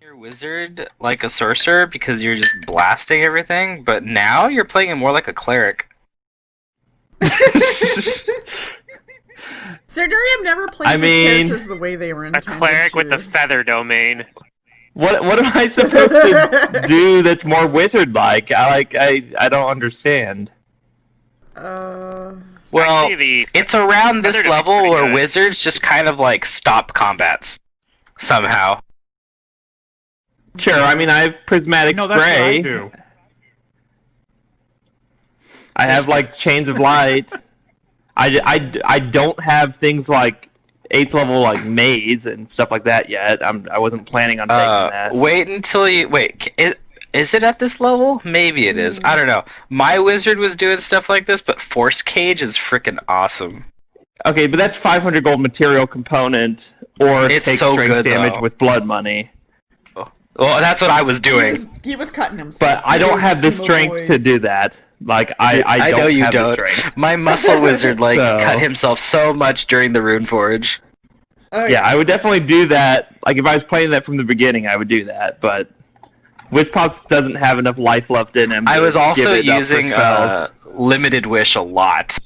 Your wizard like a sorcerer because you're just blasting everything, but now you're playing it more like a cleric. Zerdurium never plays his characters the way they were A intended cleric to. with the feather domain. What am I supposed to do that's more wizard-like? I don't understand. Well, Actually, it's around this feather level domain's pretty where good. wizards just kind of like stop combats somehow. Sure, I mean I have prismatic No, that's what I spray. do. I have like chains of light. I don't have things like 8th level like maze and stuff like that yet. I wasn't planning on taking that. Wait until you is it at this level? Maybe it is. I don't know. My wizard was doing stuff like this, but Force Cage is freaking awesome. Okay, but that's 500 gold material component, or It's take so strength good, damage though. with blood money. Well, that's what I was doing. He was cutting himself. But I don't have the He was strength emo boy. to do that. Like I don't know you have the don't. strength. My muscle wizard So- cut himself so much during the Rune Forge. Okay. Yeah, I would definitely do that. Like if I was playing that from the beginning, I would do that. But Pops doesn't have enough life left in him. I to was give also it up for using spells. Limited Wish a lot.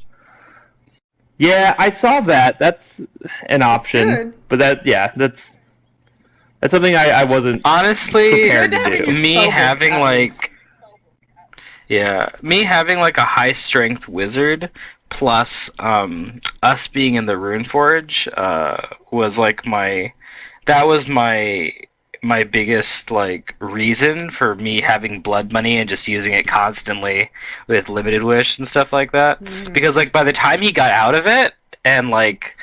Yeah, I saw that. That's an option. good. But that's something I wasn't Honestly, prepared Good to have to in do. your me spellbook, having at least. me having like a high strength wizard plus us being in the Rune Forge was like my biggest like reason for me having blood money and just using it constantly with Limited Wish and stuff like that. Because like by the time he got out of it and like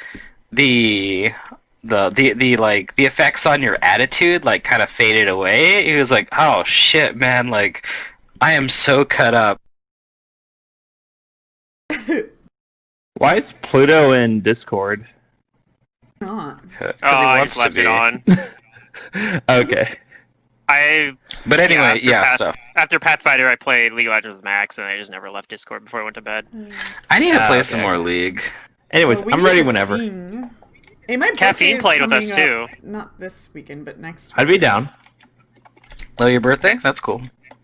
the effects on your attitude like kind of faded away, he was like, oh shit, man, like I am so cut up. Why is Pluto in Discord? Not. Because Oh, he I wants just to left be. it on. Okay. But anyway, after stuff. After Pathfinder, I played League of Legends with Max, and I just never left Discord before I went to bed. I need to play okay. some more League. Anyways, Well, we I'm need ready to whenever. sing. Hey, my birthday Caffeine is played with us, coming too. up, not this weekend, but next. I'd be down. Oh, your birthday? That's cool.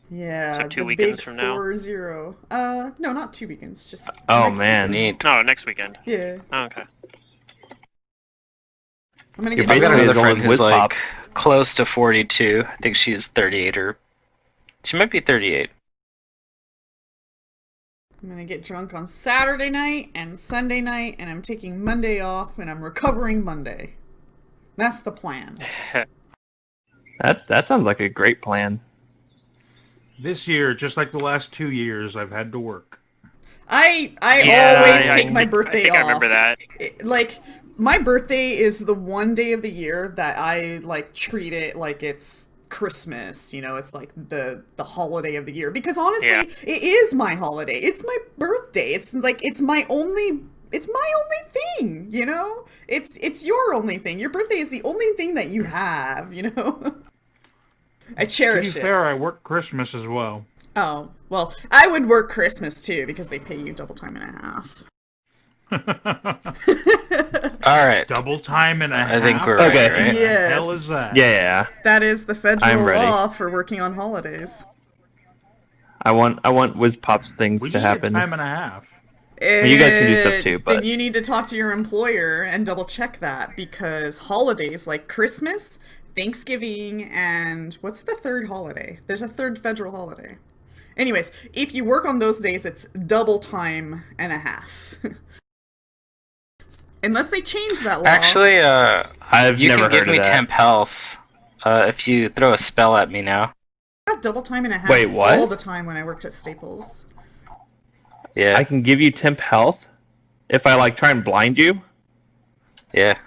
Yeah, So 2 the weekends big from now? 4-0. No, not 2 weekends. Just. Oh next man. weekend. Neat. No, next weekend. Yeah, Oh, okay. I'm gonna Your get I've got birthday drunk. is another old friend as who's Whiz like Pops. close to 42. I think she's 38 or she might be 38. I'm gonna get drunk on Saturday night and Sunday night, and I'm taking Monday off, and I'm recovering Monday. That's the plan. That sounds like a great plan. This year, just like the last 2 years, I've had to work. I Yeah, always I take my think- birthday I think off. I remember that. Like, my birthday is the one day of the year that I like treat it like it's Christmas. You know, it's like the holiday of the year, because honestly, Yeah. it is my holiday. It's my birthday. It's like it's my only thing. You know, it's your only thing. Your birthday is the only thing that you have. You know. I To be cherish it. fair, I work Christmas as well. Oh, well, I would work Christmas too because they pay you double time and a half. All right. Double time and a half. I think we're Okay. right, right? What Yes. the hell is that? Yeah. That is the I'm federal ready. law for working on holidays. I want Whiz Pops things We to just get happen. time and a half. You guys can do stuff too, but- Then you need to talk to your employer and double check that, because holidays like Christmas, Thanksgiving, and what's the third holiday? There's a third federal holiday. Anyways, if you work on those days, it's double time and a half. Unless they change that law. Actually, I've you never can give heard of me that. temp health if you throw a spell at me now. I got double time and a half Wait, what? all the time when I worked at Staples. Yeah. I can give you temp health if I like try and blind you. Yeah.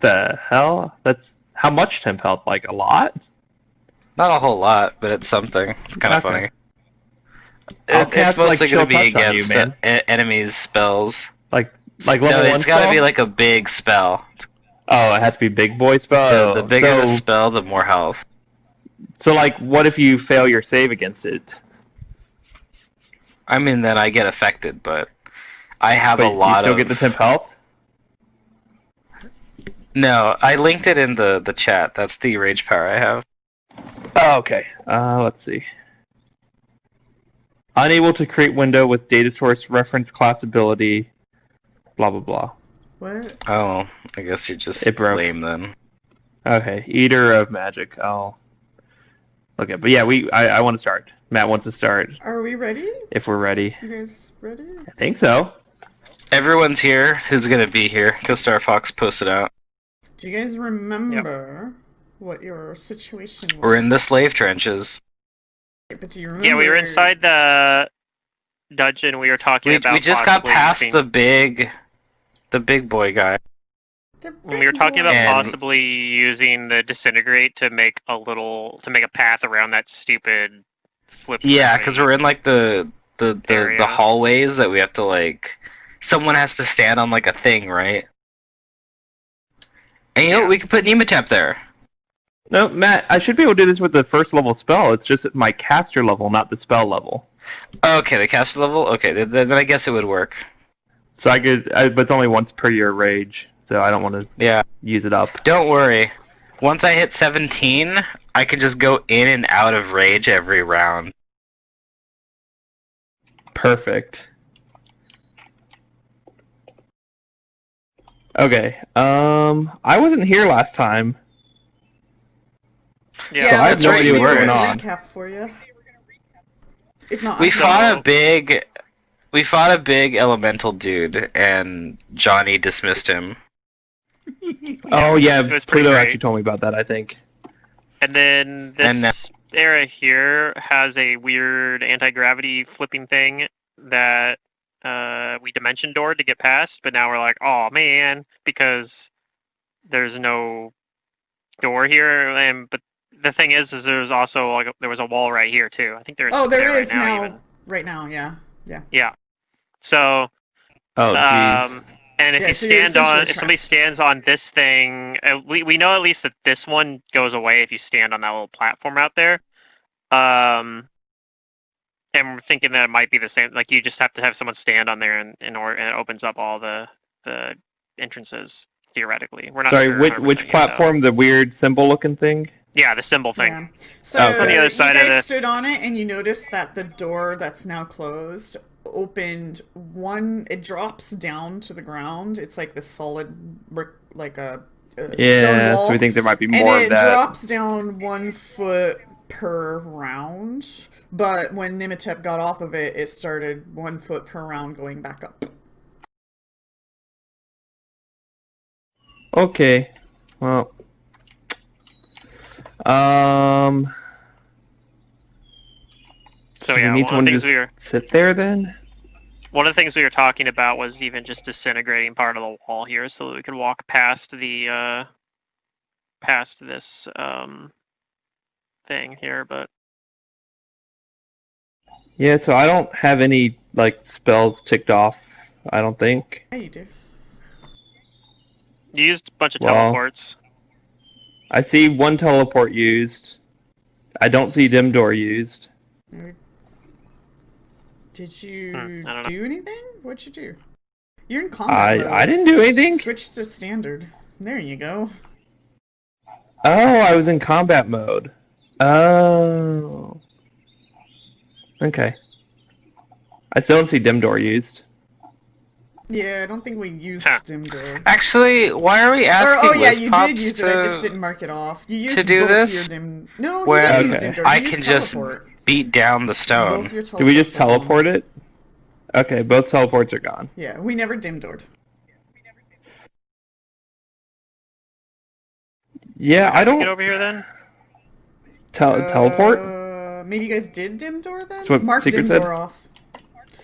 The hell? That's how much temp health? Like a lot? Not a whole lot, but it's something. It's kind of Okay. funny. I'll It's cast, like, mostly going to chill be touch on you, against man. enemies' spells. Like No, level 1 it's got to spell? be like a big spell. Oh, it has to be big boy spell. The bigger the so, spell, the more health. so like, what if you fail your save against it? I mean, then I get affected, but I have But a lot you still of. get the temp health? No, I linked it in the chat. That's the rage power I have. Oh, okay. Let's see. Unable to create window with data source reference class ability. Blah blah blah. What? Oh, I guess you're just It broke. lame then. Okay, Eater of Magic. Okay, but yeah, I want to start. Matt wants to start. Are we ready? If we're ready. You guys ready? I think so. Everyone's here. Who's gonna be here? Go Star Fox, post it out. Do you guys remember what your situation was? We're in the slave trenches. But do you remember? Yeah, we were inside the dungeon. We were talking about. We just got possibly past using- the big boy guy. When we were talking about And- possibly using the disintegrate to make a path around that stupid flip. Yeah, because we're in like the Area. hallways that we have to like. Someone has to stand on like a thing, right? And you know what? We could put Nematep there. No, Matt, I should be able to do this with the first level spell. It's just at my caster level, not the spell level. Okay, the caster level. Okay, then I guess it would work. So but it's only once per year rage, so I don't want to Yeah. use it up. Don't worry. Once I hit 17, I can just go in and out of rage every round. Perfect. Okay. I wasn't here last time. Yeah, So I have that's no right. idea We what's were going gonna on. Recap for you. If not, We I can. fought a big elemental dude, and Johnny dismissed him. Oh yeah, it was pretty Pluto great. actually told me about that, I think. And then this And, area here has a weird anti-gravity flipping thing that we dimension doored to get past, but now we're like, oh man, because there's no door here. But the thing is there's also like there was a wall right here too. I think there's Oh, there right is now. now. Even. Right now, yeah. Yeah. So Oh jeez. and if Yeah, you so you're stand on, essentially if somebody trapped. stands on this thing, we know at least that this one goes away if you stand on that little platform out there. And we're thinking that it might be the same. Like you just have to have someone stand on there, and it opens up all the entrances theoretically. We're not Sorry, sure which 100% which yet, though. platform? The weird symbol looking thing? Yeah, the symbol thing. Yeah. So Okay. On the other side you of guys the- stood on it, and you noticed that the door that's now closed opened one. It drops down to the ground. It's like this solid brick, like a stone Yeah, wall. so we think there might be And more it of that. drops down 1 foot per round. But when Nematep got off of it, it started 1 foot per round going back up. Okay. Well. So do we yeah, need one someone of the to things we were just sit there then? one of the things we were talking about was even just disintegrating part of the wall here, so that we could walk past the past this thing here. But Yeah, so I don't have any like spells ticked off, I don't think. Yeah, you do. you used a bunch of Well, teleports. I see one teleport used. I don't see dim door used. Did you I don't know. do anything? What'd you do? You're in combat mode. I didn't do anything. Switch to standard. There you go. Oh, I was in combat mode. Oh. Okay. I still don't see dim door used. Yeah, I don't think we used Huh. dim door. Actually, why are we Or, asking oh yeah, Wisp you Pops did use it. I just didn't mark it off. You used do both this? your dim. No, you When didn't use Okay. dim door. I You can used just teleport. beat down the stone? Both your Do we just teleports are gone. teleport it? Okay, both teleports are gone. Yeah, we never dim doored. Yeah, I Get don't over here then. teleport. Maybe you guys did dim door then? That's what Mark Secret dim said. door off.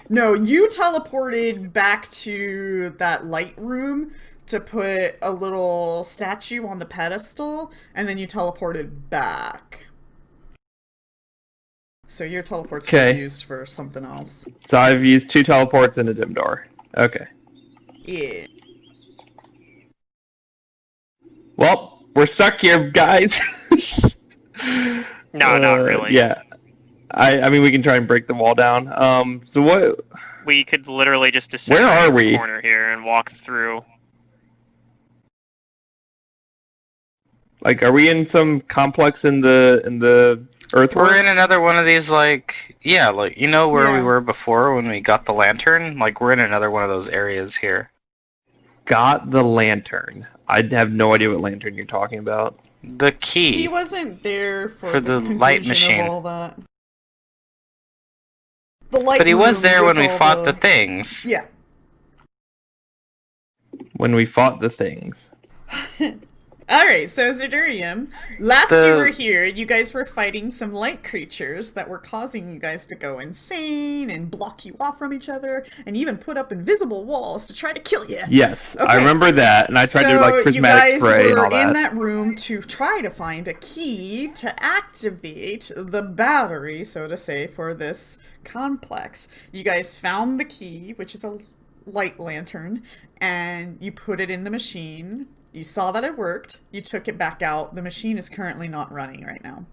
No, you teleported back to that light room to put a little statue on the pedestal, and then you teleported back. So your teleports were Okay. used for something else. So I've used 2 teleports and a dim door. Okay. Yeah. Well, we're stuck here, guys. No, not really. Yeah. I mean, we can try and break the wall down. So what? We could literally just descend Where are the we? corner here and walk through. Like, are we in some complex in the earthwork? We're in another one of these, like, yeah, like, you know where we Yeah. were before when we got the lantern? Like, we're in another one of those areas here. Got the lantern. I have no idea what lantern you're talking about. The key. He wasn't there for, For the the light conclusion machine. of all that. The light But he was room there when with we all fought the things. Yeah. When we fought the things. Alright, so Zerdurium, last The- you were here, you guys were fighting some light creatures that were causing you guys to go insane and block you off from each other, and even put up invisible walls to try to kill you. Yes, I Okay. remember that, and I tried to like you prismatic guys spray and were all that. in that room to try to find a key to activate the battery, so to say, for this complex. You guys found the key, which is a light lantern, and you put it in the machine. You saw that it worked. You took it back out. The machine is currently not running right now.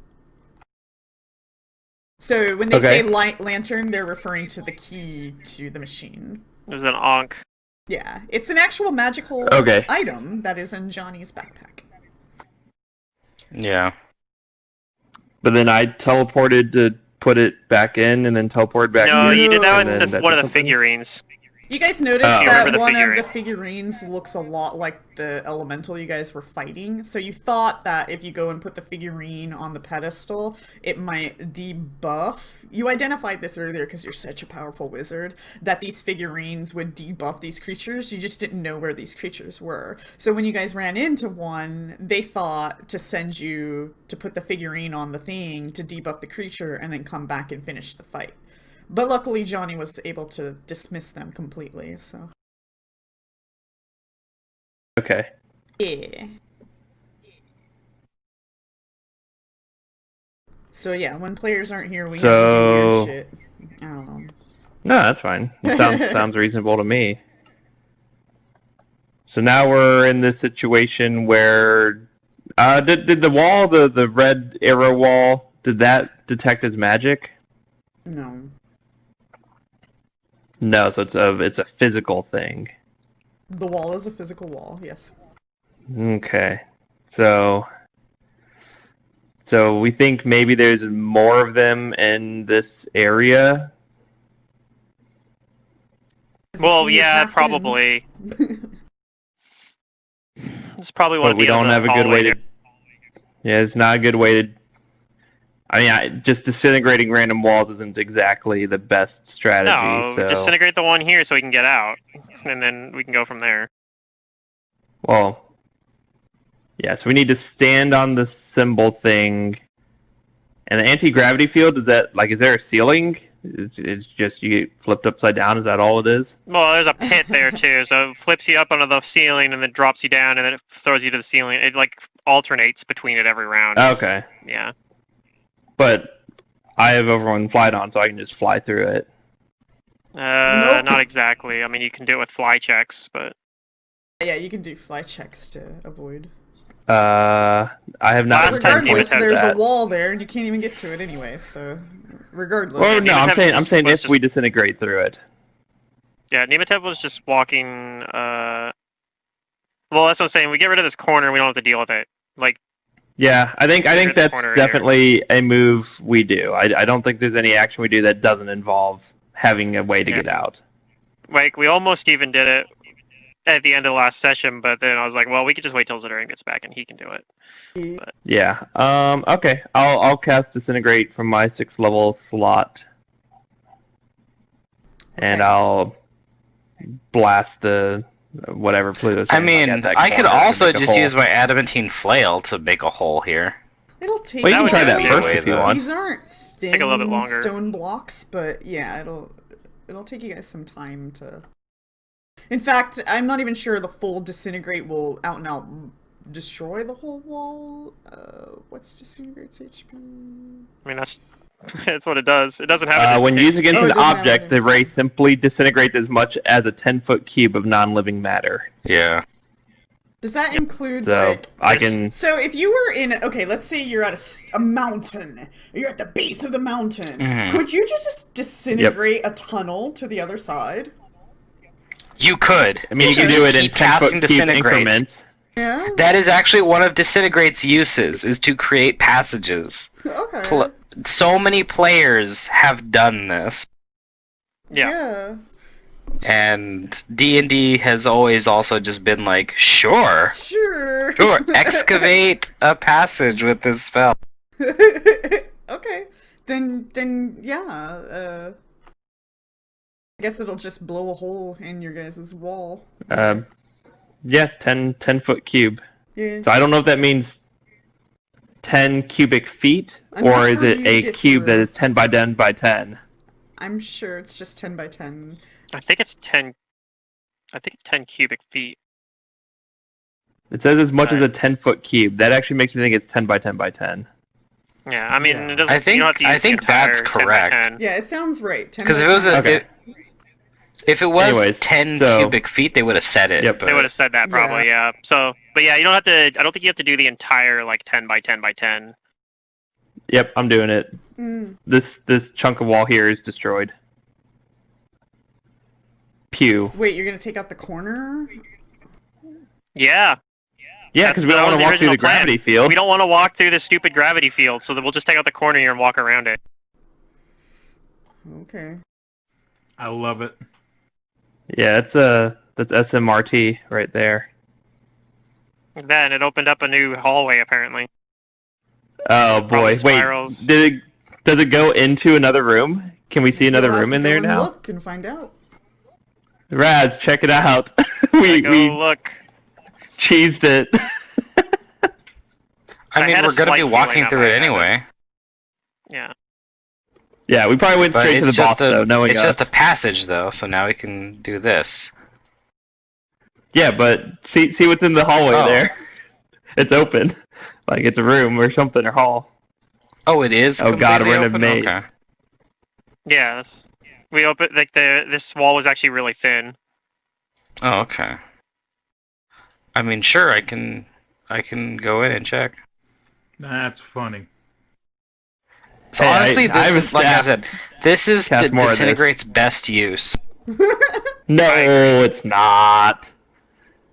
So when they say light lantern, they're referring to the key to the machine. There's an Ankh. Yeah, it's an actual magical item that is in Johnny's backpack. Yeah. But then I teleported to put it back in, and then teleported back No, in. you did that and then with that one did of the something? figurines. You guys noticed Oh. that Remember the one of figurine. the figurines looks a lot like the elemental you guys were fighting. So you thought that if you go and put the figurine on the pedestal, it might debuff. You identified this earlier because you're such a powerful wizard, that these figurines would debuff these creatures. You just didn't know where these creatures were. So when you guys ran into one, they thought to send you to put the figurine on the thing to debuff the creature and then come back and finish the fight. But luckily, Johnny was able to dismiss them completely, so. Okay. Yeah. So yeah, when players aren't here, we have to do weird shit. I don't know. No, that's fine. It sounds reasonable to me. So now we're in this situation where did the wall, the red arrow wall, did that detect as magic? No. No, so it's a physical thing. The wall is a physical wall, yes. Okay. So we think maybe there's more of them in this area. Well, yeah, probably. It's probably one But of we the don't other have a good hallway way to. Yeah, it's not a good way to. I mean, just disintegrating random walls isn't exactly the best strategy. No, so. disintegrate the one here so we can get out, and then we can go from there. Well, yeah, so we need to stand on the symbol thing. And the anti-gravity field, is there a ceiling? It's just you get flipped upside down, is that all it is? Well, there's a pit there too, so it flips you up onto the ceiling and then drops you down and then it throws you to the ceiling. It like alternates between it every round. Okay. Yeah. But I have Overrun Flight on, so I can just fly through it. Nope. Not exactly. I mean, you can do it with fly checks, but... Yeah, you can do fly checks to avoid. I have not Last time Regardless, Nematep there's that. a wall there and you can't even get to it anyway, so regardless. Well, no, I'm Nematep saying was if we disintegrate through it. Yeah, Nematep was just walking, Well, that's what I'm saying. We get rid of this corner, we don't have to deal with it. Like, Yeah, I think Disintegrate the that's corner definitely a move we do. I don't think there's any action we do that doesn't involve having a way to Yeah. get out. like, we almost even did it at the end of the last session, but then I was like, well, we could just wait till Zidurian gets back and he can do it. Yeah. Okay. I'll cast Disintegrate from my 6th level slot. And Okay. I'll blast the whatever Pluto's I saying, mean, at that I could corner to also make a just hole. use my adamantine flail to make a hole here. It'll take. Well, you can That try would that be a first way, if you though. want. These aren't Take a little bit thin longer. stone blocks, but yeah, it'll take you guys some time to. In fact, I'm not even sure the full disintegrate will out and out destroy the whole wall. What's disintegrate's HP? I mean, that's what it does. It doesn't have it. When used against Oh, it an doesn't have object, it. the ray simply disintegrates as much as a 10-foot cube of non-living matter. Yeah. Does that include So like? I can. So if you were in, okay, let's say you're at a mountain, you're at the base of the mountain. Mhm. Could you just disintegrate a tunnel to the other side? You could. I mean, you You can could do just it in keep casting 10-foot cube disintegrate. increments. Yeah? That is actually one of Disintegrate's uses, is to create passages. Okay. So many players have done this. Yeah. And D&D has always also just been like, sure, Sure. excavate a passage with this spell. Okay. Then yeah, I guess it'll just blow a hole in your guys' wall. Yeah, 10 foot cube. Yeah. So I don't know if that means 10 cubic feet, Enough or is for it you to a get cube that through. is 10 by 10 by 10? I'm sure it's just 10 by 10. I think it's 10. I think it's 10 cubic feet. It says as much as a Right. 10-foot cube. That actually makes me think it's 10 by 10 by 10. Yeah, I mean, Yeah. it doesn't. I think- you don't have to use I think the entire that's 10 by correct. 10. Yeah, it sounds right. 10 Because by if it was 10. Okay. if it was Anyways, 10 so- cubic feet, they would have said it. Yep. but- They would have said that probably, yeah. So, but yeah, you don't have to. I don't think you have to do the entire like 10 by 10 by 10. Yep, I'm doing it. Mm. This chunk of wall here is destroyed. Pew. Wait, you're gonna take out the corner? Yeah, Yeah, That's- because we that don't was want the to walk through original the gravity field. we don't want to walk through the stupid gravity field, so that we'll just take out the corner here and walk around it. Okay. I love it. Yeah, that's SMRT right there. Then it opened up a new hallway apparently. Oh Probably boy, wait. spirals. Does it go into another room? Can we see another You'll have room to in go there and now? Look and find out. Raz, check it out. Like, we look. cheesed it. I I mean, had a we're going to be slight walking feeling through it I might have anyway. Yeah. Yeah, we probably went But straight to the it's boss just a, though, knowing it's us. just a passage, though, so now we can do this. Yeah, but see what's in the hallway Oh. there. It's open, like it's a room or something or hall. Oh, it is. Oh god, we're in a completely maze. open? Okay. Yeah. We opened like this wall was actually really thin. Oh, okay. I mean, sure, I can go in and check. That's funny. So Hey, honestly, I have this a is, like I staff. said, this is Cast more of this. Disintegrate's best use. No, I it's not.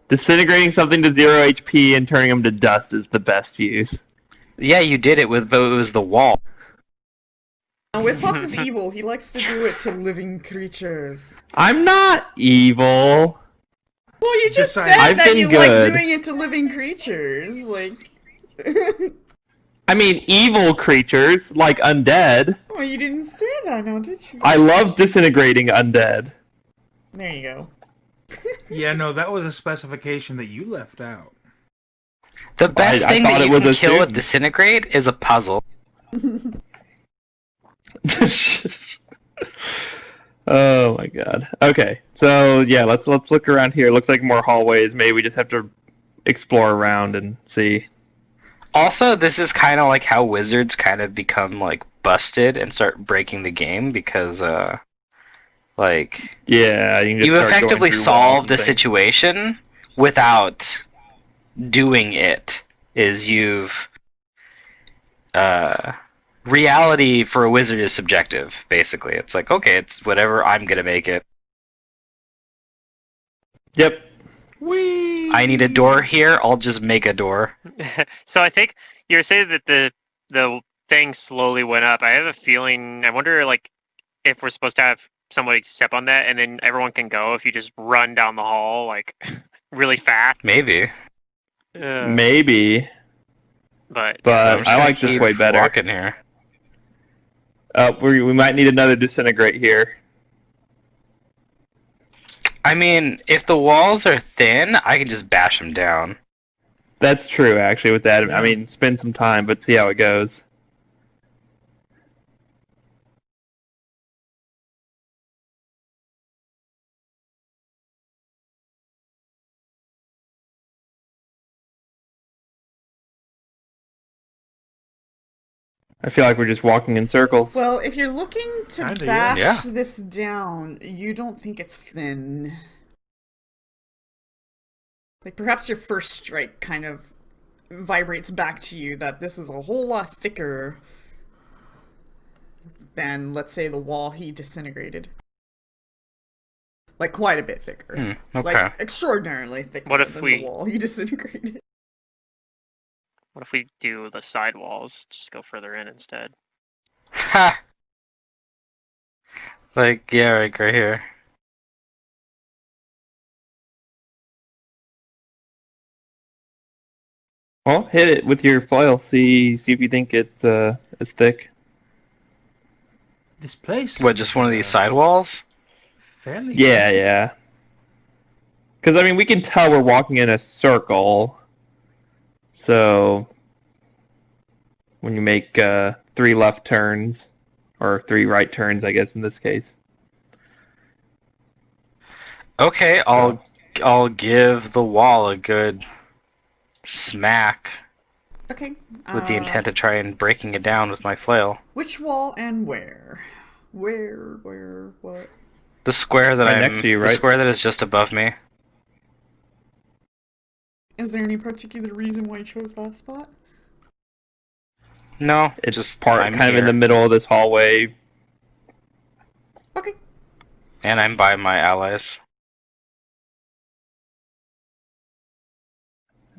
Disintegrating something to 0 HP and turning them to dust is the best use. Yeah, you did it with, but it was the wall. Now, Wizpops is evil. He likes to do it to living creatures. I'm not evil. Well, you just Decide- said I've that been you good. like doing it to living creatures. Like, I mean, evil creatures, like undead. well, you didn't say that now, did you? I love disintegrating undead. There you go. Yeah, no, that was a specification that you left out. The best I thing thought that it you was can a kill with suit. Disintegrate is a puzzle. Oh my god. Okay, so yeah, let's look around here. Looks like more hallways. Maybe we just have to explore around and see. Also, this is kind of like how wizards kind of become like busted and start breaking the game because, like, Yeah, you can just you start going effectively through walls solved a and things. situation without doing it. Is you've reality for a wizard is subjective. Basically, it's like, okay, it's whatever I'm gonna make it. Yep. Whee! I need a door here. I'll just make a door. So I think you're saying that the thing slowly went up. I have a feeling. I wonder, like, if we're supposed to have somebody step on that, and then everyone can go if you just run down the hall like really fast. Maybe. Maybe, But I'm but just I gonna like this keep way better. Walking here. We might need another disintegrate here. I mean, if the walls are thin, I can just bash them down. That's true, actually. With that, Yeah. I mean, spend some time, but see how it goes. I feel like we're just walking in circles. Well, if you're looking to Kinda, yeah. bash Yeah. this down, you don't think it's thin. Like, perhaps your first strike kind of vibrates back to you that this is a whole lot thicker than, let's say, the wall he disintegrated. Like, quite a bit thicker. Okay. Like, extraordinarily thicker What if than we- the wall you disintegrated. What if we do the side walls? Just go further in instead. Ha! Like, yeah, right here. Well, hit it with your flail. See if you think it's thick. This place. What, just one of these side walls? Fairly. Yeah, massive. yeah. Because I mean, we can tell we're walking in a circle. So when you make 3 left turns, or 3 right turns, I guess in this case. Okay, I'll give the wall a good smack Okay. with the intent of trying breaking it down with my flail. Which wall and where? Where, what? The square that Right next to you, the right? square that is just above me. Is there any particular reason why you chose that spot? No, It's just part I'm kind of in here, the middle of this hallway. Okay. and I'm by my allies.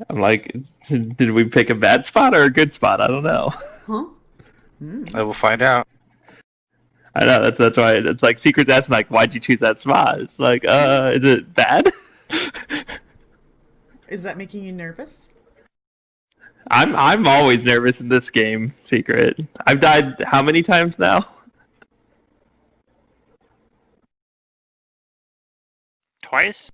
I'm like, did we pick a bad spot or a good spot? I don't know. Huh? I will find out. I know that's why it's like Secret's asking like, why'd you choose that spot? It's like, is it bad? Is that making you nervous? I'm always nervous in this game, Secret. I've died how many times now? Twice?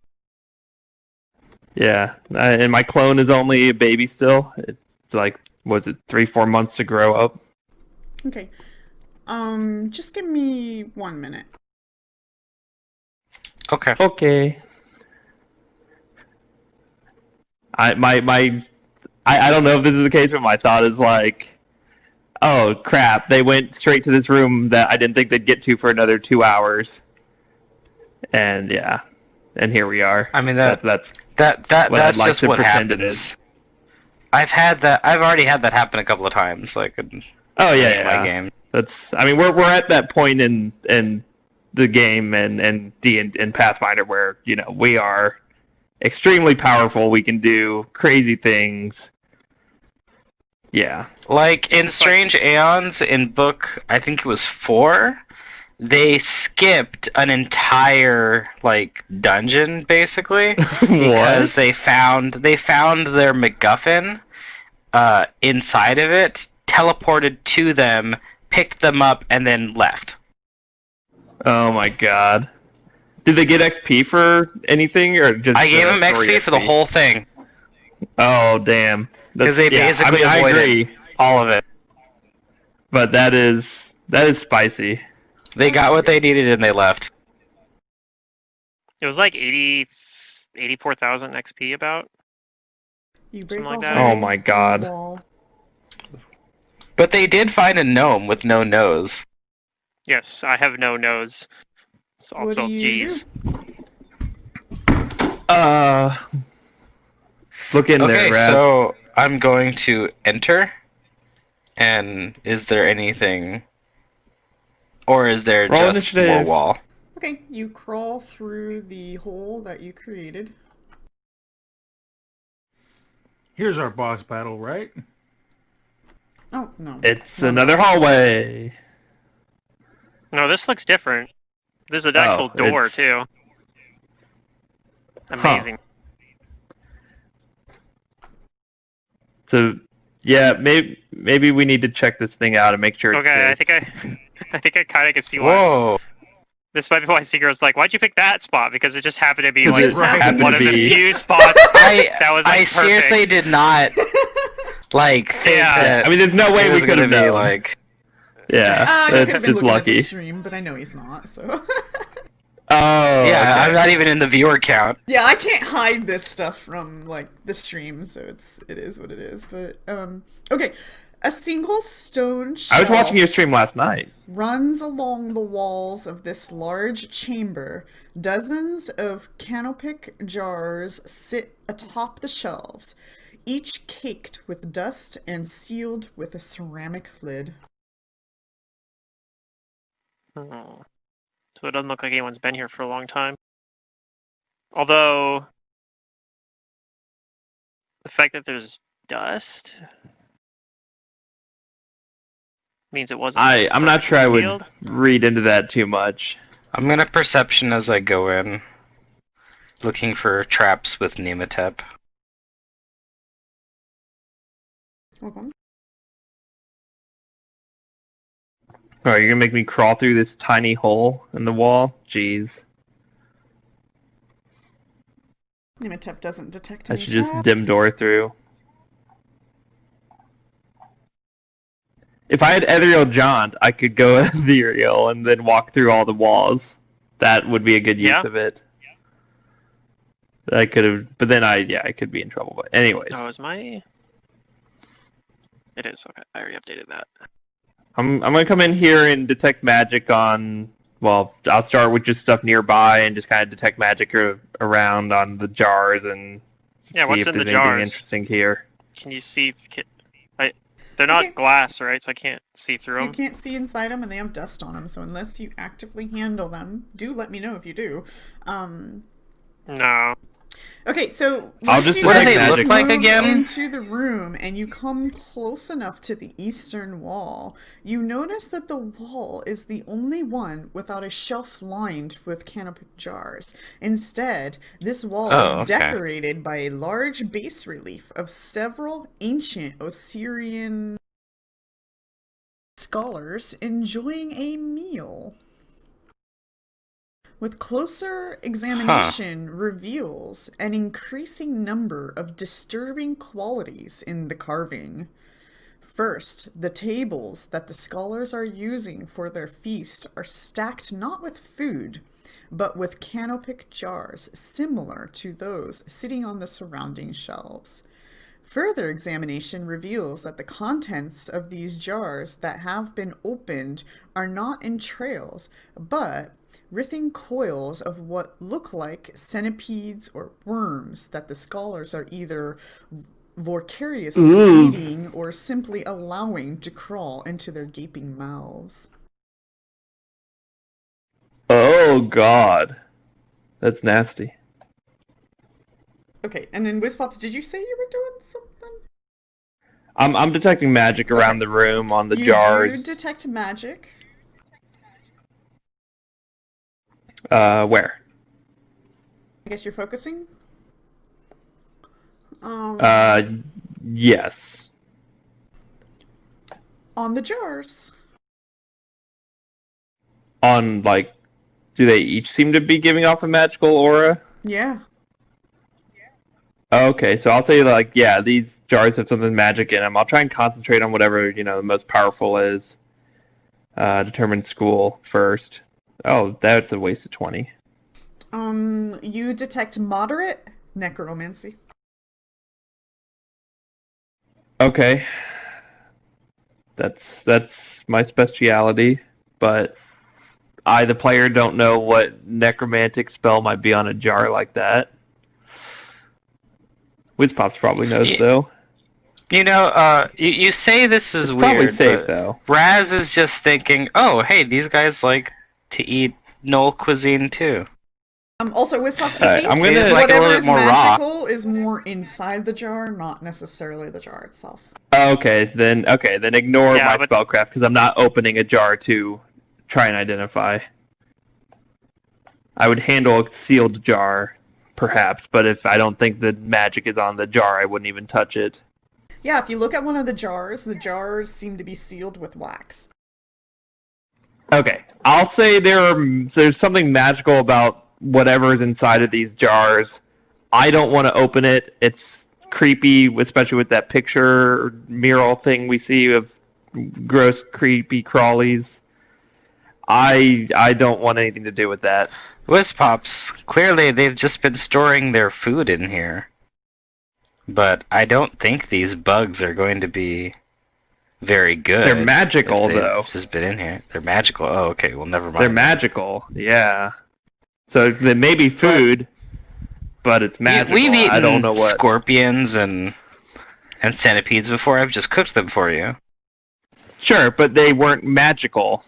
Yeah, and my clone is only a baby still. It's like, was it 3-4 months to grow up? Okay. Just give me 1 minute. Okay. Okay. I don't know if this is the case, but my thought is like, oh crap, they went straight to this room that I didn't think they'd get to for another 2 hours. And yeah, and here we are. I mean that's that's what I'd like just to what pretend it happens. is. I've already had that happen a couple of times, like in Oh my yeah. game. I mean, we're at that point in the game and Pathfinder where, you know, we are extremely powerful. We can do crazy things. Yeah. Like in Strange Aeons in book, I think it was 4, they skipped an entire like dungeon basically because they found their MacGuffin inside of it, teleported to them, picked them up, and then left. Oh my god. Did they get XP for anything or just? I gave them story XP for the whole thing Oh damn. because they basically I avoided agree, all of it. but that is spicy. They got what they needed and they left. It was like 84,000 XP about. You break Something like a that. hole Oh my in the god. wall. But they did find a gnome with no nose. Yes, I have no nose. It's all What do spelled you G's. Look in Okay, there, Raz. so I'm going to enter. And is there anything, or is there Roll just initiative. more wall? Okay, you crawl through the hole that you created. Here's our boss battle, right? Oh, no. It's No, another no. hallway. No, this looks different. There's an actual door it's- too. Amazing. So yeah, maybe we need to check this thing out and make sure it's Okay, safe. I think I kind of can see why. Whoa! This might be why Seagull's like, why'd you pick that spot? Because it just happened to be It like just happened one to of the be. few spots that was like, I seriously perfect. did not like think Yeah. that I mean, there's no way it we was could gonna have be known. like. Yeah, You that's could have been just looking at the lucky. stream, but I know he's not, so... Oh, Yeah, okay. I'm not even in the viewer count. Yeah, I can't hide this stuff from, like, the stream, so it is what it is, but, okay. A single stone shelf I was watching your stream last night. runs along the walls of this large chamber. Dozens of canopic jars sit atop the shelves, each caked with dust and sealed with a ceramic lid. Oh. So it doesn't look like anyone's been here for a long time. Although the fact that there's dust means it wasn't. I'm not sure I would sealed. read into that too much. I'm gonna perception as I go in, looking for traps with Nematep. Okay. Oh, you're gonna make me crawl through this tiny hole in the wall? Jeez. Nematep doesn't detect I any should just trap. dim door through. If I had ethereal jaunt, I could go ethereal and then walk through all the walls. That would be a good use Yeah. of it. I could have, but then I could be in trouble. But anyways, Oh, is my? It is okay. I already updated that. I'm gonna come in here and detect magic on. Well, I'll start with just stuff nearby and just kind of detect magic around on the jars and Yeah, see what's if in the there's anything jars? interesting here. Can you see? They're not Okay. glass, right? So I can't see through You them. can't see inside them, and they have dust on them. So unless you actively handle them, do let me know if you do. No. Okay, so I'll once just you What do they guys look like move again? into the room and you come close enough to the eastern wall, you notice that the wall is the only one without a shelf lined with canopic jars. Instead, this wall Oh, is okay. decorated by a large bas relief of several ancient Osirian scholars enjoying a meal. With closer examination reveals an increasing number of disturbing qualities in the carving. First, the tables that the scholars are using for their feast are stacked not with food, but with canopic jars similar to those sitting on the surrounding shelves. Further examination reveals that the contents of these jars that have been opened are not entrails, but writhing coils of what look like centipedes or worms that the scholars are either vocariously Ooh. eating or simply allowing to crawl into their gaping mouths. Oh God, that's nasty. Okay, and then Whizpops, did you say you were doing something? I'm detecting magic around Okay. the room on the You jars. do detect magic. Where? I guess you're focusing? Yes. On the jars. On, like, do they each seem to be giving off a magical aura? Yeah. Okay, so I'll say, like, yeah, these jars have something magic in them. I'll try and concentrate on whatever, the most powerful is. Determine school first. Oh, that's a waste of 20. You detect moderate necromancy. Okay. That's my speciality, but I, the player, don't know what necromantic spell might be on a jar like that. Wizpops probably knows, Ye- though. You say this is It's weird, probably safe, but though. Raz is just thinking, oh, hey, these guys like to eat Knoll cuisine too. Also, Whizpops, you Alright, think I'm gonna- It's like a whatever little is bit more raw. magical is more inside the jar, not necessarily the jar itself. Okay, then ignore Yeah, my but- spellcraft, because I'm not opening a jar to try and identify. I would handle a sealed jar, perhaps, but if I don't think the magic is on the jar, I wouldn't even touch it. Yeah, if you look at one of the jars seem to be sealed with wax. Okay, I'll say there's something magical about whatever's inside of these jars. I don't want to open it. It's creepy, especially with that picture mural thing we see of gross, creepy crawlies. I don't want anything to do with that. Whizpops, clearly they've just been storing their food in here. But I don't think these bugs are going to be very good. They're magical, if they've though. just been in here. They're magical. Oh, okay. Well, never mind. They're magical, yeah. So they may be food, but it's magical. We've eaten I don't know what. scorpions and centipedes before. I've just cooked them for you. Sure, but they weren't magical.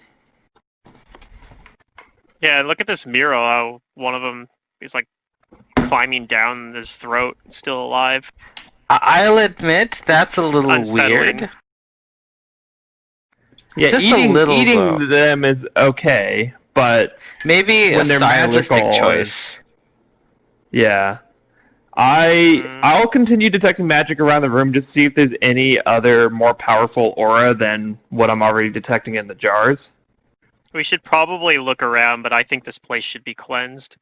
Yeah, look at this mural. How one of them is like climbing down his throat, still alive. I'll admit that's a little unsettling. weird. Yeah, Just a eating little, though. them is okay, but Maybe when a they're stylistic magical choice. yeah. I'll continue detecting magic around the room just to see if there's any other more powerful aura than what I'm already detecting in the jars. We should probably look around, but I think this place should be cleansed.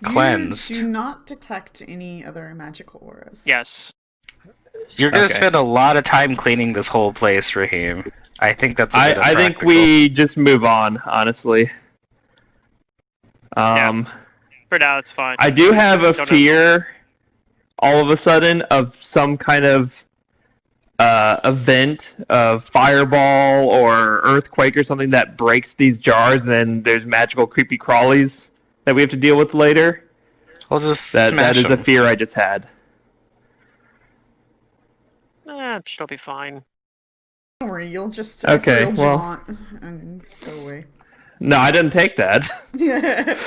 Cleansed. You do not detect any other magical auras. Yes. You're gonna Okay. spend a lot of time cleaning this whole place, Raheem. I think that's a bit I think impractical. we just move on, honestly. For now, it's fine. I do have a Don't fear, all of a sudden, of some kind of event of fireball or earthquake or something that breaks these jars, and then there's magical creepy crawlies that we have to deal with later. I'll just That smash is a them. fear I just had. She'll be fine. Don't worry, you'll just Okay, ethereal well- jaunt and go away. No, I didn't take that. Yeah.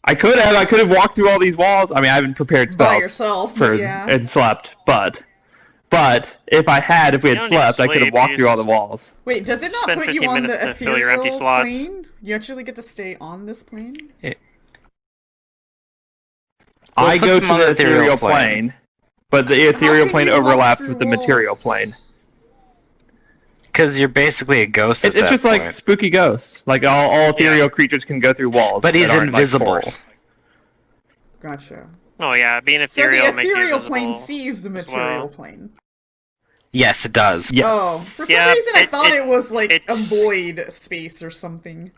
I could have walked through all these walls. I mean, I haven't prepared By spells yourself, for but yeah. and slept, but if we You had don't need to slept, I could have sleep, walked you through all the just- walls. Wait, does it not Spend put you 15 on minutes the to fill your empty ethereal slots. plane? You actually get to stay on this plane? I puts go him to on the the ethereal ethereal plane, but the How ethereal can plane you walk overlaps through with the material walls? plane. Because you're basically a ghost at It's that just point. like spooky ghosts. Like all ethereal creatures can go through walls, But he's that aren't, like, invisible. force. Gotcha. Oh yeah, being So the ethereal makes you ethereal invisible. plane sees the as material well. plane. Yes, it does. Yeah. Oh, for some Yeah, reason I thought it was like a it's- void space or something.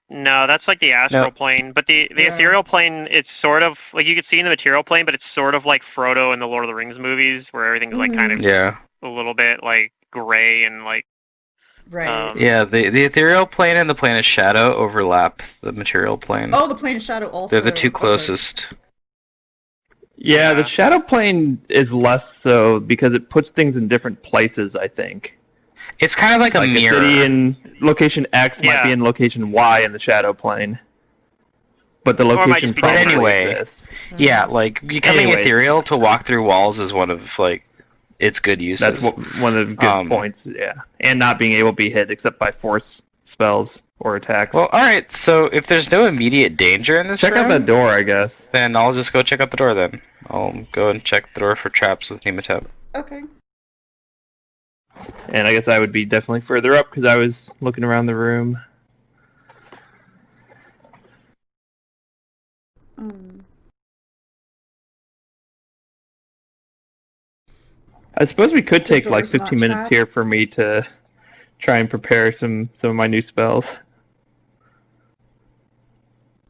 No, that's like the astral No. plane. But the Yeah. ethereal plane, it's sort of like you could see in the material plane, but it's sort of like Frodo in the Lord of the Rings movies, where everything's like kind of Yeah. a little bit like gray and like Right. Yeah, the ethereal plane and the plane of shadow overlap the material plane. Oh, the plane of shadow also. They're the two okay. closest. Yeah, the Yeah. shadow plane is less so because it puts things in different places, I think. It's kind of like a Like mirror. a city in location X might Yeah. be in location Y in the shadow plane. But the it might location just be probably different. Anyway. exists. Yeah, like becoming Anyways. ethereal to walk through walls is one of like its good uses. That's one of the good points, yeah. And not being able to be hit except by force spells or attacks. Well, all right. So if there's no immediate danger in this check out room, that door, I guess. then I'll just go check out the door. Then I'll go and check the door for traps with Nematep. Okay. And I guess I would be definitely further up because I was looking around the room. Um, I suppose we could The take like door's not 15 minutes trapped? here for me to try and prepare some of my new spells.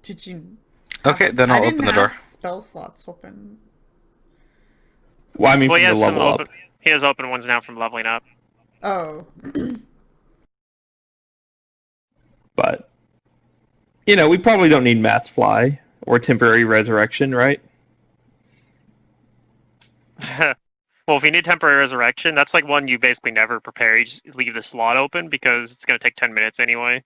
did you? Okay, have- then I I'll didn't open the have door. Spell slots open. Well, I mean, well, he from has the some level open. up. He has open ones now from leveling up. Oh. But, you know, we probably don't need Mass Fly or Temporary Resurrection, right? Well, if you need temporary resurrection, that's like one you basically never prepare. You just leave the slot open because it's going to take 10 minutes anyway.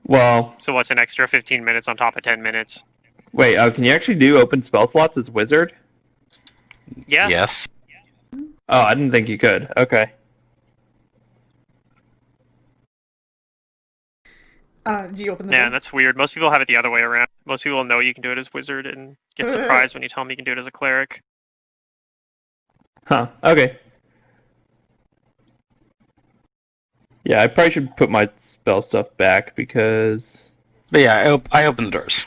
Well, So what's an extra 15 minutes on top of 10 minutes? wait, can you actually do open spell slots as Wizard? Yeah. Yes. Oh, I didn't think you could. Okay. Do you open the Yeah, door? that's weird. Most people have it the other way around. Most people know you can do it as wizard and get surprised when you tell them you can do it as a cleric. Huh, okay. Yeah, I probably should put my spell stuff back because But yeah, I opened the doors.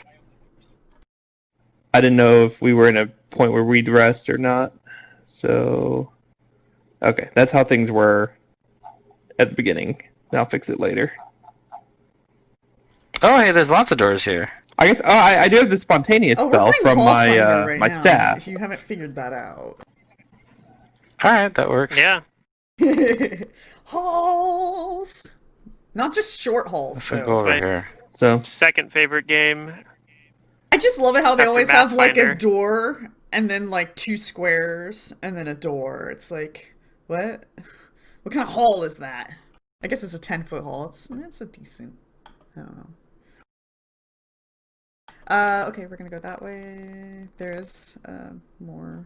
I didn't know if we were in a point where we'd rest or not. So, okay, that's how things were at the beginning. I'll fix it later. Oh, hey, there's lots of doors here. I guess I do have the spontaneous Oh, we're spell playing from my Pathfinder right my now, staff. if you haven't figured that out. All right, that works. Yeah. Halls! Not just short halls, Let's go though. over Right. here. So Second favorite game. I just love it how they After always have like a Pathfinder. door and then like two squares and then a door. It's like, what? What kind of hall is that? I guess it's a 10-foot hall. That's a decent. I don't know. Okay, we're gonna go that way. There's more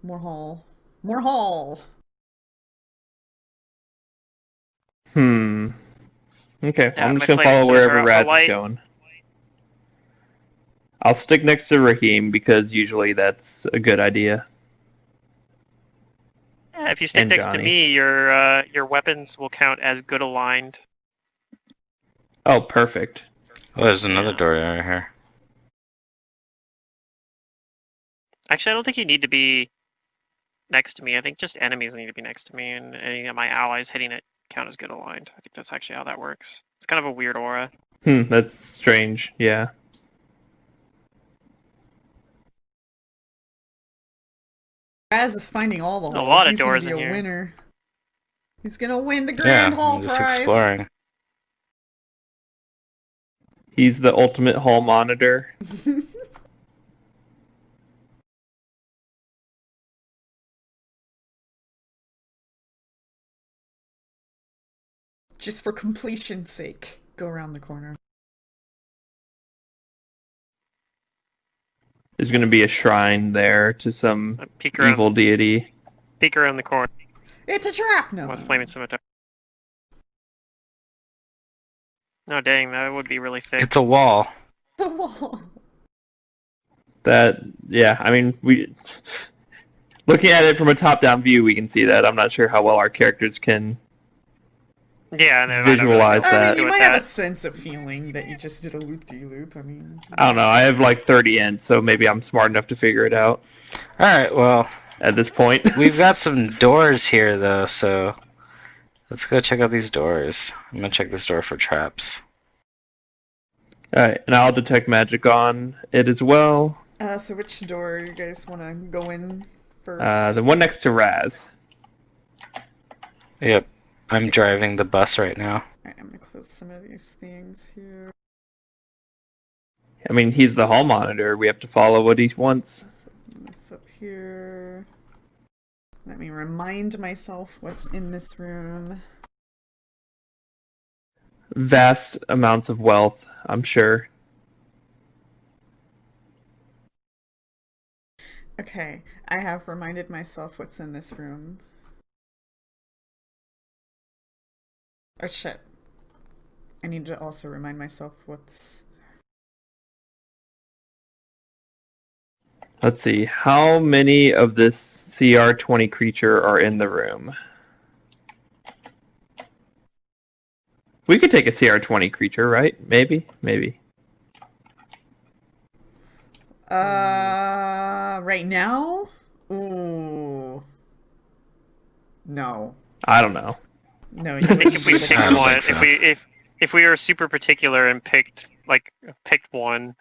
hall. More hall. Okay, Yeah, I'm my just gonna flaming follow scimitar wherever out for Raz is light. going. I'll stick next to Raheem because usually that's a good idea. Yeah, if you stick And next to Johnny. me, your weapons will count as good aligned. Oh, perfect. Oh, there's another Yeah. door right here. Actually, I don't think you need to be next to me. I think just enemies need to be next to me, and any of my allies hitting it count as good aligned. I think that's actually how that works. It's kind of a weird aura. That's strange. Yeah. Raz is finding all the A halls. lot of He's gonna doors be in a here. winner. He's gonna win the Yeah, Grand Hall I'm just prize. exploring. He's the ultimate hall monitor. Just for completion's sake, go around the corner. There's going to be a shrine there to some Peek around, evil deity. peek around the corner It's a trap. No. with flaming scimitar. No, dang, that would be really thick. It's a wall. It's a wall. Yeah, I mean, looking at it from a top-down view, we can see that. I'm not sure how well our characters can Yeah, no, visualize I don't really know that. I what to mean, do you with might have a that. sense of feeling that you just did a loop-de-loop. I mean, I don't know. I have like 30 ends, so maybe I'm smart enough to figure it out Alright, well, at this point. we've got some doors here, though, so let's go check out these doors. I'm gonna check this door for traps. Alright, and I'll detect magic on it as well. so which door you guys want to go in first? The one next to Raz. Yep, I'm driving the bus right now. Alright, I'm gonna close some of these things here. I mean, he's the hall monitor. We have to follow what he wants. Let's open this up here. Let me remind myself what's in this room. Vast amounts of wealth, I'm sure. Okay, I have reminded myself what's in this room. Oh shit. I need to also remind myself what's... Let's see. How many of this CR20 creature are in the room? We could take a CR20 creature, right? Maybe? Maybe. Right now? Ooh. No. I don't know. No, I you think if we wouldn't. picked I don't one, think so. if we were super particular and picked one,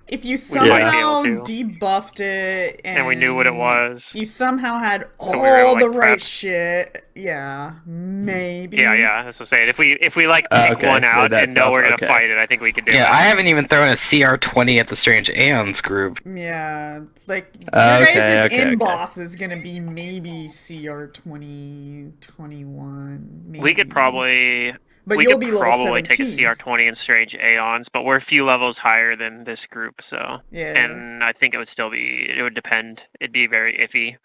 If you might be somehow able to. debuffed it and we knew what it was. you somehow had So we were able all to, the like, right prep. shit, yeah, maybe. Yeah, that's what I'm saying. If we like pick Okay, one out that's and know we're gonna okay. fight it, I think we could do Yeah, it. I haven't even thrown a CR20 at the Strange Aeons group. Yeah, like your Okay, guys' okay, in okay. boss is gonna be maybe CR 20, 21, maybe. We could probably but we you'll could be level probably 17. take a CR20 in Strange Aeons, but we're a few levels higher than this group, so Yeah. and I think it would depend. It'd be very iffy.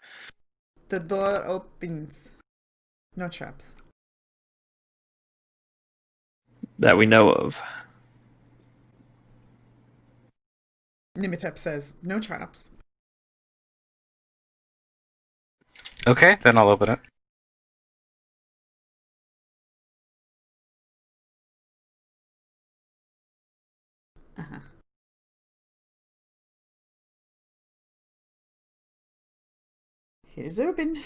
The door opens. No traps. That we know of. Nimitep says no traps. Okay, then I'll open it. Uh-huh. It is open.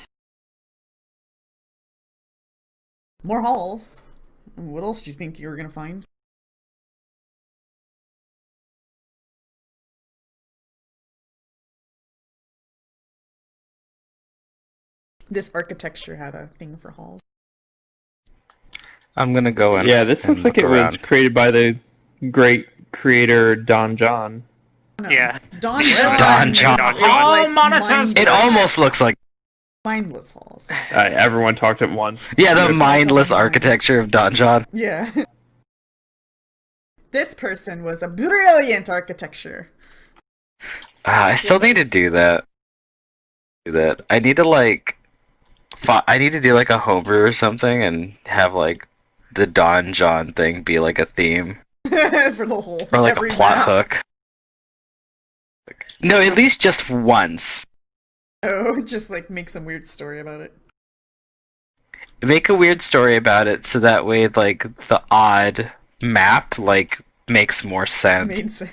More halls. What else do you think you were gonna find? This architecture had a thing for halls. I'm gonna go in. Yeah, this and looks like look it was around. created by the great creator Don John. No. Yeah. Don Yeah. John. Don John. is like monitors. mindless, It almost looks like mindless halls. Everyone talked at once. the This mindless also mine. architecture of Don John. Yeah. This person was a brilliant architecture. I still need to do that. I need to like, I need to do like a homebrew or something and have like the Don John thing be like a theme For the whole or like a every plot map. hook. No, at least just once. Oh, just like make some weird story about it. Make a weird story about it so that way like the odd map like makes more sense. Made sense.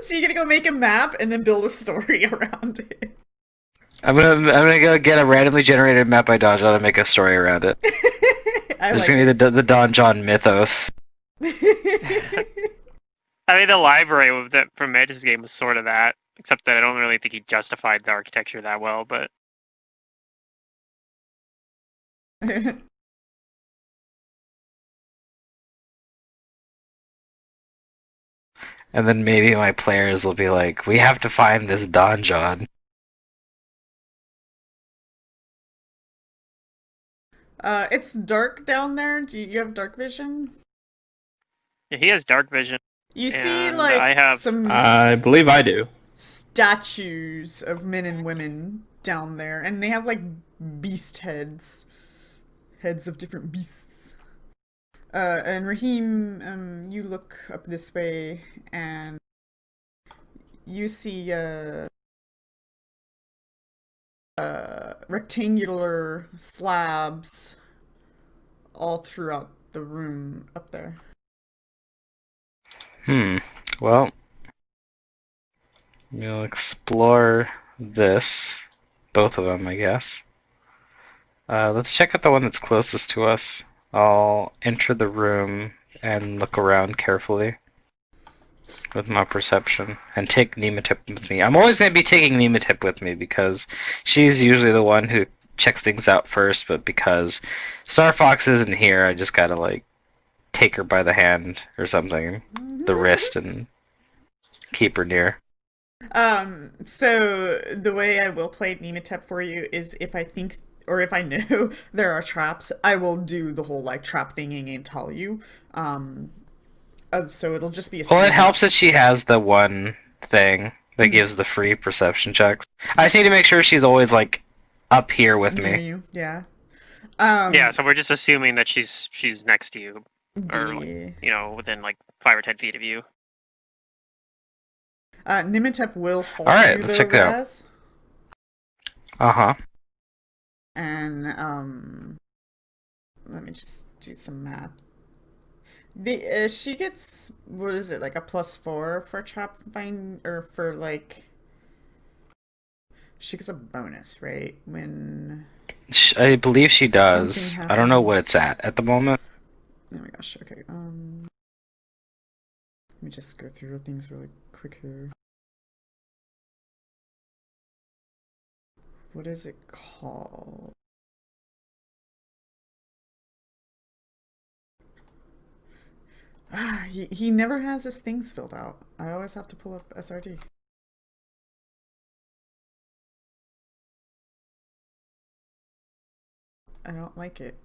So you're gonna go make a map and then build a story around it. I'm gonna go get a randomly generated map by Don John and make a story around it. I There's like gonna be it. the Don John mythos. I think the library with that from Mantis' game was sort of that, except that I don't really think he justified the architecture that well. But And then maybe my players will be like, we have to find this Don John. It's dark down there. Do you have dark vision? yeah, he has dark vision. You see, And like, I have- some I believe I do. statues of men and women down there, and they have, like, beast heads. Heads of different beasts. And Raheem, you look up this way, and you see, rectangular slabs all throughout the room up there. Well, we'll explore this. Both of them, I guess. Let's check out the one that's closest to us. I'll enter the room and look around carefully with my perception and take Nematip with me. I'm always going to be taking Nematip with me because she's usually the one who checks things out first, but because Starfox isn't here, I just gotta like take her by the hand or something, the wrist, and keep her near. So the way I will play Nematep for you is if I think or if I know there are traps, I will do the whole like trap thinging and tell you. So it'll just be a Well, it smooth- helps that she has the one thing that gives the free perception checks. I just need to make sure she's always like up here with near me. you. Yeah. Yeah, so we're just assuming that she's next to you, or like, Yeah. you know, within like 5 or 10 feet of you. Nematep will hold Alright, you let's the check it out. res, Uh-huh. and let me just do some math. She gets, what is it, like a +4 for trap find, or for like, she gets a bonus, right? When I believe she does. Something I don't know what it's happens. at the moment. oh my gosh, okay, let me just go through things really quick here. What is it called? He never has his things filled out. I always have to pull up SRD. I don't like it.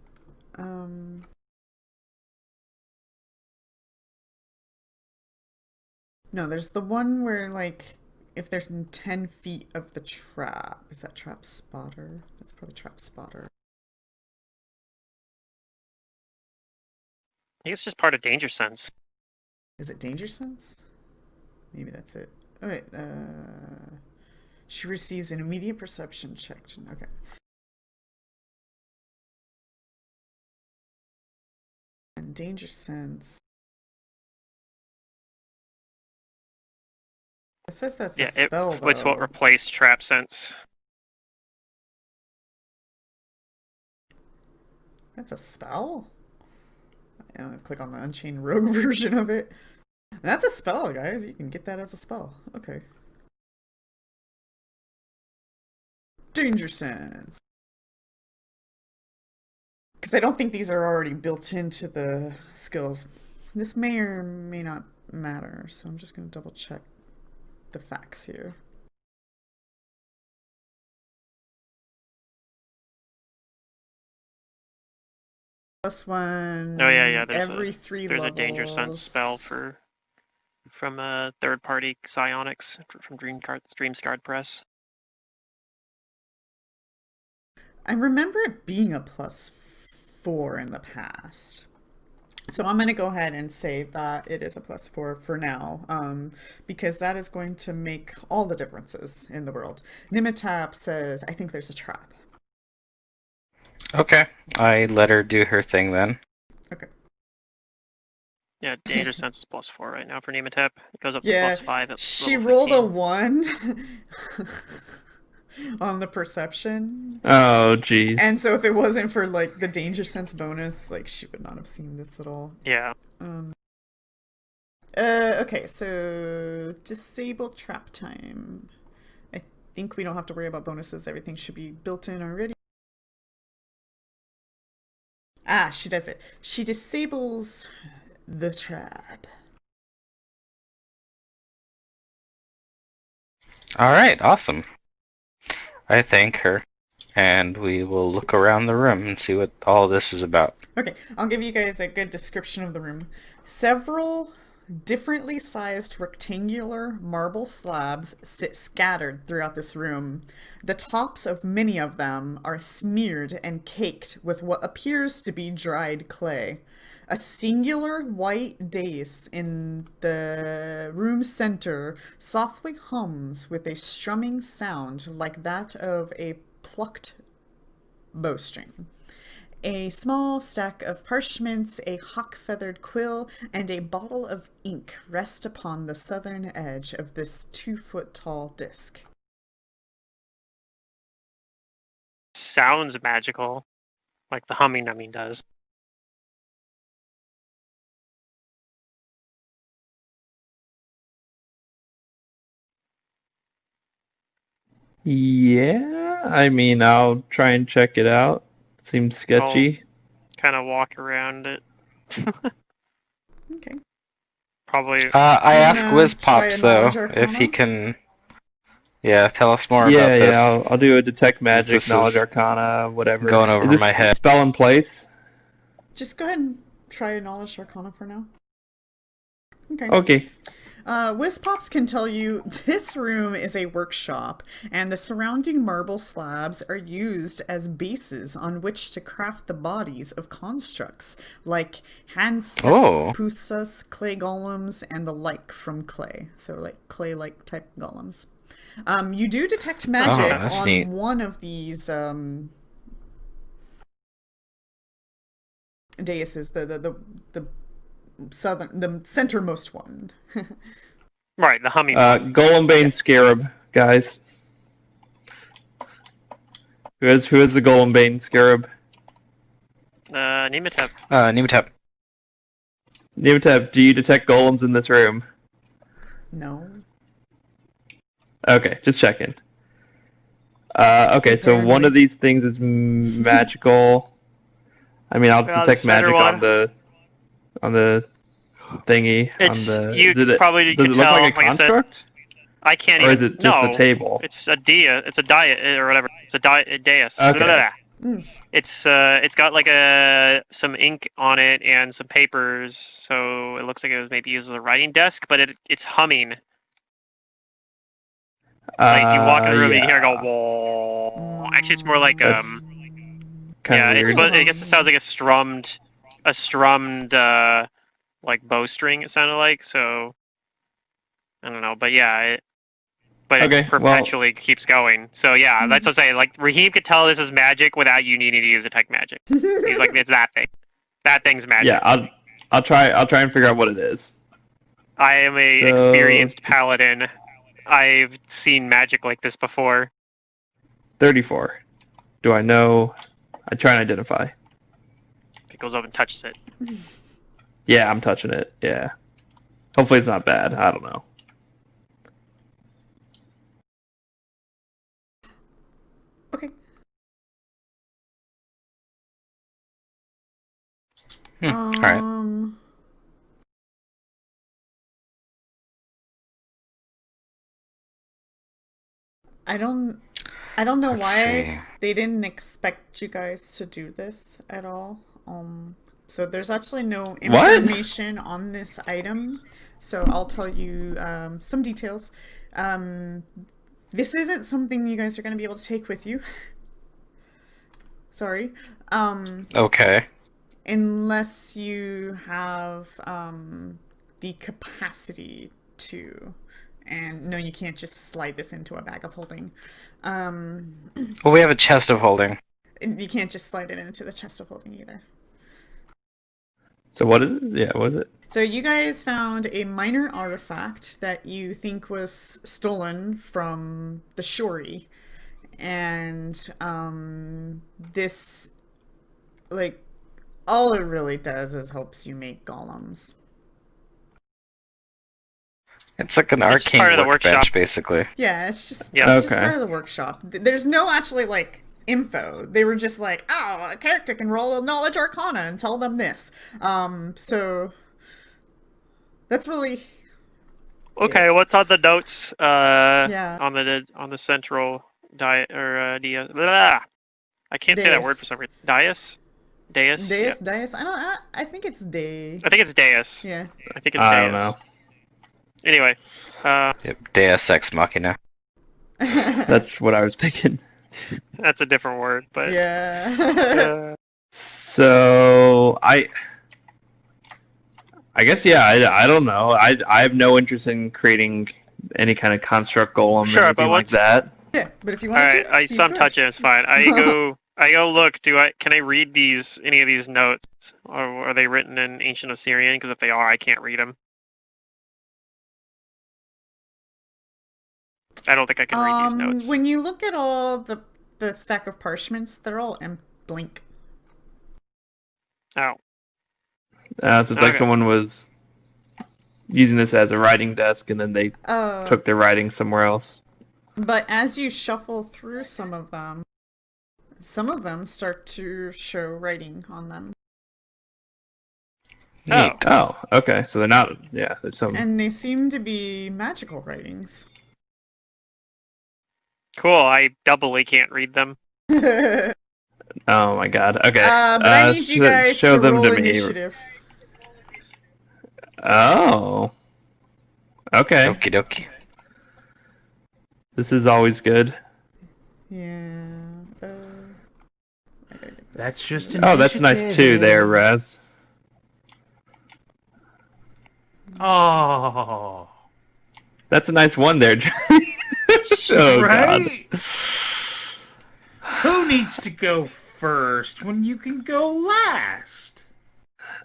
No, there's the one where, like, if they're in 10 feet of the trap. Is that trap spotter? That's probably trap spotter. I think it's just part of danger sense. Is it danger sense? Maybe that's it. Oh, wait, she receives an immediate perception check. Okay. And danger sense. It says that's Yeah, a spell, though. it's what replaced trap sense. That's a spell? I'm gonna click on the Unchained Rogue version of it. That's a spell, guys. You can get that as a spell. Okay. Danger sense. Because I don't think these are already built into the skills. This may or may not matter, so I'm just going to double check the facts here. +1. Oh yeah. Every 3 there's levels. a danger sense spell from a third party psionics from Dreamscard Press. I remember it being a +4 in the past. So I'm going to go ahead and say that it is a +4 for now, because that is going to make all the differences in the world. Nimitap says, I think there's a trap. Okay, I let her do her thing then. Okay. Yeah, danger sense is +4 right now for Nematep. It goes up to Yeah, +5 at she level rolled a 15. 1 on the perception. Oh, jeez. And so if it wasn't for like the danger sense bonus, like she would not have seen this at all. Yeah. Okay, so disable trap time. I think we don't have to worry about bonuses. Everything should be built in already. Ah, she does it. She disables the trap. Alright, awesome. I thank her, and we will look around the room and see what all this is about. Okay, I'll give you guys a good description of the room. Several differently sized rectangular marble slabs sit scattered throughout this room. The tops of many of them are smeared and caked with what appears to be dried clay. A singular white dais in the room's center softly hums with a strumming sound like that of a plucked bowstring. A small stack of parchments, a hawk-feathered quill, and a bottle of ink rest upon the southern edge of this 2-foot-tall disc. Sounds magical, like the humming does. Yeah, I mean, I'll try and check it out. Seems sketchy. Kind of walk around it. Okay. Probably. I asked try Wiz a Pops, though, knowledge if he arcana? can, tell us more Yeah, about this. I'll do a detect magic, This knowledge is arcana, whatever. going over Is this my head. spell in place? Just go ahead and try a knowledge arcana for now. Okay. Okay. Wizpops can tell you this room is a workshop, and the surrounding marble slabs are used as bases on which to craft the bodies of constructs like Hansepusas, clay golems, and the like from clay. So, like clay-like type golems. You do detect magic that's on neat. one of these daises, the centermost one. Right, the humming. Golembane Scarab, guys. Who is the Golembane Scarab? Nematep. Nematep. Nematep, do you detect golems in this room? No. Okay, just checking. Okay, so one Apparently. of these things is magical. I mean, I'll detect the center magic on the thingy. It's on the. you probably Does can it look tell. like a Like construct? I can't Or even. is it just no, a table? It's a dia. It's a diet or whatever. It's a dais. Okay. Blah, blah, blah. Mm. It's got like some ink on it and some papers, so it looks like it was maybe used as a writing desk, but it's humming. Like if you walk in the room, you can hear it go whoa. Actually, it's more like That's kind of weird. I guess it sounds like a strummed like bowstring. It sounded like so. I don't know, but yeah, it perpetually keeps going. So yeah, that's what I'm saying. Like Raheem could tell this is magic without you needing to use detect magic. He's like, it's that thing. That thing's magic. Yeah, I'll try and figure out what it is. I am a experienced paladin. I've seen magic like this before. 34. Do I know? I try and identify. It goes up and touches it. Yeah, I'm touching it. Yeah. Hopefully it's not bad. I don't know. Okay. All right. I don't know Let's why see. they didn't expect you guys to do this at all. So there's actually no information on this item. So I'll tell you some details. This isn't something you guys are going to be able to take with you. Sorry. Okay. Unless you have the capacity to. And no, you can't just slide this into a bag of holding. Well, we have a chest of holding. You can't just slide it into the chest of holding either. So what is it? Yeah, what is it? So you guys found a minor artifact that you think was stolen from the Shori. And this, like, all it really does is helps you make golems. It's like an It's arcane part of the workbench, workshop. basically. Yeah, it's just Yeah. it's just Okay. part of the workshop. There's no actually like info. They were just like, oh, a character can roll a knowledge arcana and tell them this. So that's really Okay, what's on the notes? Yeah. On the central diet or dia. Blah. I can't say that word Dais. for some reason. Dais. Deus. Yeah. Deus. I think it's day. I think it's Dais. Yeah. I think it's I Dais. don't know. Anyway, Yep, Deus Ex Machina. That's what I was thinking. that's a different word, but Yeah. So I guess yeah. I don't know. I have no interest in creating any kind of construct golem Sure, or anything but like what's- that. Yeah, but if you all want right. to, you Some could. touch it. It's fine. I go look. Can I read any of these notes, or are they written in Ancient Assyrian? Because if they are, I can't read them. I don't think I can read these notes. When you look at all the stack of parchments, they're all blank. Oh, So it's like Okay. someone was using this as a writing desk, and then they took their writing somewhere else. But as you shuffle through some of them start to show writing on them. Oh. Neat. Oh, okay. So they're not. Yeah, there's some. And they seem to be magical writings. cool. I doubly can't read them. But Oh my god. Okay. I need you guys show to them roll to me. initiative. Oh. Okay. Okie dokie. This is always good. Yeah. I gotta get this. That's just an Oh, that's nice too, there, Raz. Oh, That's a nice one there, Johnny. Oh, right? God. Who needs to go first when you can go last?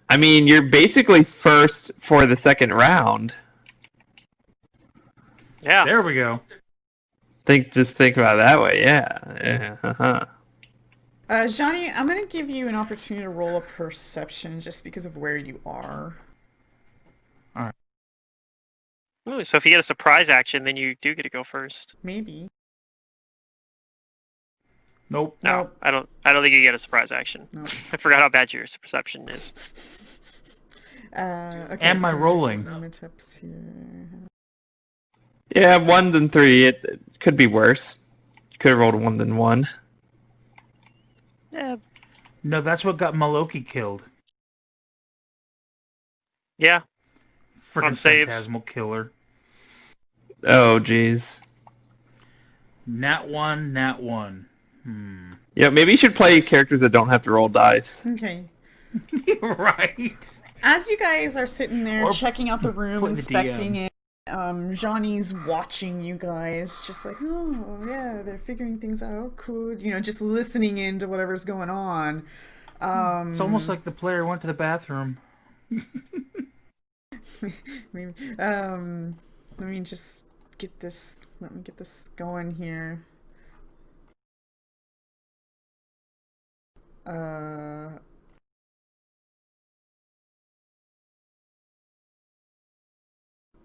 I mean, you're basically first for the second round. Yeah. There we go. Just think about it that way. Yeah. Uh-huh. Johnny, I'm gonna give you an opportunity to roll a perception just because of where you are. Ooh, so if you get a surprise action, then you do get to go first. Maybe. Nope. No, Nope. I don't think you get a surprise action. No. I forgot how bad your perception is. Okay, Am I so rolling? limit tips here. Yeah, 1 than 3. It could be worse. You could have rolled 1 than 1. Yeah. No, that's what got Maloki killed. Yeah. On Freaking saves. phantasmal killer. Oh, jeez. Nat 1, nat 1. Yeah, maybe you should play characters that don't have to roll dice. Okay. Right. As you guys are sitting there Or checking out the room, put the inspecting DM. it, Johnny's watching you guys, just like, oh yeah, they're figuring things out. Cool, just listening in to whatever's going on. It's almost like the player went to the bathroom. Maybe, let me just get this. Let me get this going here.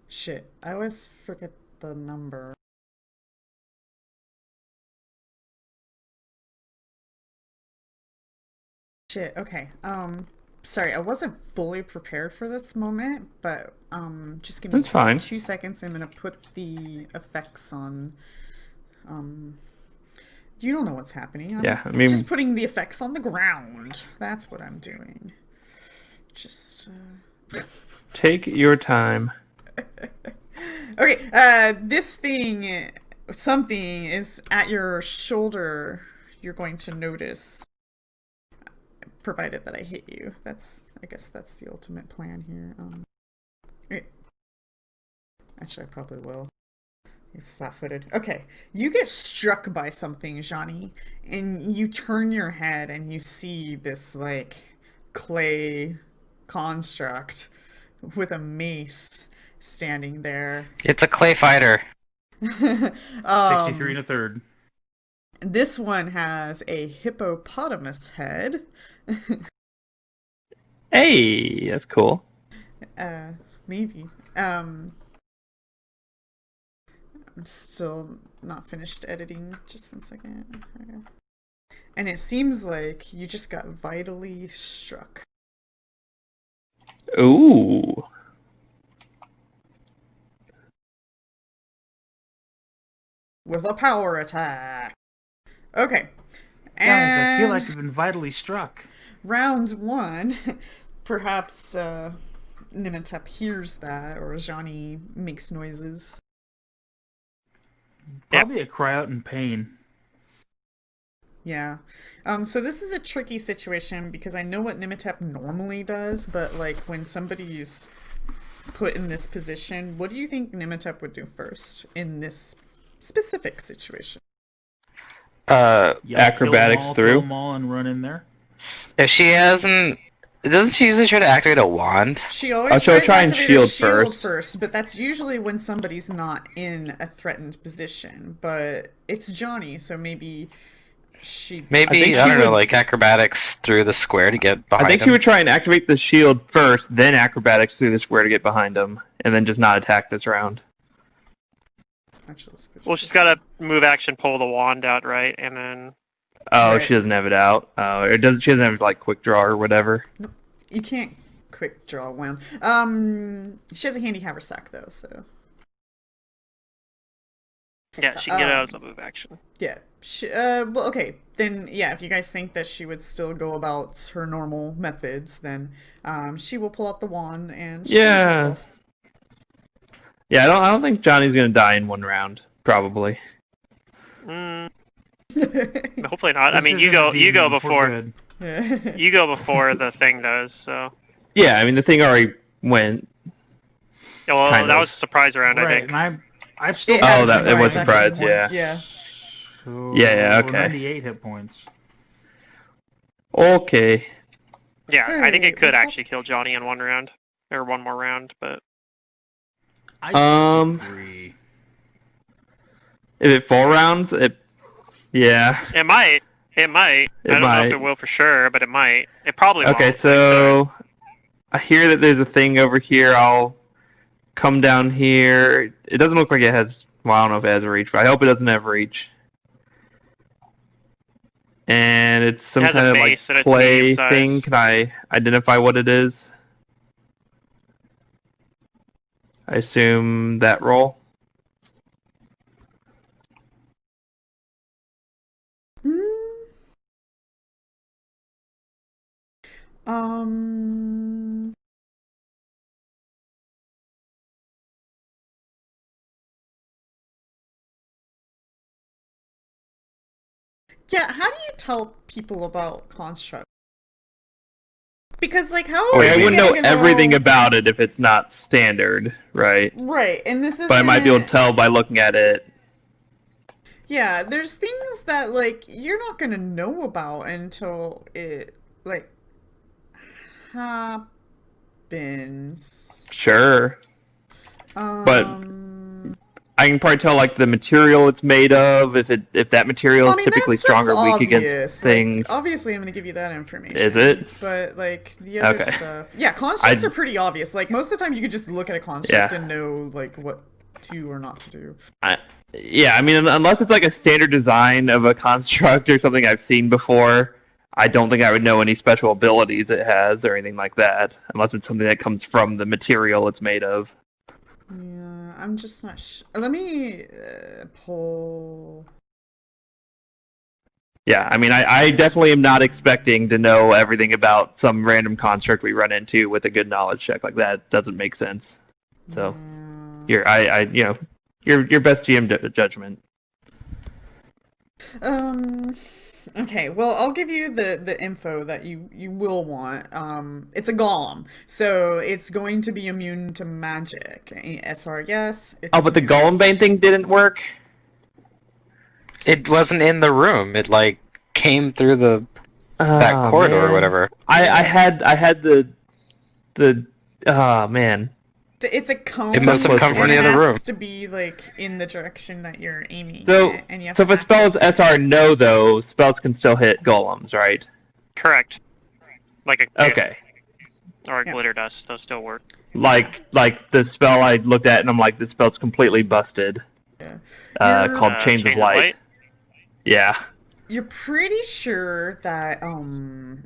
Shit, I always forget the number. Shit, okay. Sorry, I wasn't fully prepared for this moment, but just give me That's fine. 2 seconds. I'm gonna put the effects on. You don't know what's happening. I'm Yeah, I mean- just putting the effects on the ground. That's what I'm doing. Just. Take your time. Okay, this thing, something is at your shoulder. You're going to notice, provided that I hit you. I guess that's the ultimate plan here. Okay. Actually, I probably will. You're flat-footed. Okay, you get struck by something, Johnny, and you turn your head and you see this, like, clay construct with a mace standing there. It's a clay fighter. 63 and a third. This one has a hippopotamus head. Hey, that's cool. Maybe. I'm still not finished editing. Just 1 second. Okay. And it seems like you just got vitally struck. Ooh. With a power attack. Okay. Guys, I feel And like I've been vitally struck. round 1. Perhaps Nimitep hears that, or Johnny makes noises. Probably a cry out in pain. Yeah. So this is a tricky situation because I know what Nimitep normally does, but like when somebody's put in this position, what do you think Nimitep would do first in this specific situation? Yeah, Acrobatics kill through. them all and run in there. If she hasn't, doesn't she usually try to activate a wand? She always she'll tries try to and activate a shield first, but that's usually when somebody's not in a threatened position. But it's Johnny, so maybe she... Maybe, think I she don't know, would- like acrobatics through the square to get behind I think him. she would try and activate the shield first, then acrobatics through the square to get behind him, and then just not attack this round. Actually, let's switch Well, this she's got up. to move action, pull the wand out, right, and then Oh, Right. she doesn't have it out. It doesn't. She doesn't have like quick draw or whatever. You can't quick draw one. She has a handy haversack though, so yeah, she can get it out as a move action. yeah. Well, okay, then yeah. If you guys think that she would still go about her normal methods, then she will pull out the wand and shield Yeah. herself. Yeah, I don't think Johnny's gonna die in one round. Probably. Hopefully not. I This mean, you isn't go D&D, we're before good. you go before the thing does. So Yeah, I mean the thing already went. yeah, well, Kind that of. was a surprise round, I Right, think. and I've still It had Oh, a that it was surprise surprise. action Yeah. point. Yeah. So, Yeah, okay. 98 hit points. Okay. Yeah, I think Hey, it could this actually kill Johnny in one round or one more round, but I disagree. If it 4 rounds, yeah. it might. It might. It I don't know might. if it will for sure, but it might. It probably Okay, won't. so I hear that there's a thing over here. I'll come down here. It doesn't look like it has. Well, I don't know if it has a reach, but I hope it doesn't have reach. And it's some It has a kind of base and like it's play medium size. thing. Can I identify what it is? I assume that roll. Hmm. Um. Yeah, how do you tell people about construct? Because, like, how Wait, is I he wouldn't know gonna everything about it if it's not standard, right? Right, and this is. But I might be able to tell by looking at it. Yeah, there's things that like you're not gonna know about until it like happens. Sure. Um, I can probably tell like the material it's made of, if that material is I mean, typically that stuff's stronger or weak obvious. against things. Like, obviously, I'm gonna give you that information. Is it? But like the other Okay. stuff, yeah, constructs are pretty obvious. Like most of the time, you could just look at a construct Yeah. and know like what to or not to do. Yeah, I mean, unless it's like a standard design of a construct or something I've seen before, I don't think I would know any special abilities it has or anything like that, unless it's something that comes from the material it's made of. Yeah, I'm just not. Let me pull. Yeah, I mean, I definitely am not expecting to know everything about some random construct we run into with a good knowledge check. Like that doesn't make sense. So, your best GM judgment. Okay, well, I'll give you the info that you will want. It's a golem, so it's going to be immune to magic. SR, yes. It's Oh, but the immune. Golem Bane thing didn't work? It wasn't in the room. It like came through that corridor or Man. whatever. I had the oh man. It's a cone. It must have come and from the it other has room. to be like in the direction that you're aiming So at, and you have so to if a spell is SR no though, spells can still hit golems, right? Correct. Like a Okay. or a Yeah. glitter dust, those still work. Like the spell I looked at and I'm like, this spell's completely busted. Yeah. Called Chains of Light. Yeah. You're pretty sure that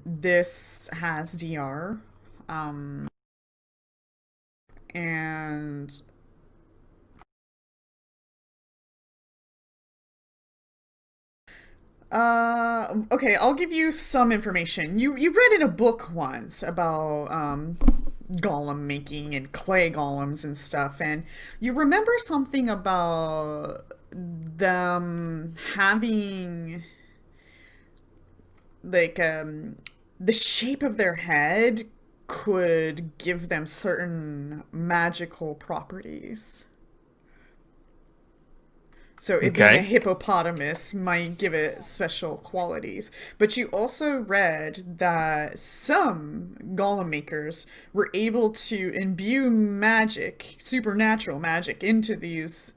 this has DR, and okay, I'll give you some information. You read in a book once about golem making and clay golems and stuff, and you remember something about them having like the shape of their head could give them certain magical properties. So it being a Okay. hippopotamus might give it special qualities. But you also read that some golem makers were able to imbue magic, supernatural magic, into these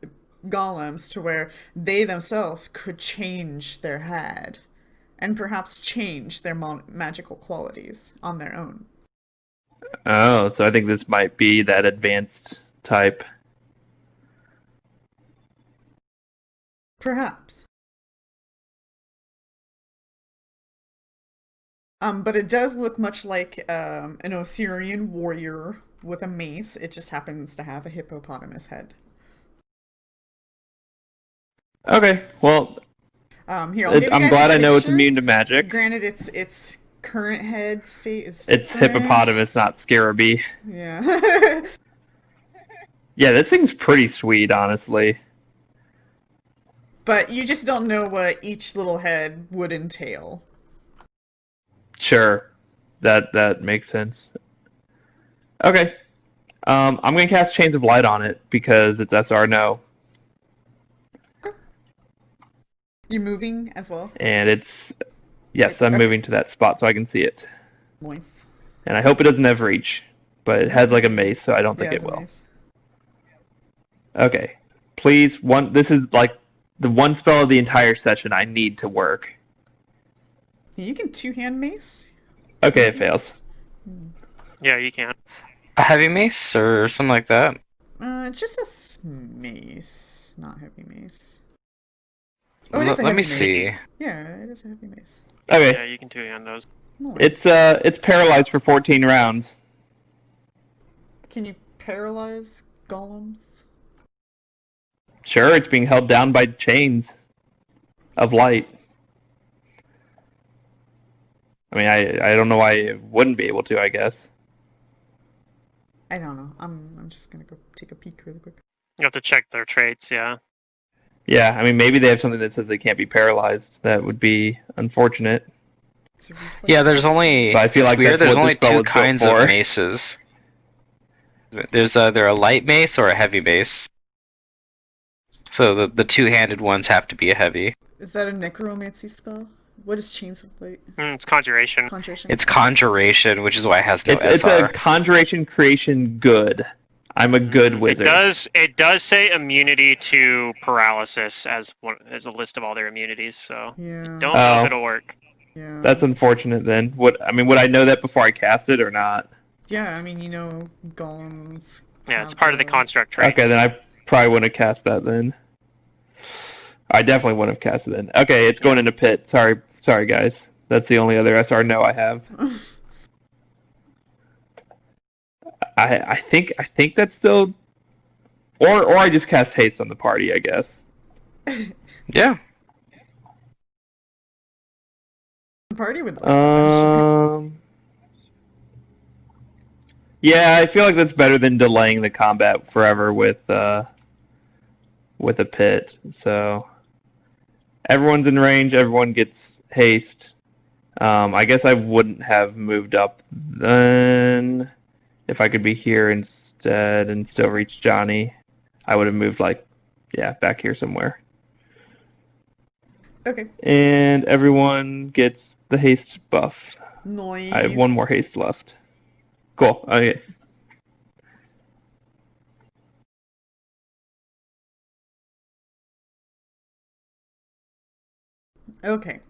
golems to where they themselves could change their head and perhaps change their magical qualities on their own. Oh, so I think this might be that advanced type. Perhaps. But it does look much like an Osirian warrior with a mace. It just happens to have a hippopotamus head. Okay, well, Here, I'll give you I'm guys glad a I know it's picture. immune to magic. Granted, its current head state is It's different. hippopotamus, not scarabee. Yeah. Yeah, this thing's pretty sweet, honestly. But you just don't know what each little head would entail. Sure, that makes sense. Okay, I'm gonna cast Chains of Light on it because it's SR no, You're moving as well? and it's yes, I'm Okay. moving to that spot so I can see it, Nice. and I hope it doesn't have reach, but it has like a mace, so I don't think Yeah, it will. nice. Okay, please, this is like the one spell of the entire session I need to work. You can two-hand mace? Okay, it fails. Yeah, you can. A heavy mace or something like that. It just says mace, not heavy mace. Oh, it is a Let me heavy mace. see. Yeah, it is a heavy mace. Okay, Yeah, you can two-hand those. Nice. it's paralyzed for 14 rounds. Can you paralyze golems? Sure, it's being held down by chains of light. I mean, I don't know why it wouldn't be able to, I guess. I don't know. I'm just gonna go take a peek really quick. You have to check their traits, yeah. Yeah, I mean, maybe they have something that says they can't be paralyzed. That would be unfortunate. It's a reflex. Yeah, there's only. But I feel it's like weird. that's There's what only this spell two was built kinds for. of maces. There's either a light mace or a heavy mace. So the two-handed ones have to be a heavy. Is that a necromancy spell? What is Chains of Light? It's conjuration. Conjuration? It's conjuration, which is why it has no It's SR. a conjuration creation good. I'm a good wizard. It does say immunity to paralysis as a list of all their immunities, so Yeah. don't know if it'll work. Yeah. That's unfortunate then. Would I know that before I cast it or not? Yeah, I mean, you know, golems. Yeah, it's have part of the construct traits. Okay, then I probably wouldn't have cast that then. I definitely wouldn't have cast it then. Okay, it's going into pit. Sorry guys. That's the only other SR no I have. I think that's still, or I just cast haste on the party, I guess. Yeah. The party would like that, I'm sure. Yeah, I feel like that's better than delaying the combat forever with a pit. So everyone's in range. Everyone gets haste. I guess I wouldn't have moved up then if I could be here instead and still reach Johnny. I would have moved back here somewhere. Okay. And everyone gets the haste buff. Noise. I have one more haste left. Cool. Okay. Okay.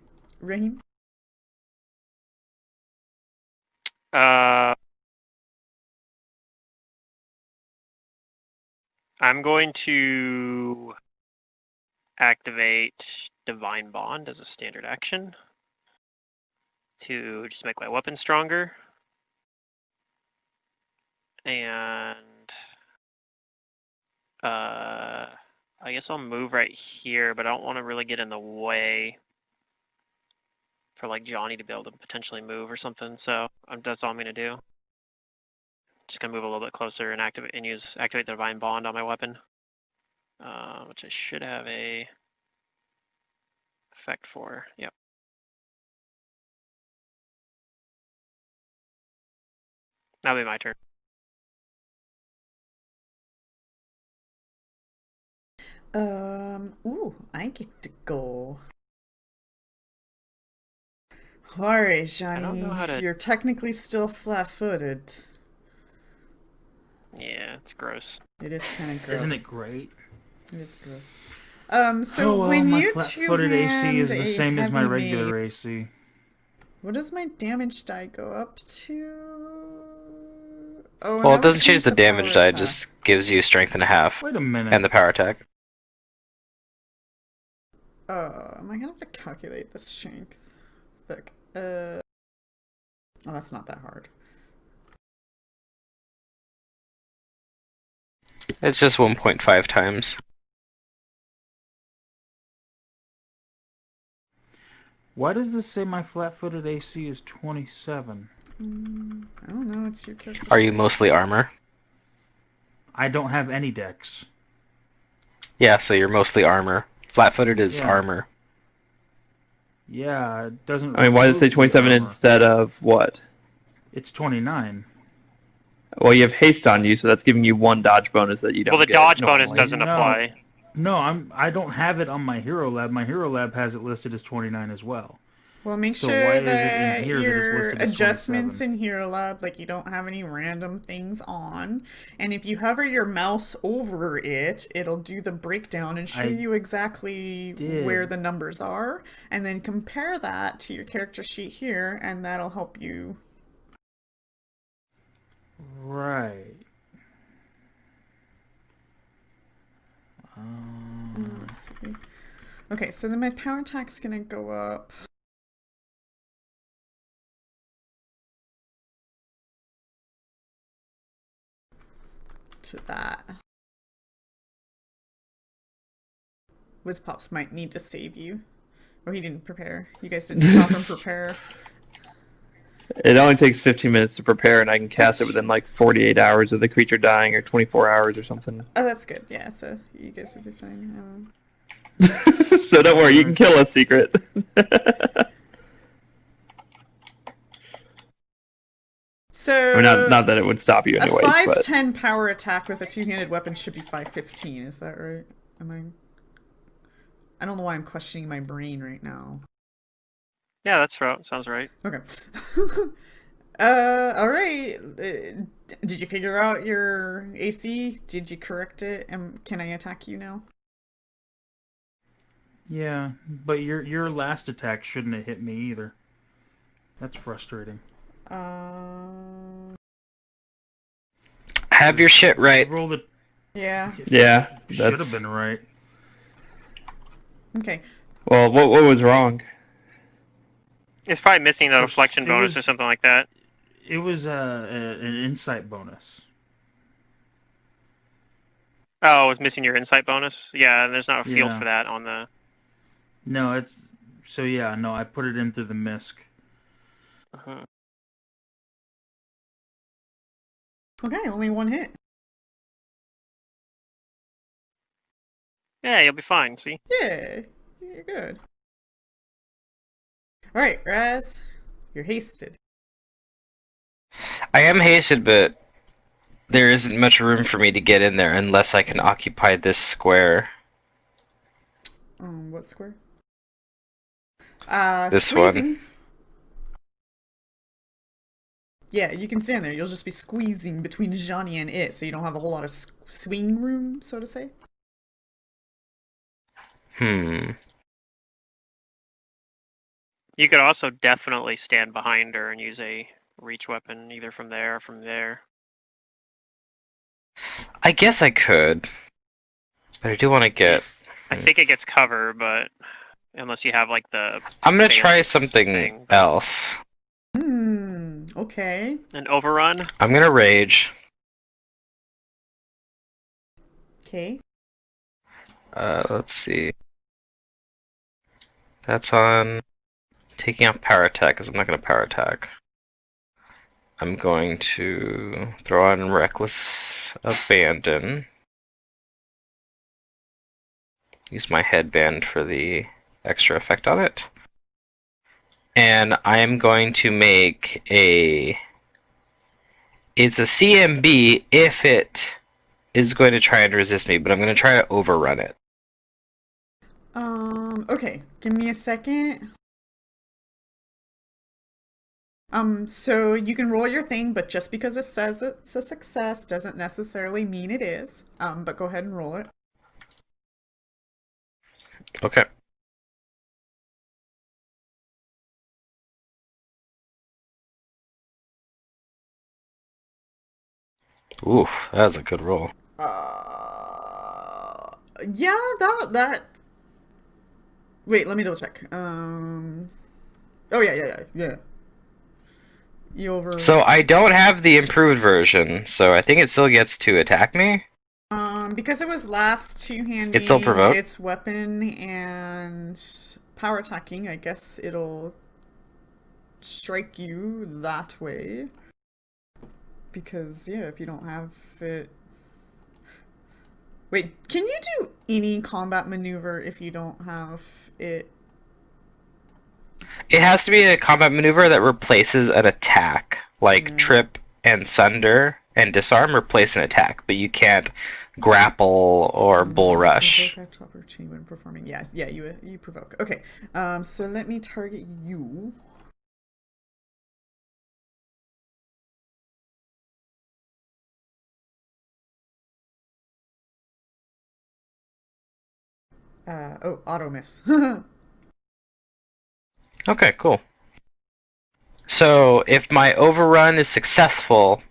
Raheem? I'm going to activate Divine Bond as a standard action to just make my weapon stronger. And I guess I'll move right here, but I don't want to really get in the way for like Johnny to be able to potentially move or something. So that's all I'm gonna do. Just gonna move a little bit closer and activate the Divine Bond on my weapon, which I should have a effect for. Yep. That'll be my turn. Ooh, I get to go. Alright, Johnny. I don't know how to. You're technically still flat-footed. Yeah, it's gross. It is kind of gross. Isn't it great? It is gross. So well, when my you flat-footed AC is the same as my heavy regular mace, AC. what does my damage die go up to? Oh, Well, now it doesn't change changed the damage power die, it attack. just gives you strength and a half. Wait a minute. And the power attack. Am I gonna have to calculate the strength? Fuck. Oh, that's not that hard. It's just 1.5 times. Why does this say my flat-footed AC is 27? I don't know. It's your character. Are you mostly armor? I don't have any dex. Yeah, so you're mostly armor. Flat-footed is Yeah. armor. Yeah, it doesn't. I mean, why does it say remove the 27 armor. instead of what? It's 29. Well, you have haste on you, so that's giving you one dodge bonus that you don't Well, the get dodge bonus normally. doesn't No. apply. No, I don't have it on my Hero Lab. My Hero Lab has it listed as 29 as well. Well, make So why sure is it in that here that it's your listed as adjustments 27? in Hero Lab, like you don't have any random things on. And if you hover your mouse over it, it'll do the breakdown and show I you exactly did. where the numbers are. And then compare that to your character sheet here, and that'll help you. Right. Let's see. Okay, so then my power attack's gonna go up. To that. Wizpops might need to save you. Oh, he didn't prepare. You guys didn't stop him prepare. It only takes 15 minutes to prepare, and I can cast it within like 48 hours of the creature dying, or 24 hours or something. Oh, that's good. Yeah, so you guys will be fine. So don't worry, you can kill us, Secret. So I mean, not that it would stop you a anyways, but 5'10" power attack with a two-handed weapon should be 5'15". Is that right? I don't know why I'm questioning my brain right now. Yeah, that's right. Sounds right. Okay. All right. Did you figure out your AC? Did you correct it? And can I attack you now? Yeah, but your last attack shouldn't have hit me either. That's frustrating. Have your shit right. Roll it. Yeah. yeah, Should have been right. Okay. Well, what was wrong? It's probably missing the It reflection bonus or was- something like that. It was an insight bonus. Oh, it was missing your insight bonus? Yeah, there's not a field Yeah. for that on the... No, it's so yeah. No, I put it in through the MISC. Mhm. Okay, only one hit. Yeah, you'll be fine. See. Yeah, you're good. Alright, Raz, you're hasted. I am hasted, but there isn't much room for me to get in there unless I can occupy this square. What square? This Squeezing. one. Yeah, you can stand there. You'll just be squeezing between Johnny and it, so you don't have a whole lot of swing room, so to say. Hmm. You could also definitely stand behind her and use a reach weapon either from there or from there. I guess I could. But I do want to get... I think it gets cover, but unless you have like the I'm gonna try phalanx something thing, but- else. Okay. An overrun. I'm gonna rage. Okay. Let's see. That's on taking off power attack, because I'm not gonna power attack. I'm going to throw on reckless abandon. Use my headband for the extra effect on it. And I am going to make a... It's a CMB if it is going to try and resist me, but I'm going to try to overrun it. Okay. Give me a second. So you can roll your thing, but just because it says it's a success doesn't necessarily mean it is. But go ahead and roll it. Okay. Oof, that was a good roll. Yeah, that. Wait, let me double check. Oh yeah. You over. So I don't have the improved version, so I think it still gets to attack me. Because it was last two-handed, It's still provoked? its weapon and power attacking, I guess it'll strike you that way. Because, yeah, if you don't have it... Wait, can you do any combat maneuver if you don't have it? It has to be a combat maneuver that replaces an attack, like trip and sunder and disarm replace an attack, but you can't grapple or bull rush. Provoke act opportunity when performing. Yes, yeah, you provoke. Okay, so let me target you. Auto miss. Okay, cool. So if my overrun is successful,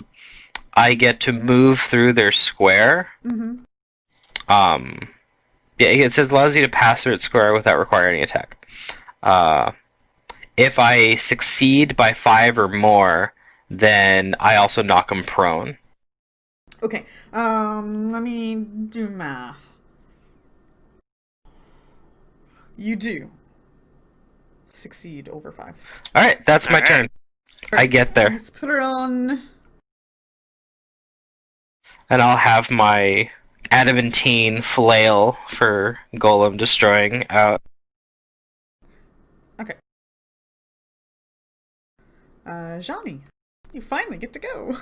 I get to move through their square. Mm-hmm. Yeah, it says allows you to pass through its square without requiring any attack. If I succeed by 5 or more, then I also knock them prone. Okay, let me do math. You do succeed over 5. Alright, that's my Alright. turn. I get there. Let's put her on. And I'll have my adamantine flail for golem destroying out. Okay. Johnny, you finally get to go.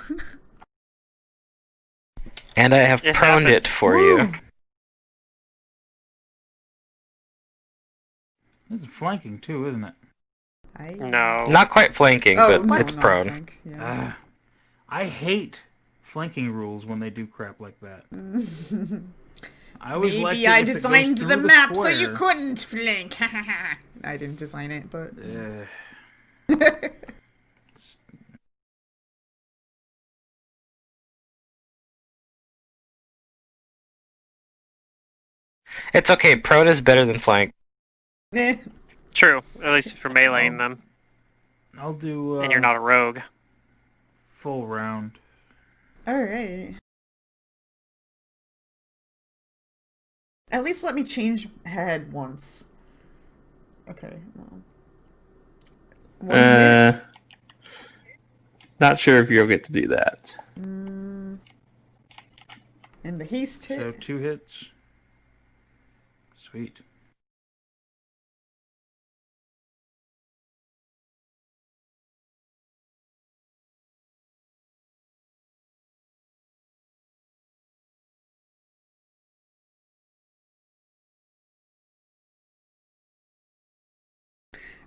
And I have It proned happened. it for you. This is flanking too, isn't it? No. Not quite flanking, Oh, but no, it's not prone. Frank. Yeah. I hate flanking rules when they do crap like that. I always liked Maybe it I if it goes designed through the map so square. you couldn't flank. I didn't design it, but. It's okay, prone is better than flank. Eh. True. At least for meleeing them. I'll do. And you're not a rogue. full round. Alright. At least let me change head once. Okay. Well. One hit. not sure if you'll get to do that. And the haste hit. So 2 hits. Sweet.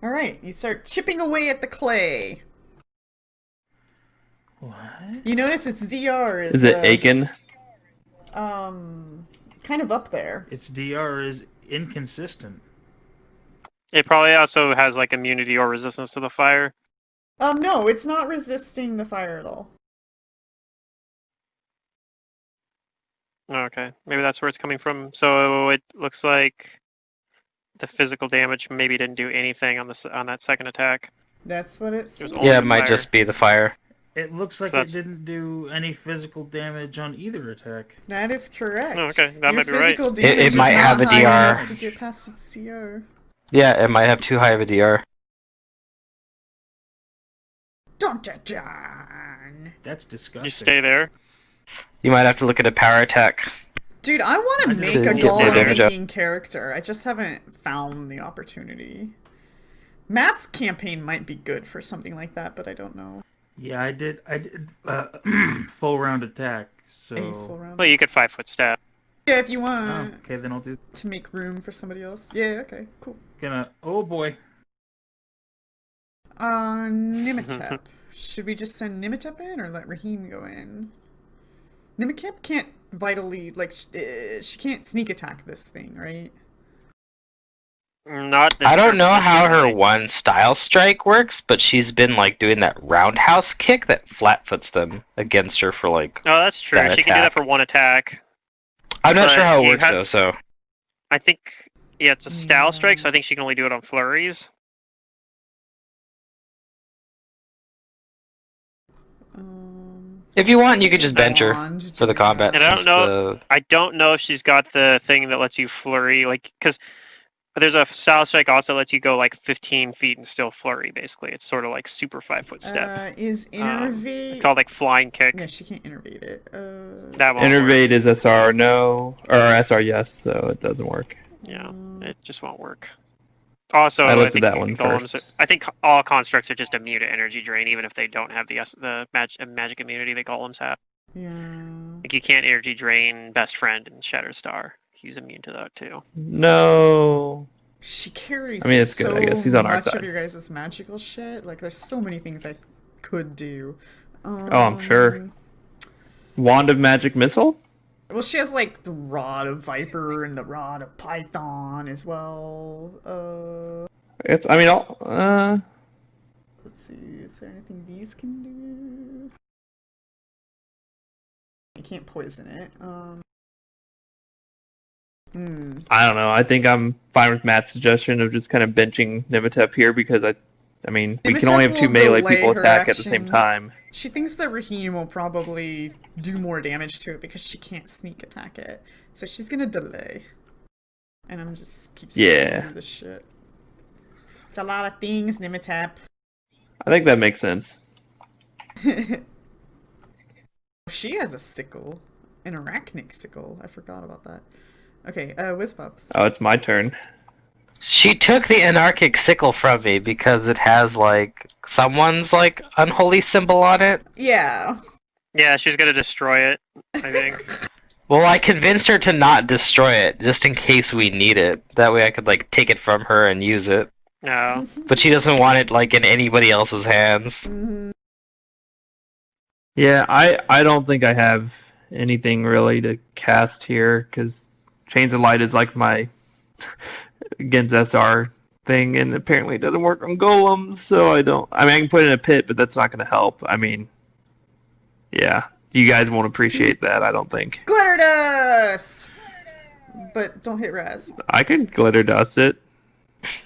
All right, you start chipping away at the clay. What? You notice its DR Is it Aiken? Kind of up there. Its DR is inconsistent. It probably also has like immunity or resistance to the fire. No, it's not resisting the fire at all. Okay, maybe that's where it's coming from. So it looks like the physical damage maybe didn't do anything on that second attack. That's what it It was seems. only Yeah, it the might fire. just be the fire. It looks like So it that's- didn't do any physical damage on either attack. That is correct. Oh, okay, that Your might be right. physical It damage is might not have a high DR. enough to get past its DR. Yeah, it might have too high of a DR. Dun dun dun! That's disgusting. You stay there. You might have to look at a power attack. Dude, I want to I make just a get golem damage up. making character. I just haven't found the opportunity. Matt's campaign might be good for something like that, but I don't know. Yeah, I did full round attack. So. A full round. Well, you could 5-foot stab. Yeah, if you Oh, want okay, then I'll do. to make room for somebody else. Yeah, okay, cool. Oh boy. Nimitep. Should we just send Nimitep in or let Raheem go in? Nimitep can't vitally, like, she can't sneak attack this thing, right? Not. I don't know how her necessarily. one style strike works, but she's been like doing that roundhouse kick that flat-foots them against her for like. Oh, that's true. that She can do that attack. for one attack. I'm not But sure how it you works have- though. So I think. Yeah, it's a style strike, so I think she can only do it on flurries. if you want, you could just bench her Wand for the do combat. that. And I don't since know- the- I don't know if she's got the thing that lets you flurry, like, because there's a style strike also lets you go like 15 feet and still flurry. Basically, it's sort of like super 5-foot step. Is innervate... It's called like flying kick. Yeah, she can't innervate it. That won't work. Innervate is SR no, or SR yes, so it doesn't work. Yeah, it just won't work. Also, I looked think at that one golems first. I think all constructs are just immune to energy drain, even if they don't have the magic immunity that golems have. Yeah. Like you can't energy drain Best Friend in Shatterstar. He's immune to that too. No. She carries I mean, it's good, so I guess. He's on our much side. of your guys' magical shit. Like, there's so many things I could do. I'm sure. Wand of Magic Missile? Well, she has, like, the Rod of Viper and the Rod of Python as well. It's, I mean, I'll, Let's see, is there anything these can do? You can't poison it. I don't know. I think I'm fine with Matt's suggestion of just kind of benching Nimitep here because I mean, we can Nimitep only have two will melee delay people her attack at the same action. time. She thinks that Raheem will probably do more damage to it because she can't sneak attack it. So she's gonna delay. And I'm just keep scrolling through this shit. It's a lot of things, Nimitep. I think that makes sense. She has a sickle. An arachnic sickle. I forgot about that. Okay, Whizpops. Oh, it's my turn. She took the anarchic sickle from me because it has like someone's like unholy symbol on it. Yeah. Yeah, she's gonna destroy it, I think. Well, I convinced her to not destroy it just in case we need it. That way I could like take it from her and use it. No. But she doesn't want it like in anybody else's hands. Yeah, I don't think I have anything really to cast here because Chains of Light is like my against SR thing, and apparently it doesn't work on golems, so I don't. I mean, I can put it in a pit, but that's not going to help. I mean, yeah, you guys won't appreciate that, I don't think. Glitter dust! But don't hit Raz. I can glitter dust it.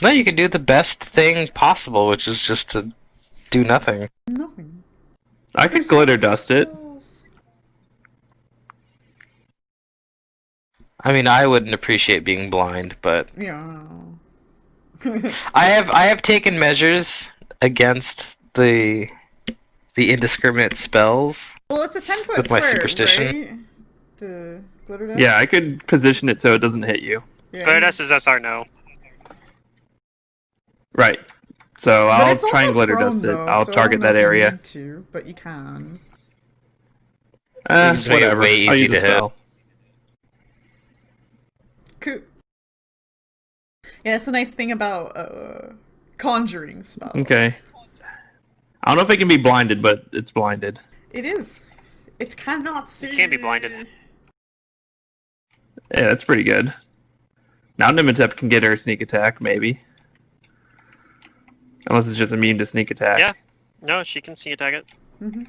No, you can do the best thing possible, which is just to do nothing. Nothing. I could glitter dust it. I mean, I wouldn't appreciate being blind, but Yeah. I have taken measures against the the indiscriminate spells. Well, it's a 10-foot With my square, superstition. right? The glitter dust? Yeah, I could position it so it doesn't hit you. Yeah. But us is SR no. Right. So But I'll it's try and also glitter prone, dust it. though, I'll so I target don't know that if you area. need to, but you can. You just make it Whatever. way I'll easy use to a hit. spell. Cool. Yeah, it's a nice thing about conjuring spells. Okay. I don't know if it can be blinded, but it's blinded. It is. It cannot see. It can be blinded. Yeah, that's pretty good. Now Nimitep can get her sneak attack, maybe. Unless it's just immune to sneak attack. Yeah. No, she can see attack it. Mm-hmm.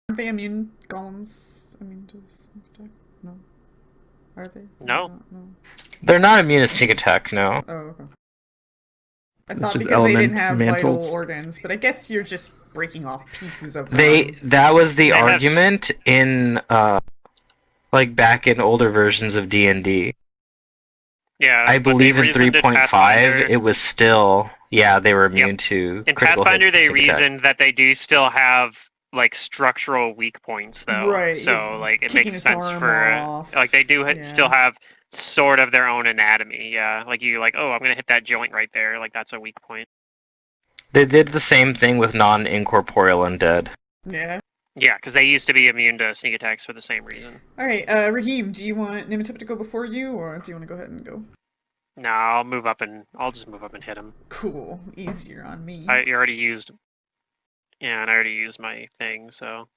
Aren't they immune golems? Immune to sneak attack? No. Are they? No. No. They're not immune to sneak attack, no. Oh, okay. I It's thought just because they didn't element have vital mantles. organs, but I guess you're just breaking off pieces of them. That was the They have- argument in like back in older versions of D&D. Yeah. I but they believe in reasoned 3.5 Pathfinder- it was still they were immune to In critical Pathfinder, hits and they sneak attack. reasoned that they do still have like structural weak points, though. Right, So it's like it kicking makes its sense arm for off. like they do Yeah. still have sort of their own anatomy. Yeah, like you like oh I'm gonna hit that joint right there. Like that's a weak point. They did the same thing with non-incorporeal undead. Yeah. Yeah, because they used to be immune to sneak attacks for the same reason. Alright, Raheem, do you want Nimitip to go before you, or do you want to go ahead and go? No, I'll just move up and hit him. Cool. Easier on me. You already used. Yeah, and I already used my thing, so.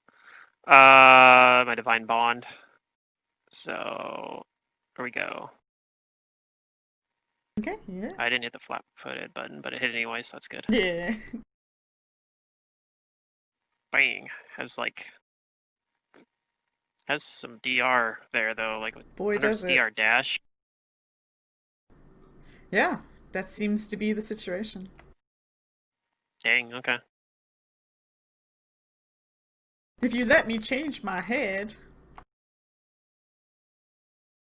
My divine bond. So, here we go. Okay, yeah. I didn't hit the flat-footed button, but it hit anyway, so that's good. Yeah. Bang. Has some DR there, though. Like, Boy, there's does it. DR dash. Yeah, that seems to be the situation. Dang, okay. If you let me change my head.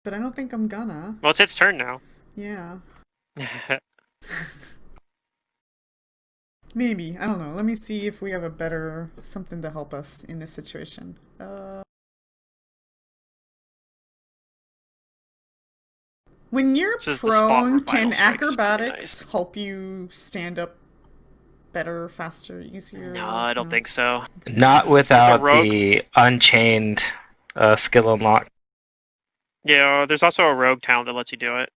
But I don't think I'm gonna. Well, it's its turn now. Yeah. Maybe. I don't know. Let me see if we have a better something to help us in this situation. When you're This is the spot where prone, vital can strike's pretty acrobatics nice. help you stand up better, faster, easier? No, I don't think so. Not without rogue. the unchained skill unlock. Yeah, there's also a rogue talent that lets you do it.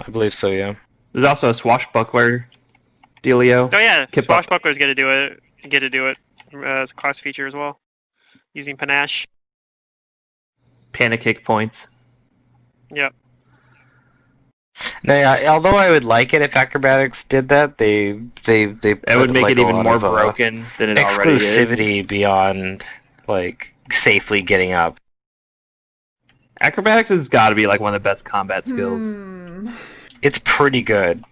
I believe so, yeah. There's also a swashbuckler dealio. Oh yeah, Kip up. Swashbuckler's get to do it as a class feature as well, using panache. Panic kick points. Yep. No, yeah, although I would like it if acrobatics did that, they It put, would make like, it a even lot more of, broken than it already is. exclusivity beyond like safely getting up. Acrobatics has got to be like one of the best combat skills. It's pretty good.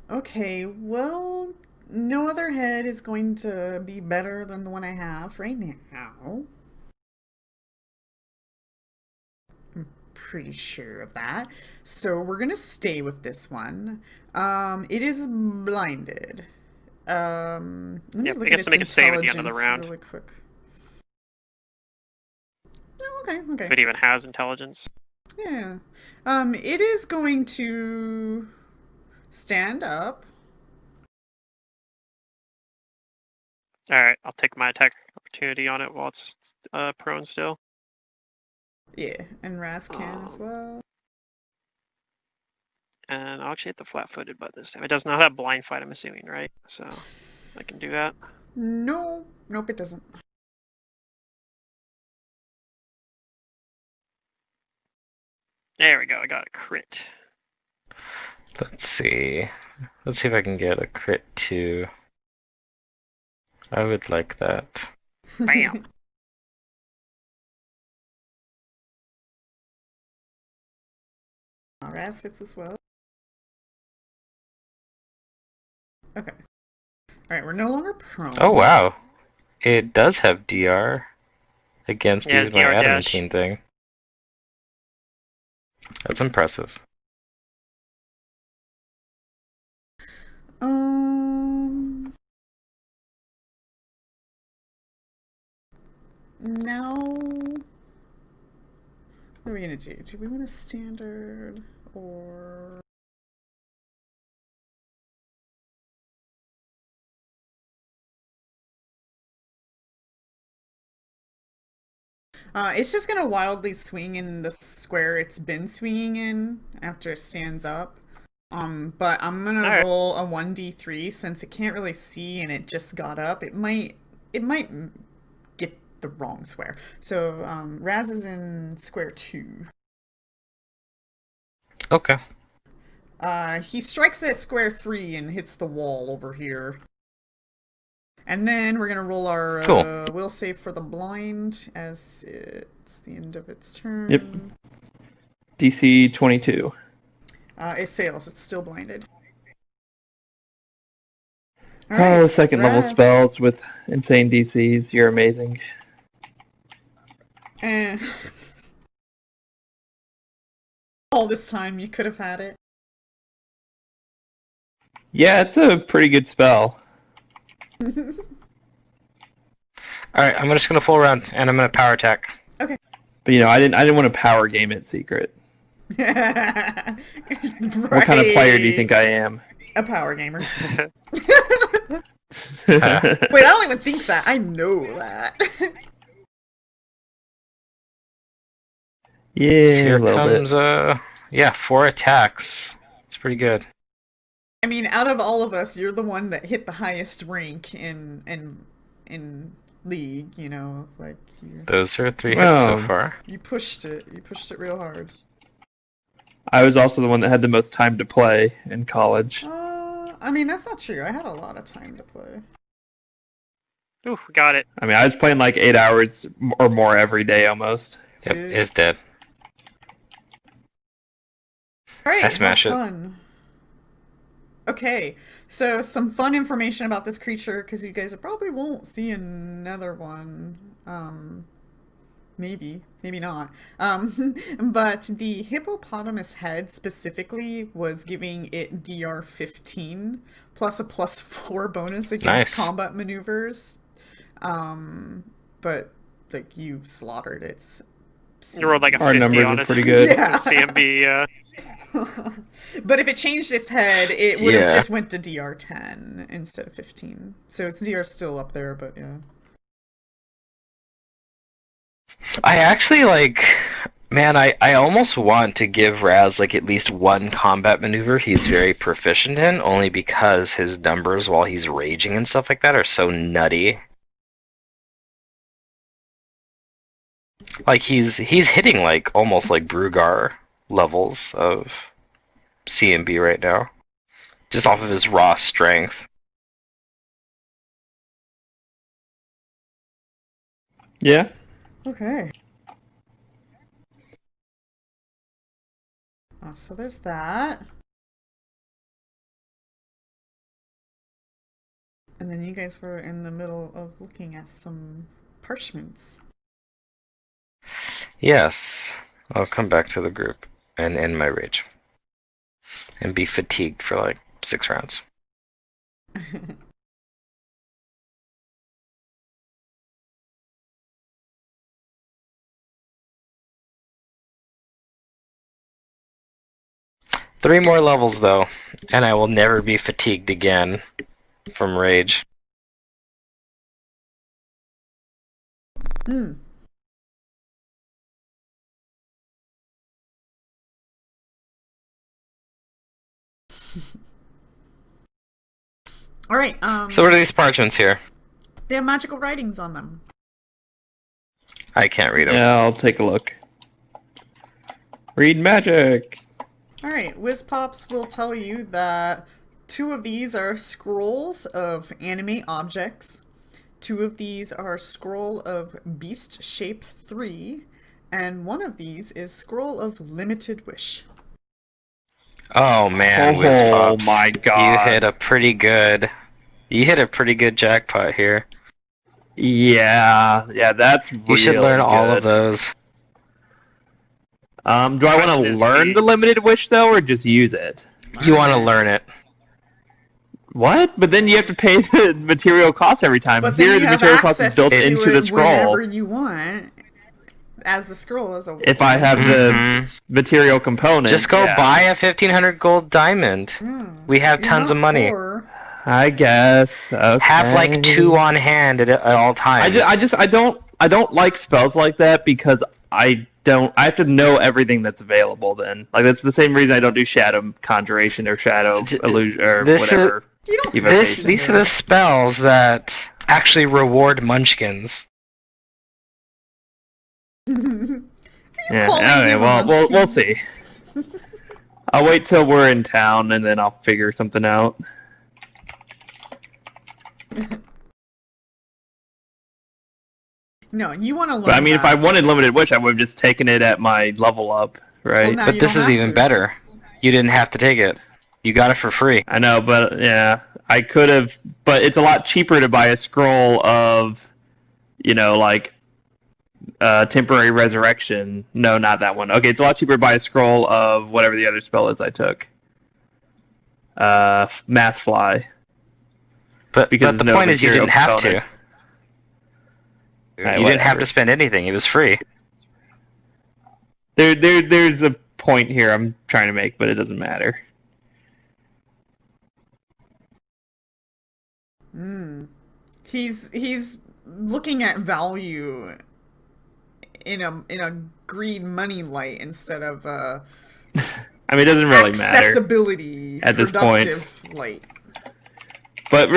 Okay, well, no other head is going to be better than the one I have right now. I'm pretty sure of that. So we're gonna stay with this one. It is blinded. Let me Yep, look it at gets to its make a save at the end of the intelligence round. really quick. Oh, okay, If okay. it even has intelligence. Yeah. It is going to stand up. Alright, I'll take my attack opportunity on it while it's prone still. Yeah, and Raz can as well. And I'll actually hit the flat-footed button this time. It does not have blind fight, I'm assuming, right? So I can do that. No, nope, it doesn't. There we go, I got a crit. Let's see. Let's see if I can get a crit too. I would like that. Bam! Raz hits as well. Okay. Alright, we're no longer prone. Oh wow, it does have DR against Yeah, using my DR dash. adamantine thing. That's impressive. Now, what are we gonna do? Do we want a standard or? It's just gonna wildly swing in the square it's been swinging in after it stands up. But I'm gonna Alright. roll a 1d3 since it can't really see and it just got up. It might get the wrong square. So Raz is in square 2. Okay. He strikes at square 3 and hits the wall over here. And then we're gonna roll our Cool. will save for the blind as it's the end of its turn. Yep. DC 22. It fails. It's still blinded. All Oh, right, second level Raz. spells with insane DCs. You're amazing. Eh. All this time you could have had it. Yeah, it's a pretty good spell. Alright, I'm just gonna full round and I'm gonna power attack. Okay. But I didn't want to power game it secret. Right. What kind of player do you think I am? A power gamer. Wait, Uh. I don't even think that. I know that. Yeah, So here a little comes bit. 4 attacks. It's pretty good. I mean, out of all of us, you're the one that hit the highest rank in league. Like Those are 3 hits so Well. far. you pushed it. You pushed it real hard. I was also the one that had the most time to play in college. I mean, that's not true. I had a lot of time to play. Ooh, we got it. I mean, I was playing like 8 hours or more every day almost. Yep, Dude. is dead. All right, I smash have it. fun. Okay, so some fun information about this creature because you guys probably won't see another one. Maybe not. But the hippopotamus head specifically was giving it DR 15 plus a +4 bonus against Nice. combat maneuvers. But like you slaughtered its. You rolled like a Our 50 numbers on are it. pretty good. Yeah. CMB, But if it changed its head, it would have Yeah. just went to DR 10 instead of 15. So its DR still up there, but yeah. I actually I almost want to give Raz at least one combat maneuver he's very proficient in, only because his numbers while he's raging and stuff like that are so nutty. Like he's hitting almost Brugar levels of CMB right now. Just off of his raw strength. Yeah. Okay. So there's that. And then you guys were in the middle of looking at some parchments. Yes. I'll come back to the group and end my rage. And be fatigued for 6 rounds. Three more levels though, and I will never be fatigued again from rage. Hmm. All right. So what are these parchments here? They have magical writings on them. I can't read them. Yeah, I'll take a look. Read magic. All right. Whizpops will tell you that 2 of these are scrolls of animate objects. 2 of these are scroll of beast shape 3, and 1 of these is scroll of limited wish. Oh man, Oh Whizpops. my god. You hit a pretty good jackpot here. Yeah, that's really You should learn all of good. those. Do I want Question to is learn the limited wish though, or just use it? You want to learn it. What? But then you have to pay the material cost every time. But Here, then you the have material cost is access built to into the it scroll. whenever you want, as the scroll is a. If I have the material component, Just go buy a 1,500 gold diamond. We have You're tons of not money. poor. I guess. Okay. Have like 2 on hand at all times. I don't like spells like that because I have to know everything that's available then. Like that's the same reason I don't do shadow conjuration or shadow illusion or whatever. These are the spells that actually reward munchkins. Yeah. Okay. Well, we'll see. I'll wait till we're in town and then I'll figure something out. No, you want to learn. But I mean, that. if I wanted limited wish, I would have just taken it at my level up, right? Well, But this is even better. You didn't have to take it. You got it for free. I know, but yeah, I could have. But it's a lot cheaper to buy a scroll of, like temporary resurrection. No, not that one. Okay, it's a lot cheaper to buy a scroll of whatever the other spell is I took. Mass fly. But the point is you didn't have to. Right, you didn't have to spend anything. It was free. There's a point here I'm trying to make, but it doesn't matter. He's looking at value in a greed money light instead of I mean, it doesn't really matter accessibility at this point. Productive light. But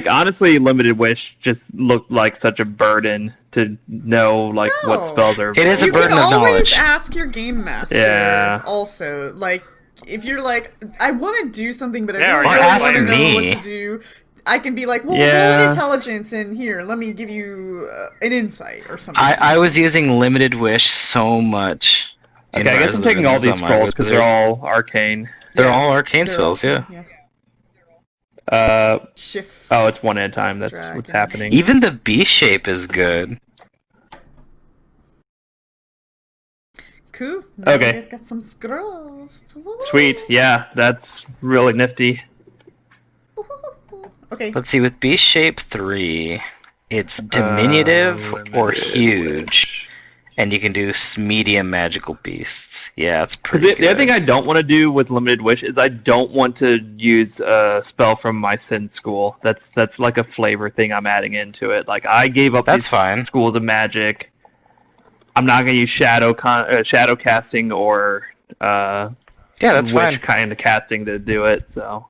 honestly, limited wish just looked like such a burden to know what spells are. It is a burden of knowledge. You can always ask your game master. Yeah. Also, like if you're like, I want to do something, but I Yeah, really or want to ask know me. what to do. I can be like, well, Yeah. roll an intelligence, and here, let me give you an insight or something. I was using limited wish so much. Okay, I guess I'm taking all these scrolls because they're all arcane. They're all arcane spells, yeah. Shift. Oh, it's one at a time. That's Dragon. what's happening. Even the B shape is good. Cool. Now Okay. You guys got some scrolls. Sweet. Yeah, that's really nifty. Okay. Let's see, with B shape 3, it's diminutive or limited huge. And you can do medium magical beasts. Yeah, it's pretty good. The other thing I don't want to do with limited wish is I don't want to use a spell from my sin school. That's like a flavor thing I'm adding into it. Like I gave up these schools of magic. I'm not going to use shadow casting or that's wish fine. kind of casting to do it. So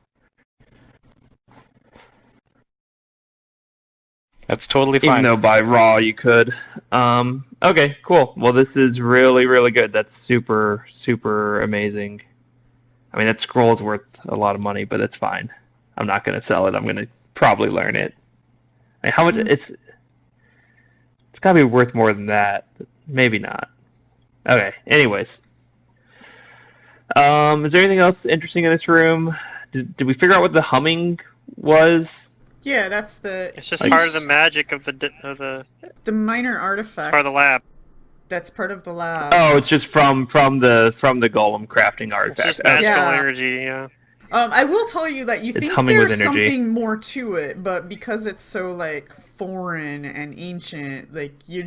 That's totally fine. even though by raw you could. Okay, cool. Well, this is really, really good. That's super, super amazing. I mean, that scroll's worth a lot of money, but it's fine. I'm not going to sell it. I'm going to probably learn it. I mean, how much? It's got to be worth more than that. Maybe not. Okay. Anyways, is there anything else interesting in this room? Did we figure out what the humming was? Yeah, that's the. It's just part of the magic of the minor artifact. part of the lab. That's part of the lab. Oh, it's just from the golem crafting artifact. It's just magical Yeah. energy, yeah. I will tell you that you It's think humming with there's energy. something more to it, but because it's so like foreign and ancient, like you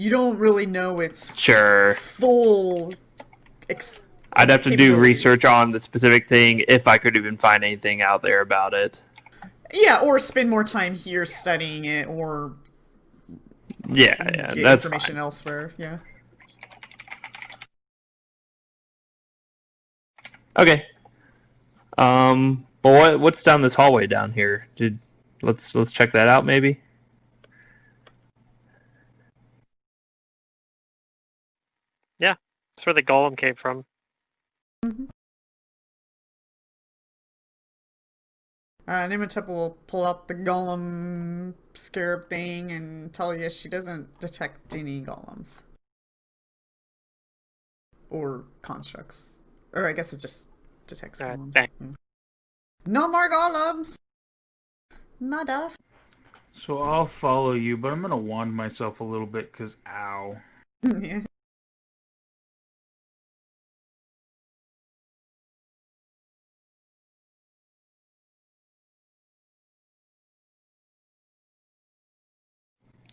don't really know its Sure. full. I'd have to do capabilities. research on the specific thing if I could even find anything out there about it. Yeah, or spend more time here studying it, or Yeah, get that's information fine. elsewhere. Yeah. Okay. But what's down this hallway down here? Let's check that out maybe. Yeah. That's where the golem came from. Nimatep will pull out the golem scarab thing and tell you she doesn't detect any golems. Or constructs. Or I guess it just detects golems. dang. Yeah. No more golems! Nada. So I'll follow you, but I'm gonna wand myself a little bit, cause ow. Yeah.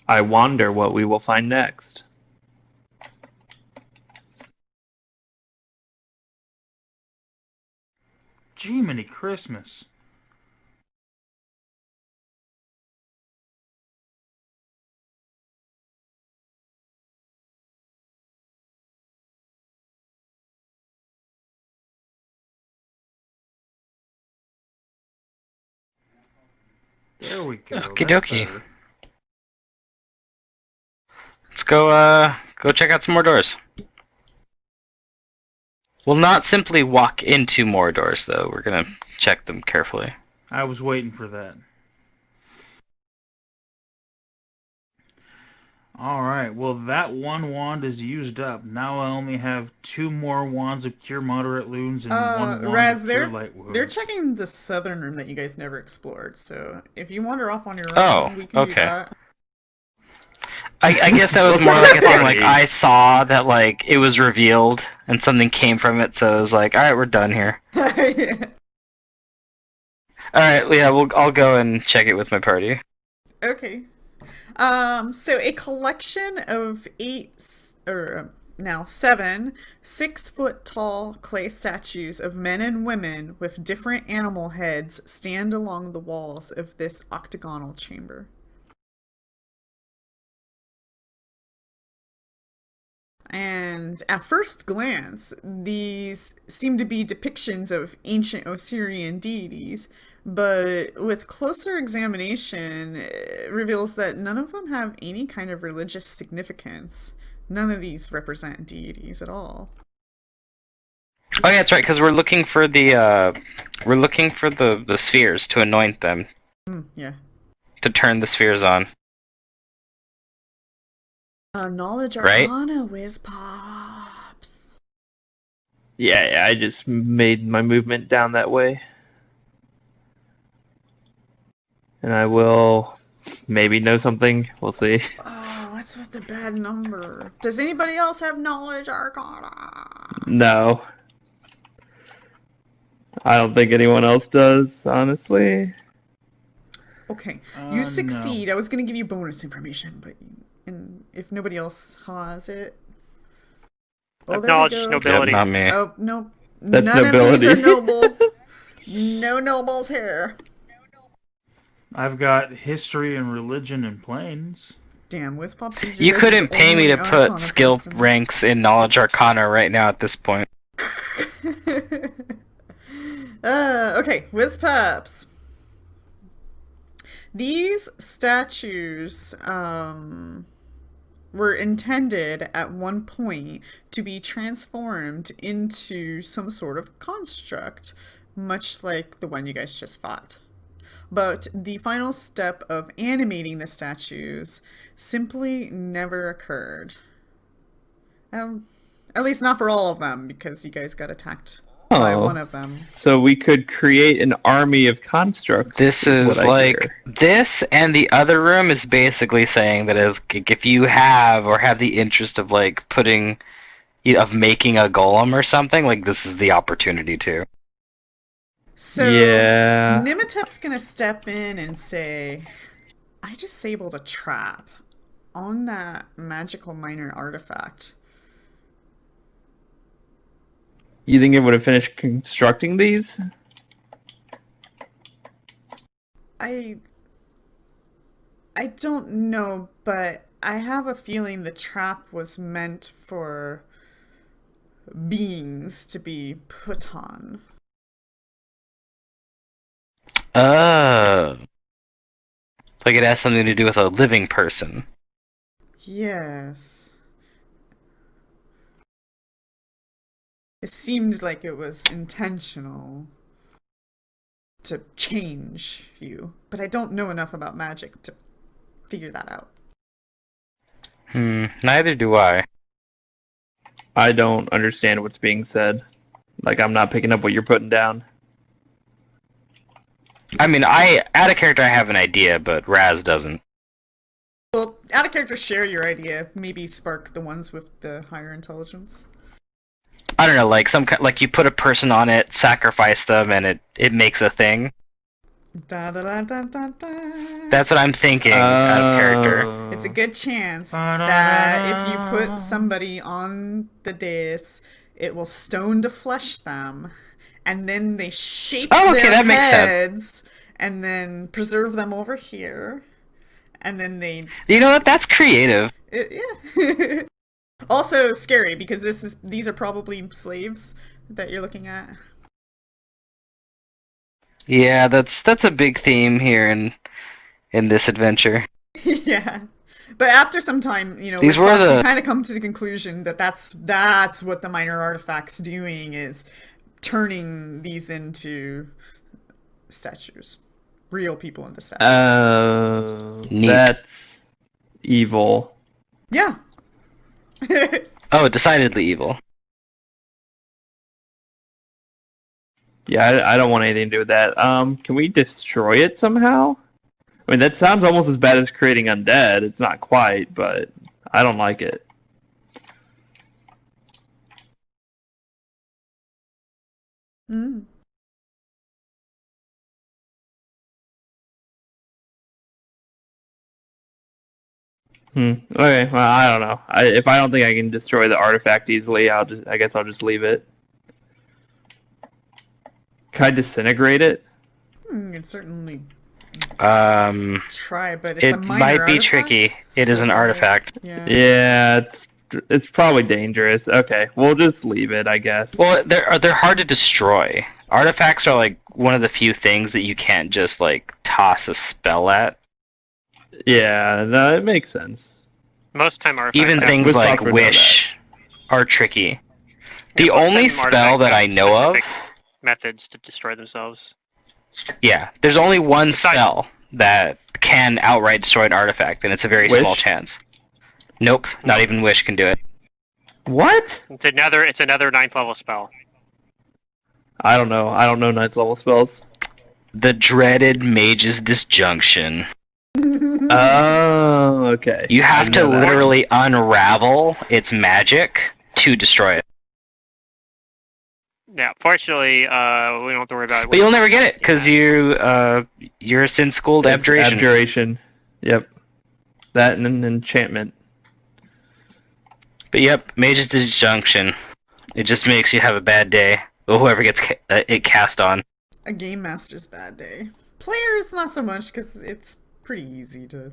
I wonder what we will find next. Jiminy Christmas. There we go. Okie That's dokie. better. Let's go check out some more doors. We'll not simply walk into more doors, though. We're gonna check them carefully. I was waiting for that. Alright, well that one wand is used up. Now I only have 2 more wands of Cure Moderate Wounds and 1 wand Raz, of Cure Light Wounds. they're checking the southern room that you guys never explored, so if you wander off on your own, Oh, we can do okay. that. I guess that was more like a thing, like, I saw that, like, it was revealed, and something came from it, so I was like, alright, we're done here. Yeah. Alright, yeah, I'll go and check it with my party. Okay. So a collection of 7 6-foot-tall clay statues of men and women with different animal heads stand along the walls of this octagonal chamber. And at first glance, these seem to be depictions of ancient Osirian deities, but with closer examination, it reveals that none of them have any kind of religious significance. None of these represent deities at all. Oh yeah, that's right, because we're looking for the spheres to anoint them, Yeah. to turn the spheres on. Knowledge Right? Arcana, whiz pops. Yeah, I just made my movement down that way. And I will maybe know something. We'll see. Oh, what's with the bad number? Does anybody else have Knowledge Arcana? No. I don't think anyone else does, honestly. Okay, you No. succeed. I was gonna give you bonus information, but and if nobody else has it, oh, there we Acknowledge go. nobility. Yep, not me. Oh no, That's none of these are nobility. noble. No nobles here. I've got History and Religion and Planes. Damn, Wizpops is You your guys' couldn't pay me only to put Arcana skill person. ranks in Knowledge Arcana right now at this point. Okay, Wizpops. These statues were intended at one point to be transformed into some sort of construct, much like the one you guys just fought. But the final step of animating the statues simply never occurred. At least not for all of them, because you guys got attacked by one of them. So we could create an army of constructs. This is what I like hear. this, and the other room is basically saying that if you have or have the interest of like making a golem or something, like this is the opportunity to. So Yeah. Nimitep's gonna step in and say, I disabled a trap on that magical minor artifact. You think it would have finished constructing these? I don't know, but I have a feeling the trap was meant for beings to be put on. Oh. Like it has something to do with a living person. Yes. It seemed like it was intentional to change you, but I don't know enough about magic to figure that out. Neither do I. I don't understand what's being said. Like, I'm not picking up what you're putting down. I mean, out of character I have an idea, but Raz doesn't. Well, out of character, share your idea. Maybe spark the ones with the higher intelligence. I don't know, like like you put a person on it, sacrifice them, and it makes a thing. Da, da, da, da, da, da. That's what I'm thinking out of character. It's a good chance that if you put somebody on the dais, it will stone to flesh them, and then they shape Oh, okay, their that makes sense. heads, and then preserve them over here, and then they. You know what? That's creative. Yeah. Also scary because these are probably slaves that you're looking at. Yeah, that's a big theme here in this adventure. Yeah. But after some time, you These were you the- kind of come to the conclusion that that's what the minor artifact's doing, is turning these into statues. Real people into statues. Neat. That's evil. Yeah. Oh, decidedly evil. Yeah, I don't want anything to do with that. Can we destroy it somehow? I mean, that sounds almost as bad as creating undead. It's not quite, but I don't like it. Mm. Okay, well, I don't know. If I don't think I can destroy the artifact easily, I guess I'll just leave it. Can I disintegrate it? You can certainly It try, but it's a minor might be artifact, tricky. It is an so, artifact. Yeah. Yeah, it's probably dangerous. Okay, we'll just leave it, I guess. Well, they're hard to destroy. Artifacts are like one of the few things that you can't just like toss a spell at. Yeah, no, it makes sense. Most time artifacts Even have things With like Buffalo, Wish are tricky. The Yeah, most only time spell artifacts that have I know of, specific methods to destroy themselves. yeah, there's only one Besides- spell that can outright destroy an artifact, and it's a very Wish? small chance. Nope, not even Wish can do it. What? It's another 9th level spell. I don't know. I don't know 9th level spells. The dreaded Mage's Disjunction. Oh, okay. You have I to know that. literally unravel its magic to destroy it. Yeah, fortunately, we don't have to worry about it. But you'll never get it because you're since schooled It's abjuration. Abjuration. Yep. That and an enchantment. But yep, Mage's Disjunction. It just makes you have a bad day. Or whoever gets it cast on. A game master's bad day. Players, not so much, because it's pretty easy to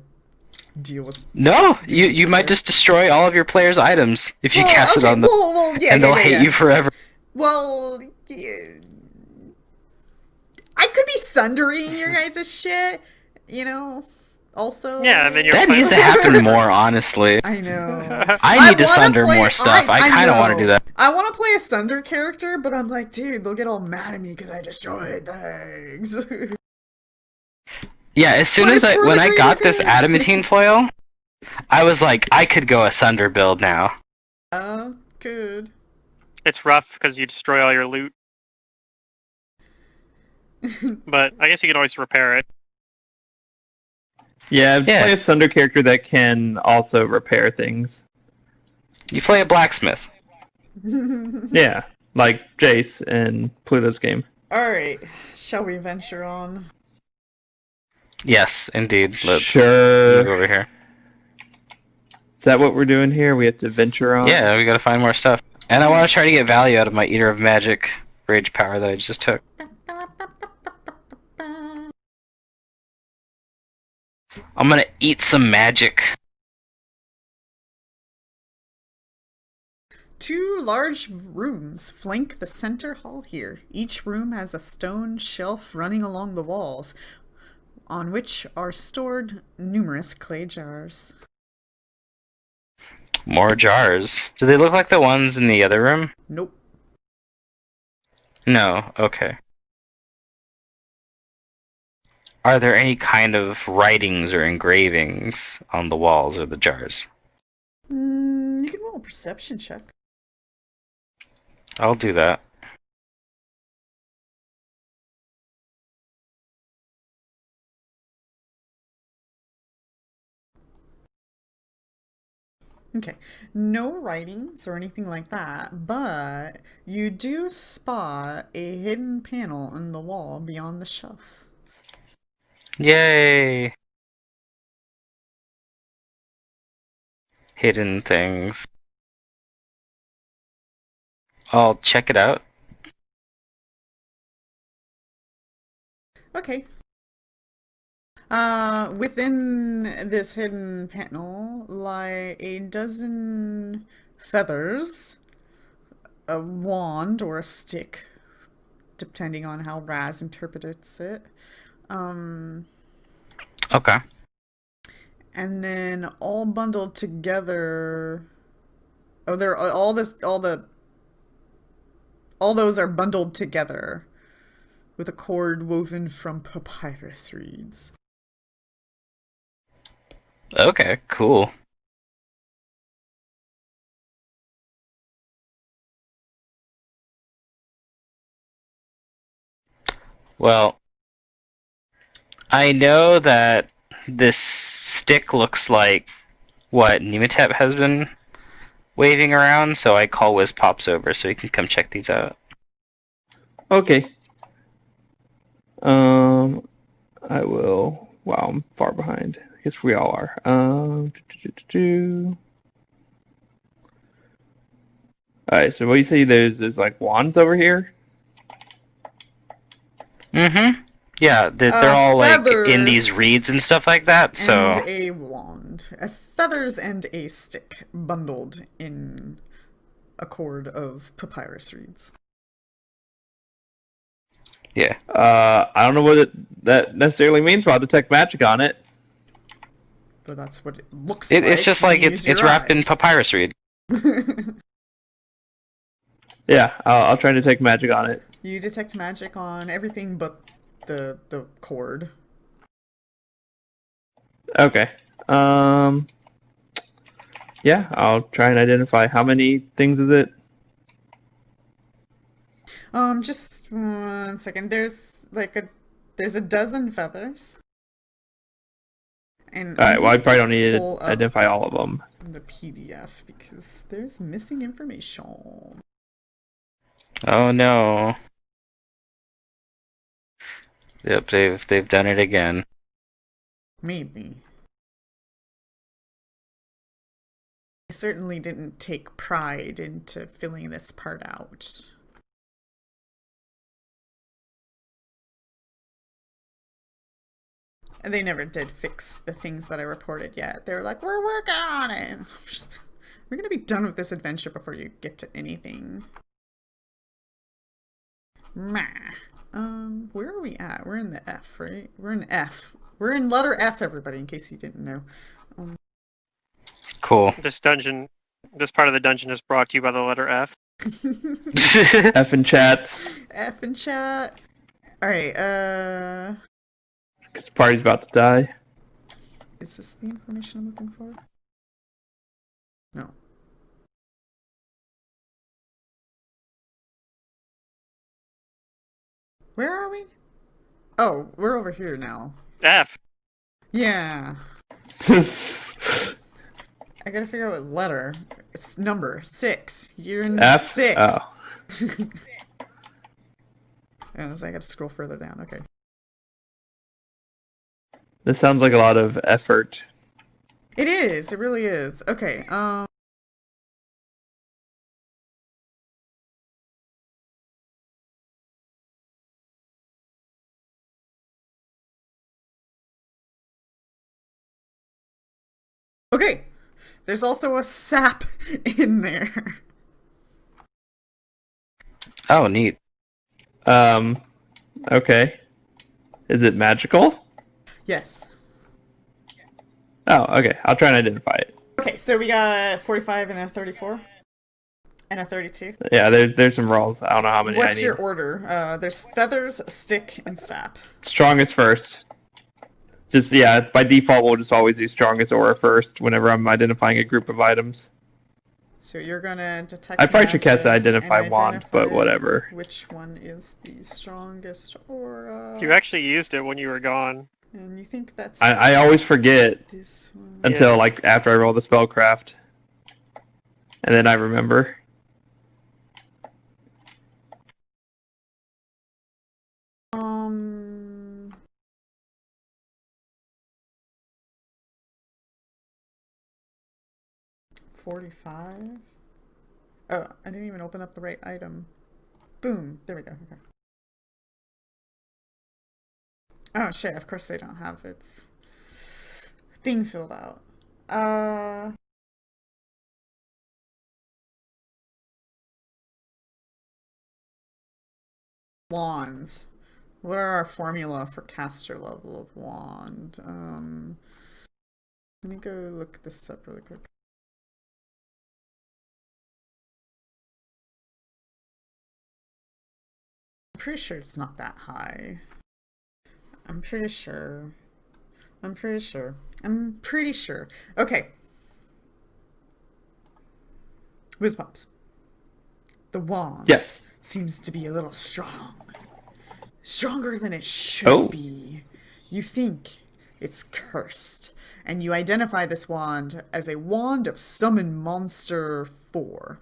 deal with. No, you might just destroy all of your players' items if you Well, cast it okay, on them, well, yeah, and they'll yeah, hate yeah. you forever. Well, yeah. I could be sundering your guys' shit, also. Yeah, and then you're That needs to happen more, honestly. I know. I need to wanna sunder play- more stuff. I kind of want to know. do that. I want to play a sunder character, but I'm like, dude, they'll get all mad at me because I destroyed things. Yeah, as soon But as it's for when the I got greater this good. adamantine foil, I was like, I could go a sunder build now. Good. It's rough because you destroy all your loot, but I guess you can always repair it. Yeah, Yeah. play a Sunder character that can also repair things. You play a blacksmith. Yeah, like Jace in Pluto's game. Alright, shall we venture on? Yes, indeed. Let's Sure. move over here. Is that what we're doing here? We have to venture on? Yeah, we gotta find more stuff. And I want to try to get value out of my Eater of Magic rage power that I just took. I'm gonna eat some magic. 2 large rooms flank the center hall here. Each room has a stone shelf running along the walls, on which are stored numerous clay jars. More jars. Do they look like the ones in the other room? Nope. No, okay. Are there any kind of writings or engravings on the walls or the jars? You can roll a perception check. I'll do that. Okay, no writings or anything like that, but you do spot a hidden panel in the wall beyond the shelf. Yay! Hidden things. I'll check it out. Okay. Within this hidden panel lie a dozen feathers, a wand or a stick, depending on how Raz interprets it. Okay. And then all bundled together. Oh, they're all those are bundled together with a cord woven from papyrus reeds. Okay, cool. Well, I know that this stick looks like what Nematep has been waving around, so I call Wiz Pops over so he can come check these out. Okay. I will. Wow, I'm far behind. I guess we all are. Alright, so what you say there's like wands over here? Mm-hmm. Yeah, they're all like in these Feathers reeds and stuff like that, so... and a wand. Feathers and a stick bundled in a cord of papyrus reeds. Yeah. I don't know what that necessarily means, but I'll detect magic on it. But that's what it looks like. It's just when like you it's use your wrapped in eyes. papyrus reed. Yeah, I'll try and detect magic on it. You detect magic on everything but the cord. Okay. Yeah, I'll try and identify how many things is it. Just 1 second. There's a dozen feathers. And Alright, well I probably don't need pull to up identify all of them. the PDF because there's missing information. Oh no. Yep, they've done it again. Maybe. I certainly didn't take pride into filling this part out. And they never did fix the things that I reported yet. They were like, we're working on it. We're going to be done with this adventure before you get to anything. Meh. Where are we at? We're in the F, right? We're in F. We're in letter F, everybody, in case you didn't know. Cool. This part of the dungeon is brought to you by the letter F. F in chat. F in chat. Alright, Because the party's about to die. is this the information I'm looking for? No. Where are we? Oh, we're over here now. F. Yeah. I gotta figure out what letter. It's number 6. You're in F? 6. Oh. Oh, so I gotta scroll further down. Okay. This sounds like a lot of effort. It is. It really is. Okay. Okay. There's also a sap in there. Oh, neat. Okay. Is it magical? Yes. Oh, okay. I'll try and identify it. Okay, so we got 45 and a 34. And a 32. Yeah, there's some rolls. I don't know how many I What's need. your order? There's feathers, stick, and sap. Strongest first. Just, yeah, by default, we'll just always do strongest aura first whenever I'm identifying a group of items. So you're gonna detect I probably should cast the magic identify and wand, but identify whatever. which one is the strongest aura. You actually used it when you were gone. And you think that's I always forget this one. until, Yeah. like, after I roll the spellcraft. And then I remember. 45. Oh, I didn't even open up the right item. Boom. There we go. Okay. Oh shit, of course they don't have its thing filled out. Wands. What are our formula for caster level of wand? Let me go look this up really quick. I'm pretty sure it's not that high. I'm pretty sure. Okay. Whiz pops. The wand seems to be a little strong. Stronger than it should be. You think it's cursed, and you identify this wand as a wand of Summon Monster 4.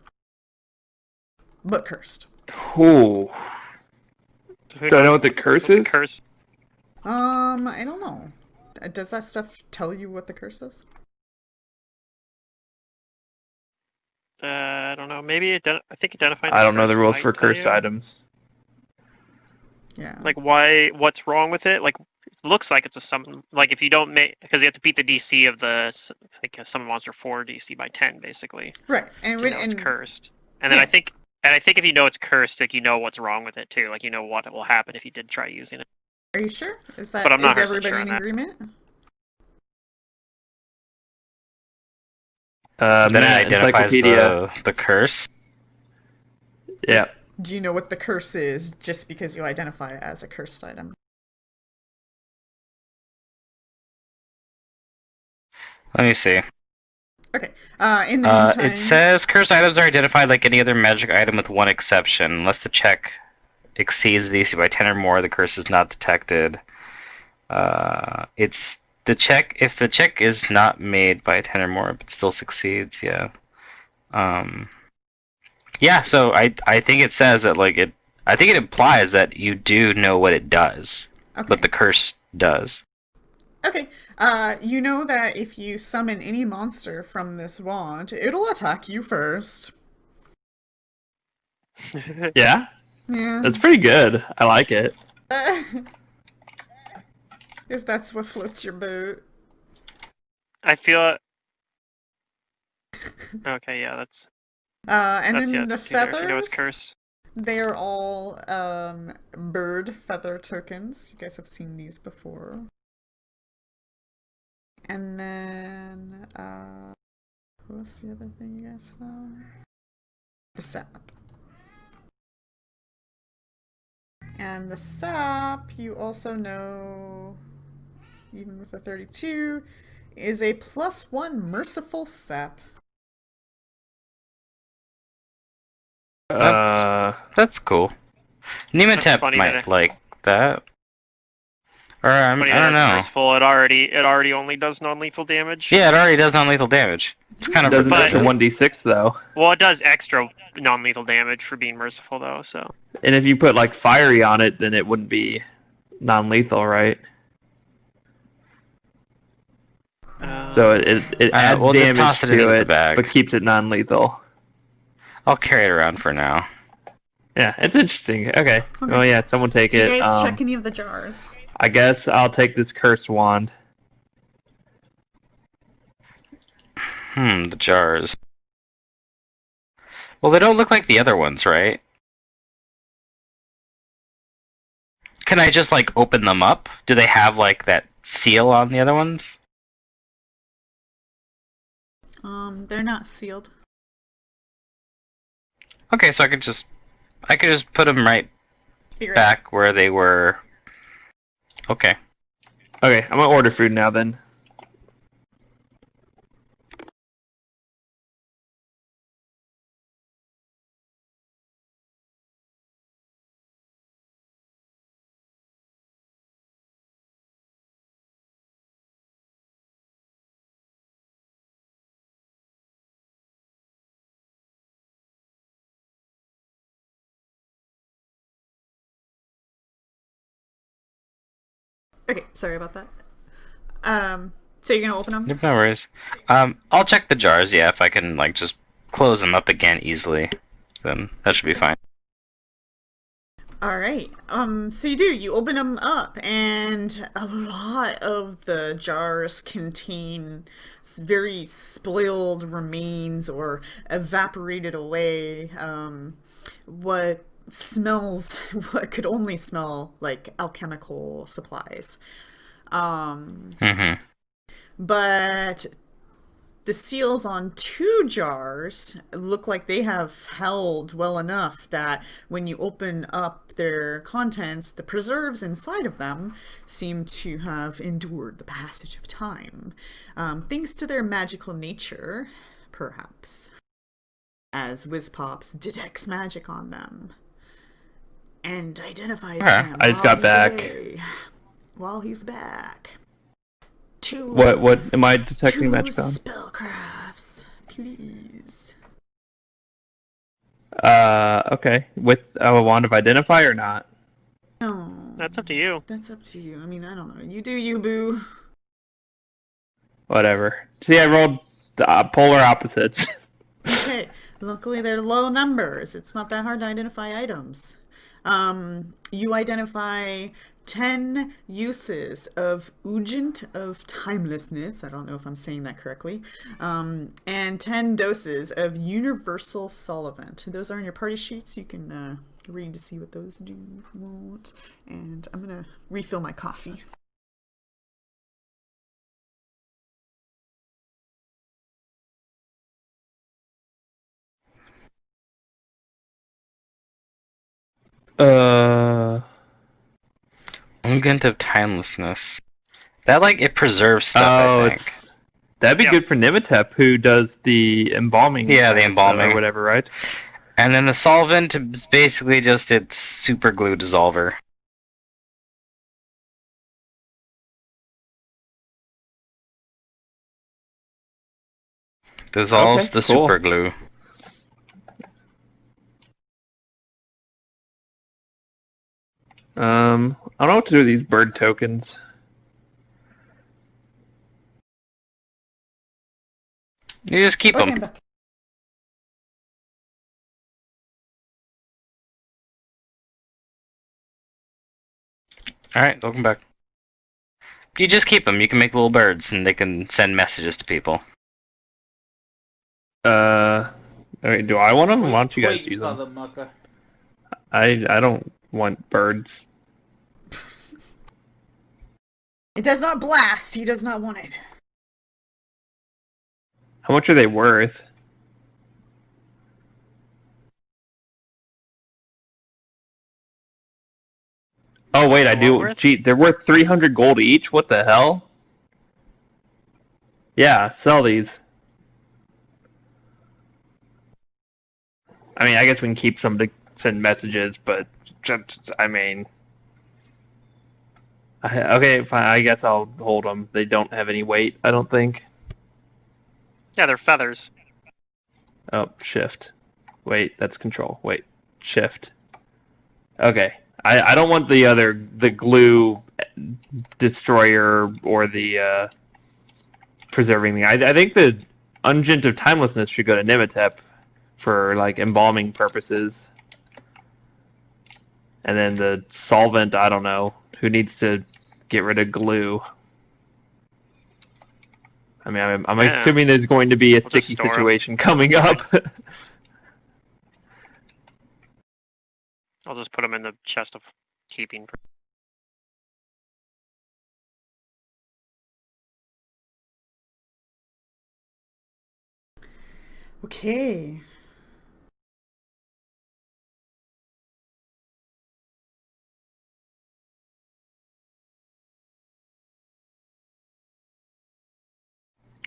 But cursed. Ooh. Do I know what the curse is? Curse. I don't know. Does that stuff tell you what the curse is? I don't know. Maybe I think identifying. I don't know the rules might for tell cursed you. items. Yeah. Like what's wrong with it? Like it looks like it's a summon. Like if you don't make, because you have to beat the DC of the like a Summon Monster 4 DC by 10 basically. Right. And when it's cursed. And then I think if you know it's cursed, like you know what's wrong with it too. Like you know what will happen if you did try using it. Are you sure? Is that But I'm not is 100% everybody sure in on that. agreement? Then it identifies Encyclopedia. the curse. Yeah. Do you know what the curse is just because you identify it as a cursed item? Let me see. Okay. In the meantime, it says cursed items are identified like any other magic item with one exception. Unless the check exceeds the DC by 10 or more, the curse is not detected. It's the check. If the check is not made by 10 or more, but still succeeds, yeah. Yeah. So I think it says that like it. I think it implies that you do know what it does, what the curse does. Okay, you know that if you summon any monster from this wand, it'll attack you first. Yeah? Yeah. That's pretty good. I like it. If that's what floats your boat. I feel. Okay, yeah, that's. And that's, then the feathers, you know it's cursed. they're all bird feather tokens. You guys have seen these before. And then, what was the other thing you guys found? The sap. And the sap, you also know, even with the 32, is a +1 merciful sap. That's cool. Nematep might like that. Or I don't know. Merciful, it already only does non-lethal damage. Yeah, it already does non-lethal damage. It's kind of doesn't extra 1d6 though. Well, it does extra non-lethal damage for being merciful though. So. And if you put like fiery on it, then it wouldn't be non-lethal, right? So it adds we'll damage just toss it to into it, the bag. but keeps it non-lethal. I'll carry it around for now. Yeah, it's interesting. Okay. Oh yeah, someone take it. Do you guys check any of the jars? I guess I'll take this cursed wand. The jars. Well, they don't look like the other ones, right? Can I just, like, open them up? Do they have, like, that seal on the other ones? They're not sealed. Okay, so I could just put them right back where they were. Okay. Okay, I'm gonna order food now then. Okay, sorry about that. So you're gonna open them? Yep, no worries. I'll check the jars, yeah, if I can, like, just close them up again easily. Then that should be fine. All right. So you open them up, and a lot of the jars contain very spoiled remains or evaporated away. What smells, what could only smell like alchemical supplies. But the seals on 2 jars look like they have held well enough that when you open up their contents, the preserves inside of them seem to have endured the passage of time, thanks to their magical nature, perhaps, as Whizpops detects magic on them and identifies them I just got back. While he's back. 2 What am I detecting magic on? Spellcrafts, please. Okay. With a wand of identify or not? No. That's up to you. That's up to you. I mean, I don't know. You do you, boo. Whatever. See, I rolled polar opposites. Okay. Luckily, they're low numbers. It's not that hard to identify items. You identify 10 uses of Agent of Timelessness. I don't know if I'm saying that correctly. And 10 doses of Universal Solvent. Those are in your party sheets. You can read to see what those do if you want. And I'm going to refill my coffee. Unguent of Timelessness. That, like, it preserves stuff, I think. That'd be good for Nimitep, who does the embalming. Yeah, the embalming. Or whatever, right? And then the solvent is basically just its super glue dissolver. Dissolves the super glue. I don't know what to do with these bird tokens. You just keep them. Alright, welcome back. You just keep them. You can make little birds, and they can send messages to people. Okay, do I want them? Why don't you guys use them? I don't want birds. It does not blast. He does not want it. How much are they worth? Oh wait, I do. Gee, they're worth 300 gold each. What the hell? Yeah, sell these. I mean, I guess we can keep some to send messages, but just, I mean, okay, fine. I guess I'll hold them. They don't have any weight, I don't think. Yeah, they're feathers. Oh, shift. Wait, that's control. Wait, shift. Okay. I don't want the glue destroyer or the preserving thing. I think the Unguent of Timelessness should go to Nimitep for like embalming purposes. And then the solvent, I don't know. Who needs to get rid of glue? I mean, I'm assuming there's going to be a sticky situation coming up. I'll just put them in the chest of keeping. Okay.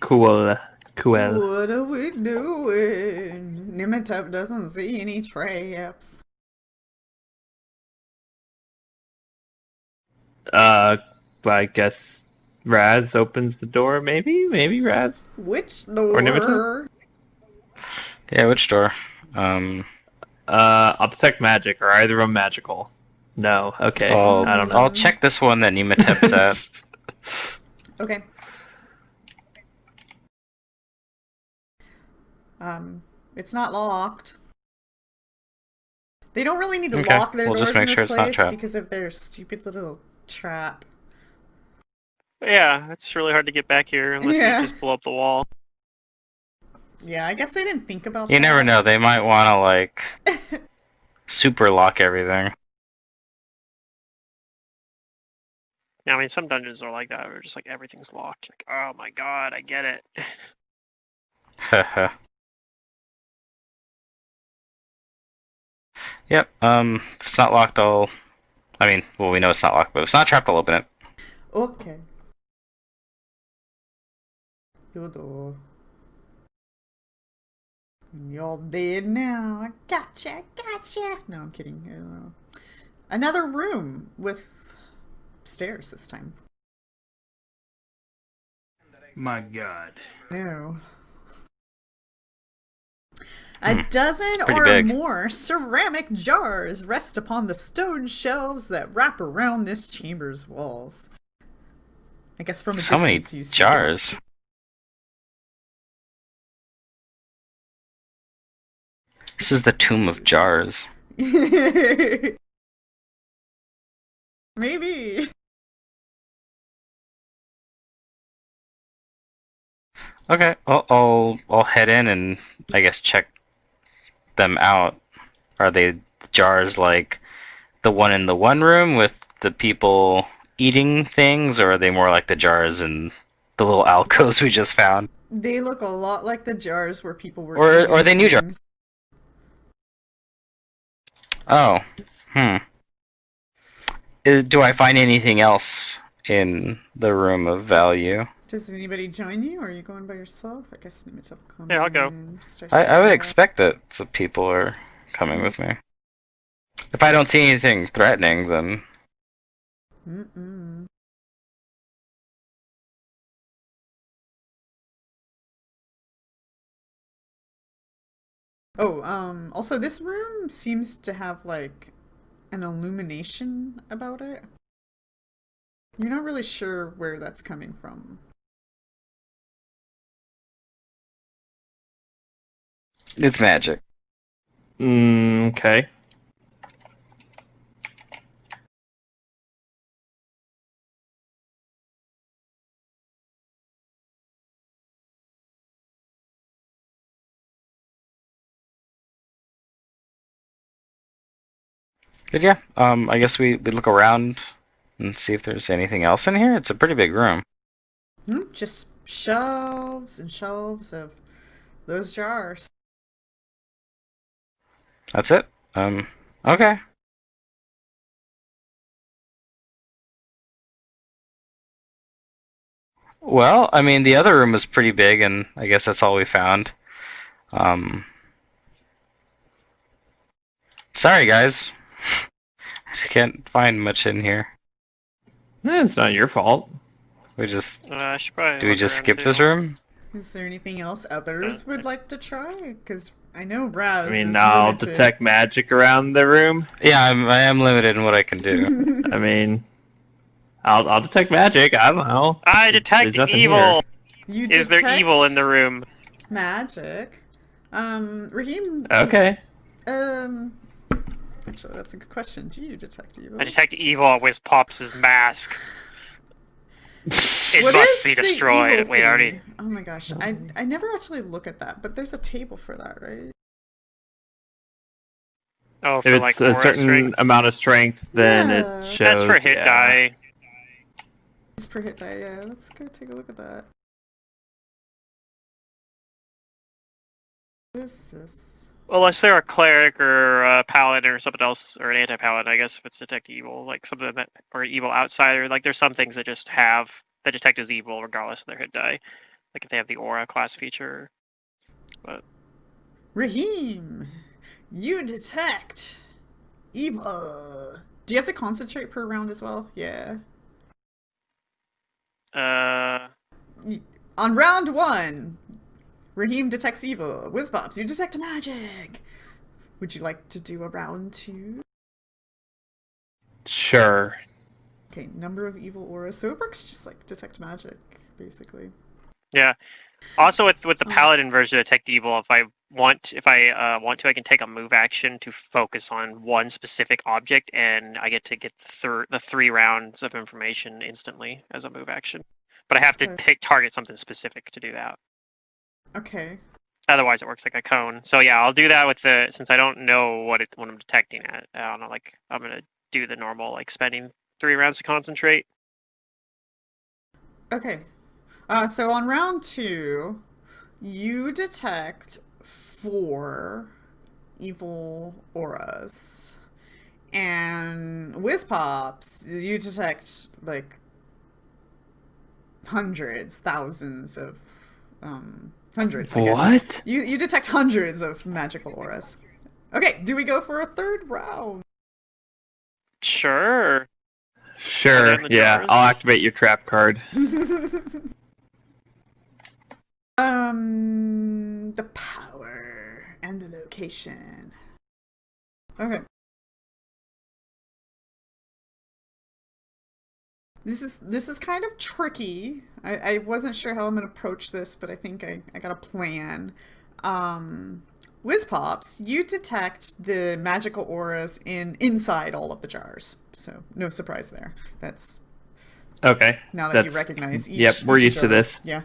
Cool. What are we doing? Nimitep doesn't see any traps. I guess Raz opens the door, maybe Raz? Which door? Or Nimitep? Yeah, which door? I'll detect magic, or either of them magical. No, okay, I don't know. I'll check this one that Nimitep's at. Okay. It's not locked. They don't really need to Okay, lock their we'll doors just in make this sure it's not place trapped. because of their stupid little trap. Yeah, it's really hard to get back here unless Yeah. you just blow up the wall. Yeah, I guess they didn't think about You that. never know. They might want to like super lock everything. Yeah, I mean, some dungeons are like that, where just like everything's locked. Like, oh my god, I get it. Haha. Yep. If it's not locked, I'll. I mean, well, we know it's not locked, but if it's not trapped, I'll open it. Okay. Your door. You're dead now. I gotcha. No, I'm kidding. Another room with stairs this time. My God. No. A dozen Pretty or big. more ceramic jars rest upon the stone shelves that wrap around this chamber's walls. I guess from a So many distance you see jars. This is the tomb of jars. that. Maybe. Okay, I'll head in and I guess check them out. Are they jars like the one in the one room with the people eating things, or are they more like the jars in the little alcoves we just found? They look a lot like the jars where people were Or eating are they new jars? things. Oh, do I find anything else in the room of value? Does anybody join you, or are you going by yourself? I guess Scimitar will come Yeah, I'll go. in, start I would showing up. expect that some people are coming with me. If I don't see anything threatening, then Mm-mm. Oh, also this room seems to have like an illumination about it. You're not really sure where that's coming from. it's magic. Okay. But yeah, I guess we look around and see if there's anything else in here. It's a pretty big room. Just shelves and shelves of those jars. That's it. Okay. Well, I mean, the other room was pretty big, and I guess that's all we found. Sorry, guys. I can't find much in here. It's not your fault. We just I should probably do we look just around, skip too. this room? Is there anything else others would like to try? Because I know Raz I mean, is I'll limited. detect magic around the room. Yeah, I am limited in what I can do. I mean, I'll detect magic. I don't know. I There's detect nothing evil! You Is there detect evil in the room? magic? Raheem. Okay. Actually, that's a good question. Do you detect evil? I detect evil with Pops' mask. It What must is be the destroyed. evil Wait, I already. thing? Oh my gosh, I never actually look at that, but there's a table for that, right? Oh, If for it's like a aura certain strength. amount of strength, then Yeah. it shows. That's for hit yeah. die. It's per hit die. Yeah, let's go take a look at that. What is this? Unless they're a cleric or a paladin or something else, or an anti-paladin, I guess if it's detect evil, like something that, or evil outsider. Like there's some things that just have that detect as evil regardless of their hit die. Like if they have the aura class feature. But Raheem, you detect evil. Do you have to concentrate per round as well? Yeah. On round 1, Raheem detects evil. Whizbops, you detect magic. Would you like to do a round 2? Sure. Okay, number of evil auras. So it works just like detect magic, basically. Yeah. Also, with the paladin version of Detect Evil, if I want to, I can take a move action to focus on one specific object, and I get to get the 3 rounds of information instantly as a move action. But I have to target something specific to do that. Okay. Otherwise, it works like a cone. So yeah, I'll do that with since I don't know what I'm detecting at. I don't know, like I'm gonna do the normal, like spending 3 rounds to concentrate. Okay. So on round 2, you detect 4 evil auras. And Whiz Pops, you detect like hundreds, thousands of hundreds, I guess. What? You detect hundreds of magical auras. Okay, do we go for a 3rd round? Sure. Sure. the Yeah, jars? I'll activate your trap card. The power and the location. Okay. This is kind of tricky. I wasn't sure how I'm gonna approach this, but I think I got a plan. Whiz Pops, you detect the magical auras inside all of the jars. So no surprise there. That's Okay. now that you recognize each. Yep, we're each used to jar. this. Yeah.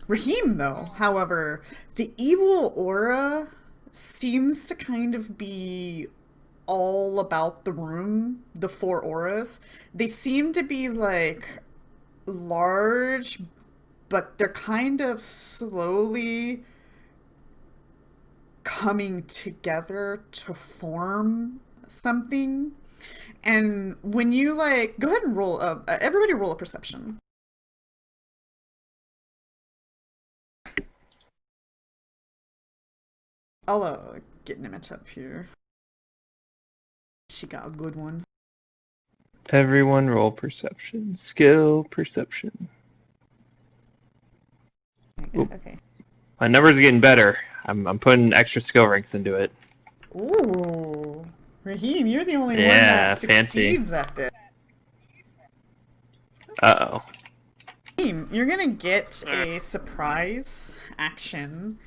Raheem, though, however, the evil aura seems to kind of be all about the room, the 4 auras. They seem to be like large, but they're kind of slowly coming together to form something. And when you like, go ahead and roll everybody roll a perception. I'll get Nimit up here. She got a good one. Everyone roll perception. Skill perception. Okay. My numbers are getting better. I'm putting extra skill ranks into it. Ooh. Raheem, you're the only one Yeah, that fancy. succeeds at this. Uh-oh. Raheem, you're gonna get a surprise action.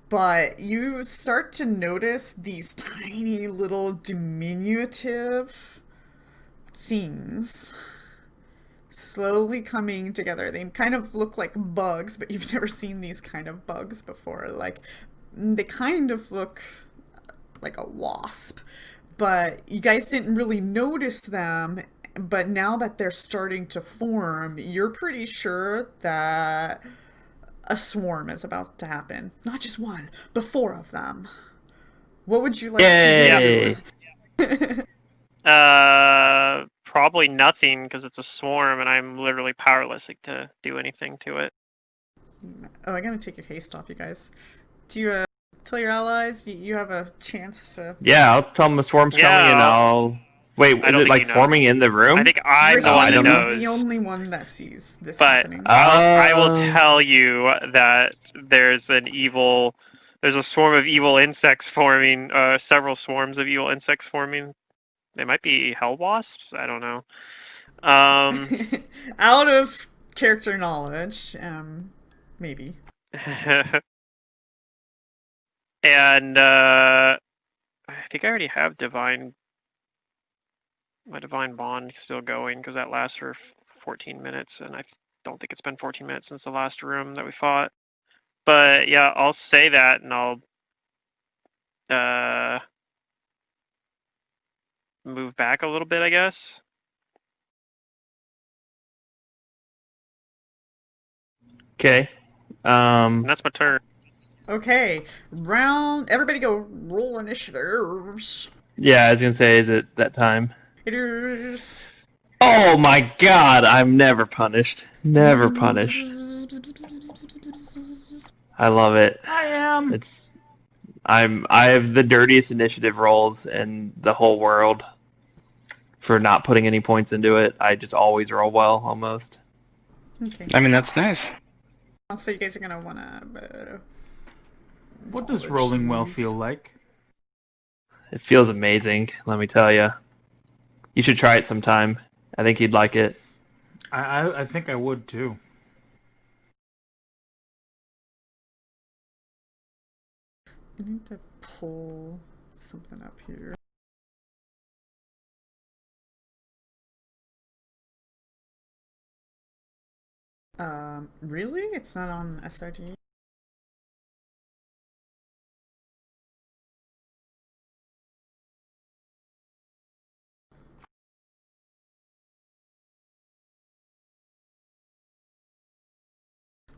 But you start to notice these tiny little diminutive things slowly coming together. They kind of look like bugs, but you've never seen these kind of bugs before. Like, they kind of look like a wasp, but you guys didn't really notice them. But now that they're starting to form, you're pretty sure that a swarm is about to happen. Not just one, but 4 of them. What would you like to do? Probably nothing, because it's a swarm and I'm literally powerless to do anything to it. Oh, I gotta take your haste off, you guys. Do you tell your allies you have a chance to... Yeah, I'll tell them the swarm's coming and I'll... Wait, is it like forming in the room? I think I'm the one that knows. The only one that sees this happening. I will tell you that there's a swarm of evil insects forming, several swarms of evil insects forming. They might be hell wasps. I don't know. Out of character knowledge, maybe. And I think I already have my divine bond still going, because that lasts for 14 minutes, and I don't think it's been 14 minutes since the last room that we fought. But yeah, I'll say that, and I'll move back a little bit, I guess. Okay. And that's my turn. Okay, everybody go roll initiatives. Yeah, I was gonna say, is it that time? It is. Oh my god, I'm never punished. Never punished. I love it. I am. I have the dirtiest initiative rolls in the whole world for not putting any points into it. I just always roll well, almost. Okay. I mean, that's nice. So you guys are gonna wanna... What does rolling well feel like? It feels amazing, let me tell you. You should try it sometime. I think you'd like it. I think I would too. I need to pull something up here. Really? It's not on SRD?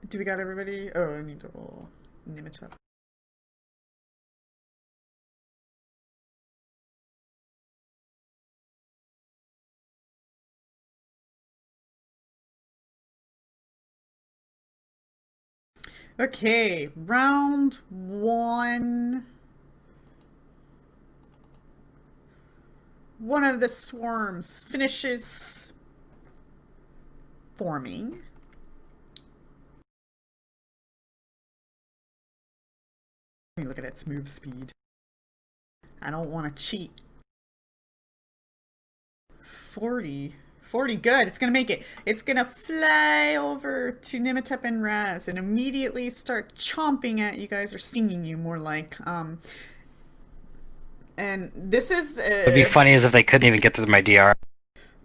Do we got everybody? Oh, I need to roll Scimitar. Okay, round 1. One of the swarms finishes forming. Let me look at its move speed. I don't want to cheat. 40. 40, good. It's going to make it. It's going to fly over to Nimitep and Raz and immediately start chomping at you guys, or stinging you more like. And this is... It'd be funny as if they couldn't even get to my DR.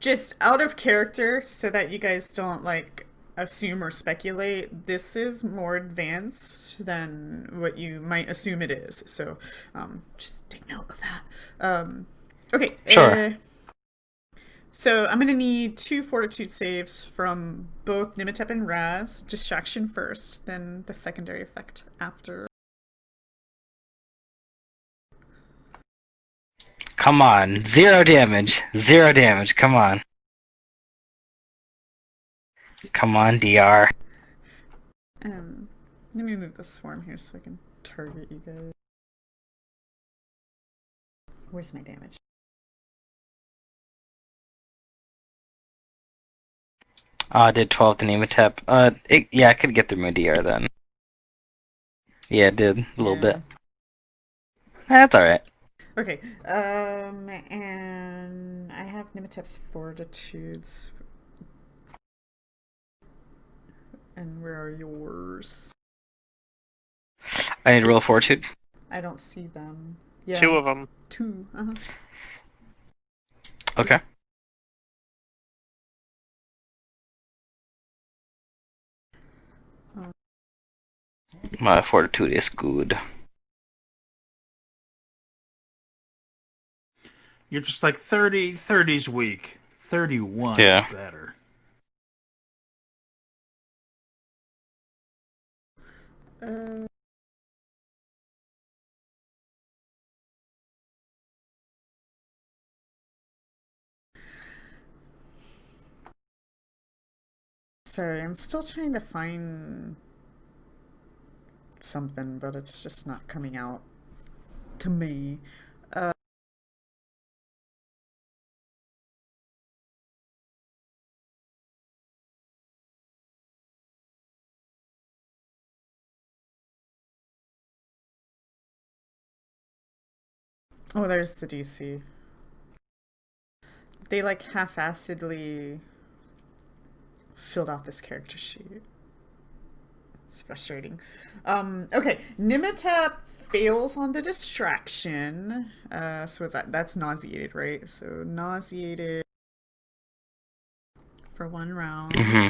Just out of character, so that you guys don't, like, assume or speculate. This is more advanced than what you might assume it is. So, just take note of that. Okay. Sure. So I'm going to need 2 fortitude saves from both Nimitep and Raz. Distraction first, then the secondary effect after. Come on. 0 damage. 0 damage. Come on. Come on, DR. Let me move the swarm here so I can target you guys. Where's my damage? I did 12 to Nematep. Yeah, I could get through my DR then. Yeah, it did. A little bit. That's alright. Okay, and I have Nimitep's fortitudes. And where are yours? I need to roll fortitude. I don't see them. Yeah. 2 of them. 2. Okay. My fortitude is good. You're just like 30. 30's weak. 31 Yeah. is better. Sorry, I'm still trying to find something, but it's just not coming out to me. Oh, there's the DC. They like half-assedly filled out this character sheet. It's frustrating. Okay, Nimitep fails on the distraction. So what's that? That's nauseated, right? So nauseated for 1 round. Mm-hmm.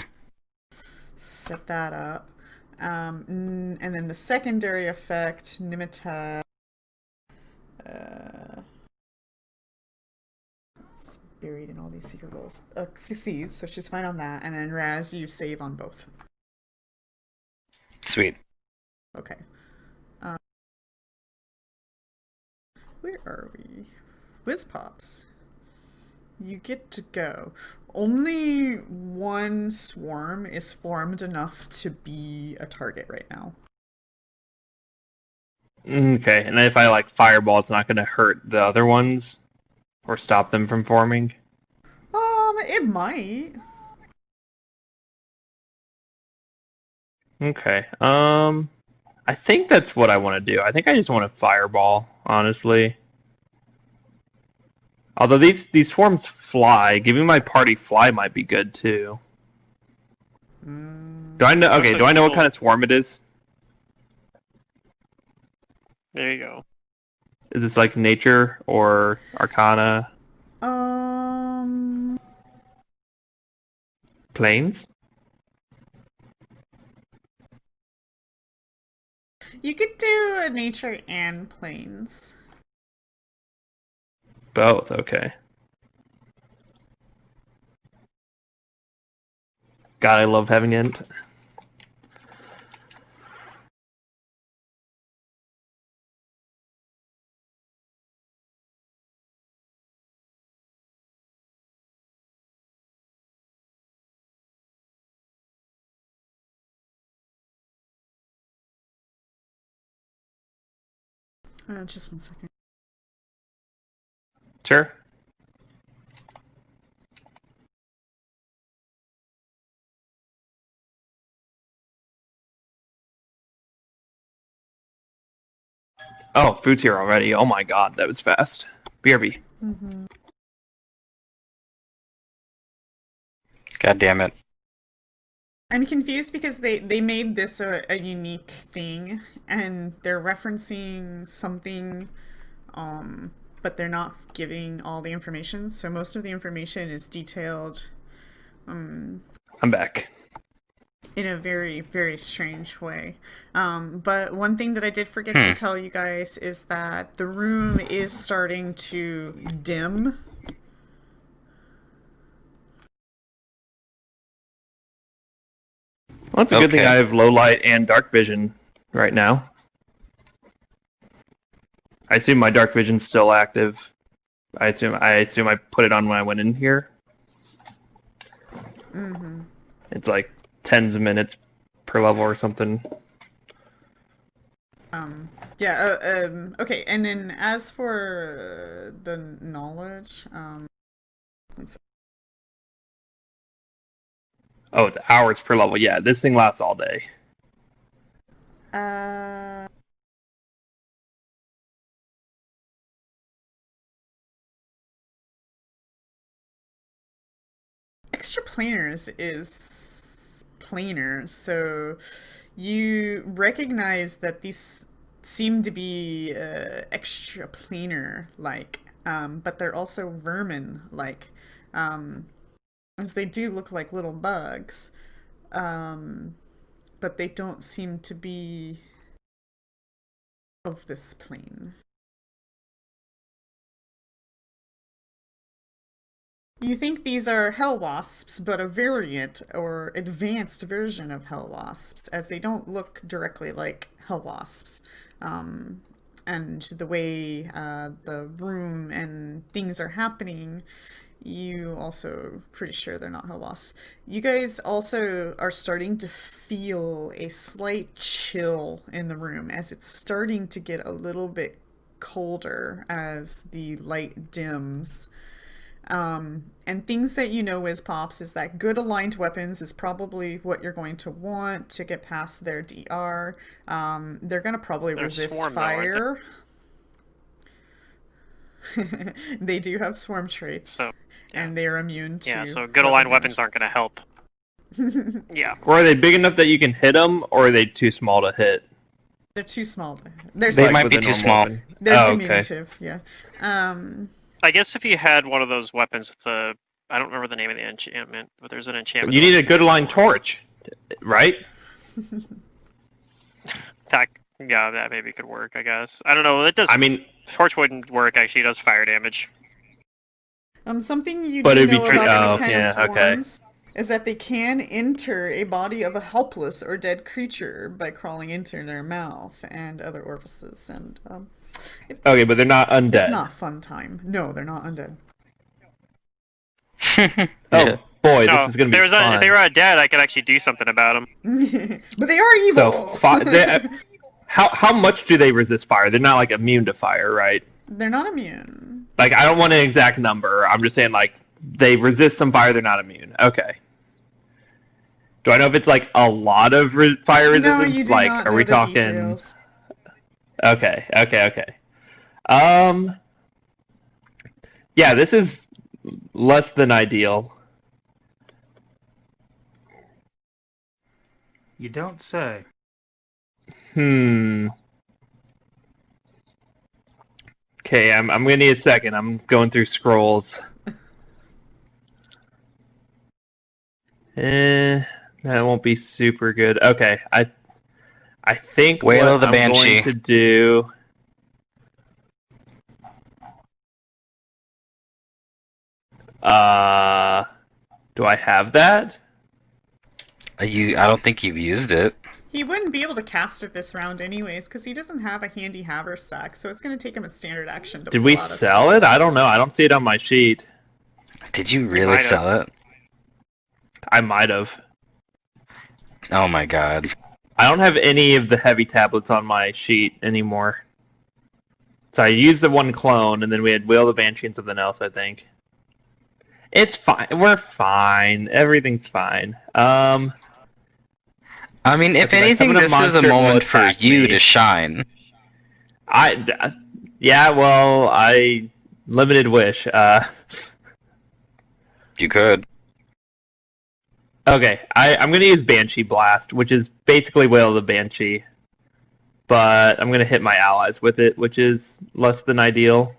Set that up. And then the secondary effect, Nimitep. It's buried in all these secret rolls. Succeeds, so she's fine on that. And then Raz, you save on both. Sweet. Okay. Where are we? Whiz Pops. You get to go. Only 1 swarm is formed enough to be a target right now. Okay, and if I like fireball, it's not going to hurt the other ones or stop them from forming. It might. Okay. I think that's what I want to do. I think I just want to fireball, honestly. Although these swarms fly, giving my party fly might be good too. Do I know? Okay, do I know what kind of swarm it is? There you go. Is this like nature or arcana? Planes? You could do a nature and planes. Both, okay. God, I love having int. Just 1 second. Sure. Oh, food's here already. Oh my god, that was fast. BRB. Mm-hmm. God damn it. I'm confused because they made this a unique thing, and they're referencing something, but they're not giving all the information. So most of the information is detailed, I'm back. in a very, very strange way. But one thing that I did forget to tell you guys is that the room is starting to dim. Well, it's a good thing Okay. I have low light and dark vision right now. I assume my dark vision's still active. I assume I put it on when I went in here. Mm-hmm. It's like tens of minutes per level or something. Okay, and then as for the knowledge, Oh, it's hours per level. Yeah, this thing lasts all day. extraplanars is planar, so you recognize that these seem to be extraplanar like, but they're also vermin like, as they do look like little bugs, but they don't seem to be of this plane. You think these are hell wasps, but a variant or advanced version of hell wasps, as they don't look directly like hell wasps. And the way the room and things are happening, you also pretty sure they're not hell wasps. You guys also are starting to feel a slight chill in the room as it's starting to get a little bit colder as the light dims. And things that you know as Pops is that good aligned weapons is probably what you're going to want to get past their DR. They're going to probably resist swarm, fire. They do have swarm traits, So, yeah. and they're immune to. Yeah, so good aligned weapons aren't going to help. Yeah. Or are they big enough that you can hit them, or are they too small to hit? They're too small. They might be too small. They're Oh, okay. diminutive, yeah. I guess if you had one of those weapons with the... I don't remember the name of the enchantment, but there's an enchantment. You need a good aligned torch, right? That maybe could work, I guess. I don't know. It does. I mean, torch wouldn't work. Actually, it does fire damage. Something you But do it'd be know tricky- about oh, these kind yeah, of okay. swarms is that they can enter a body of a helpless or dead creature by crawling into their mouth and other orifices, and okay, but they're not undead. It's not fun time. No, they're not undead. Oh boy, No, this is gonna be fun. if they were dead, I could actually do something about them. But they are evil. So, how much do they resist fire? They're not like immune to fire, right? They're not immune. Like, I don't want an exact number. I'm just saying, like, they resist some fire. They're not immune. Okay. Do I know if it's like a lot of fire resistance? No, you do like, not are know we the talking? details. Okay. Yeah, this is less than ideal. You don't say. Okay, I'm gonna need a second. I'm going through scrolls. That won't be super good. Okay, I think Wail what of the I'm Banshee. going to do. Do I have that? I don't think you've used it. He wouldn't be able to cast it this round anyways, because he doesn't have a handy haversack, so it's going to take him a standard action to Did pull we out a sell spell. it? I don't know. I don't see it on my sheet. Did you really might have. sell it? I might have. Oh my god. I don't have any of the heavy tablets on my sheet anymore. So I used the one clone, and then we had Wail of the Banshee and something else, I think. It's fine. We're fine. Everything's fine. I mean, if anything, this is a moment for you to shine. Yeah, well, I limited wish. You could. Okay, I'm gonna use Banshee Blast, which is basically Wail of the Banshee, but I'm gonna hit my allies with it, which is less than ideal.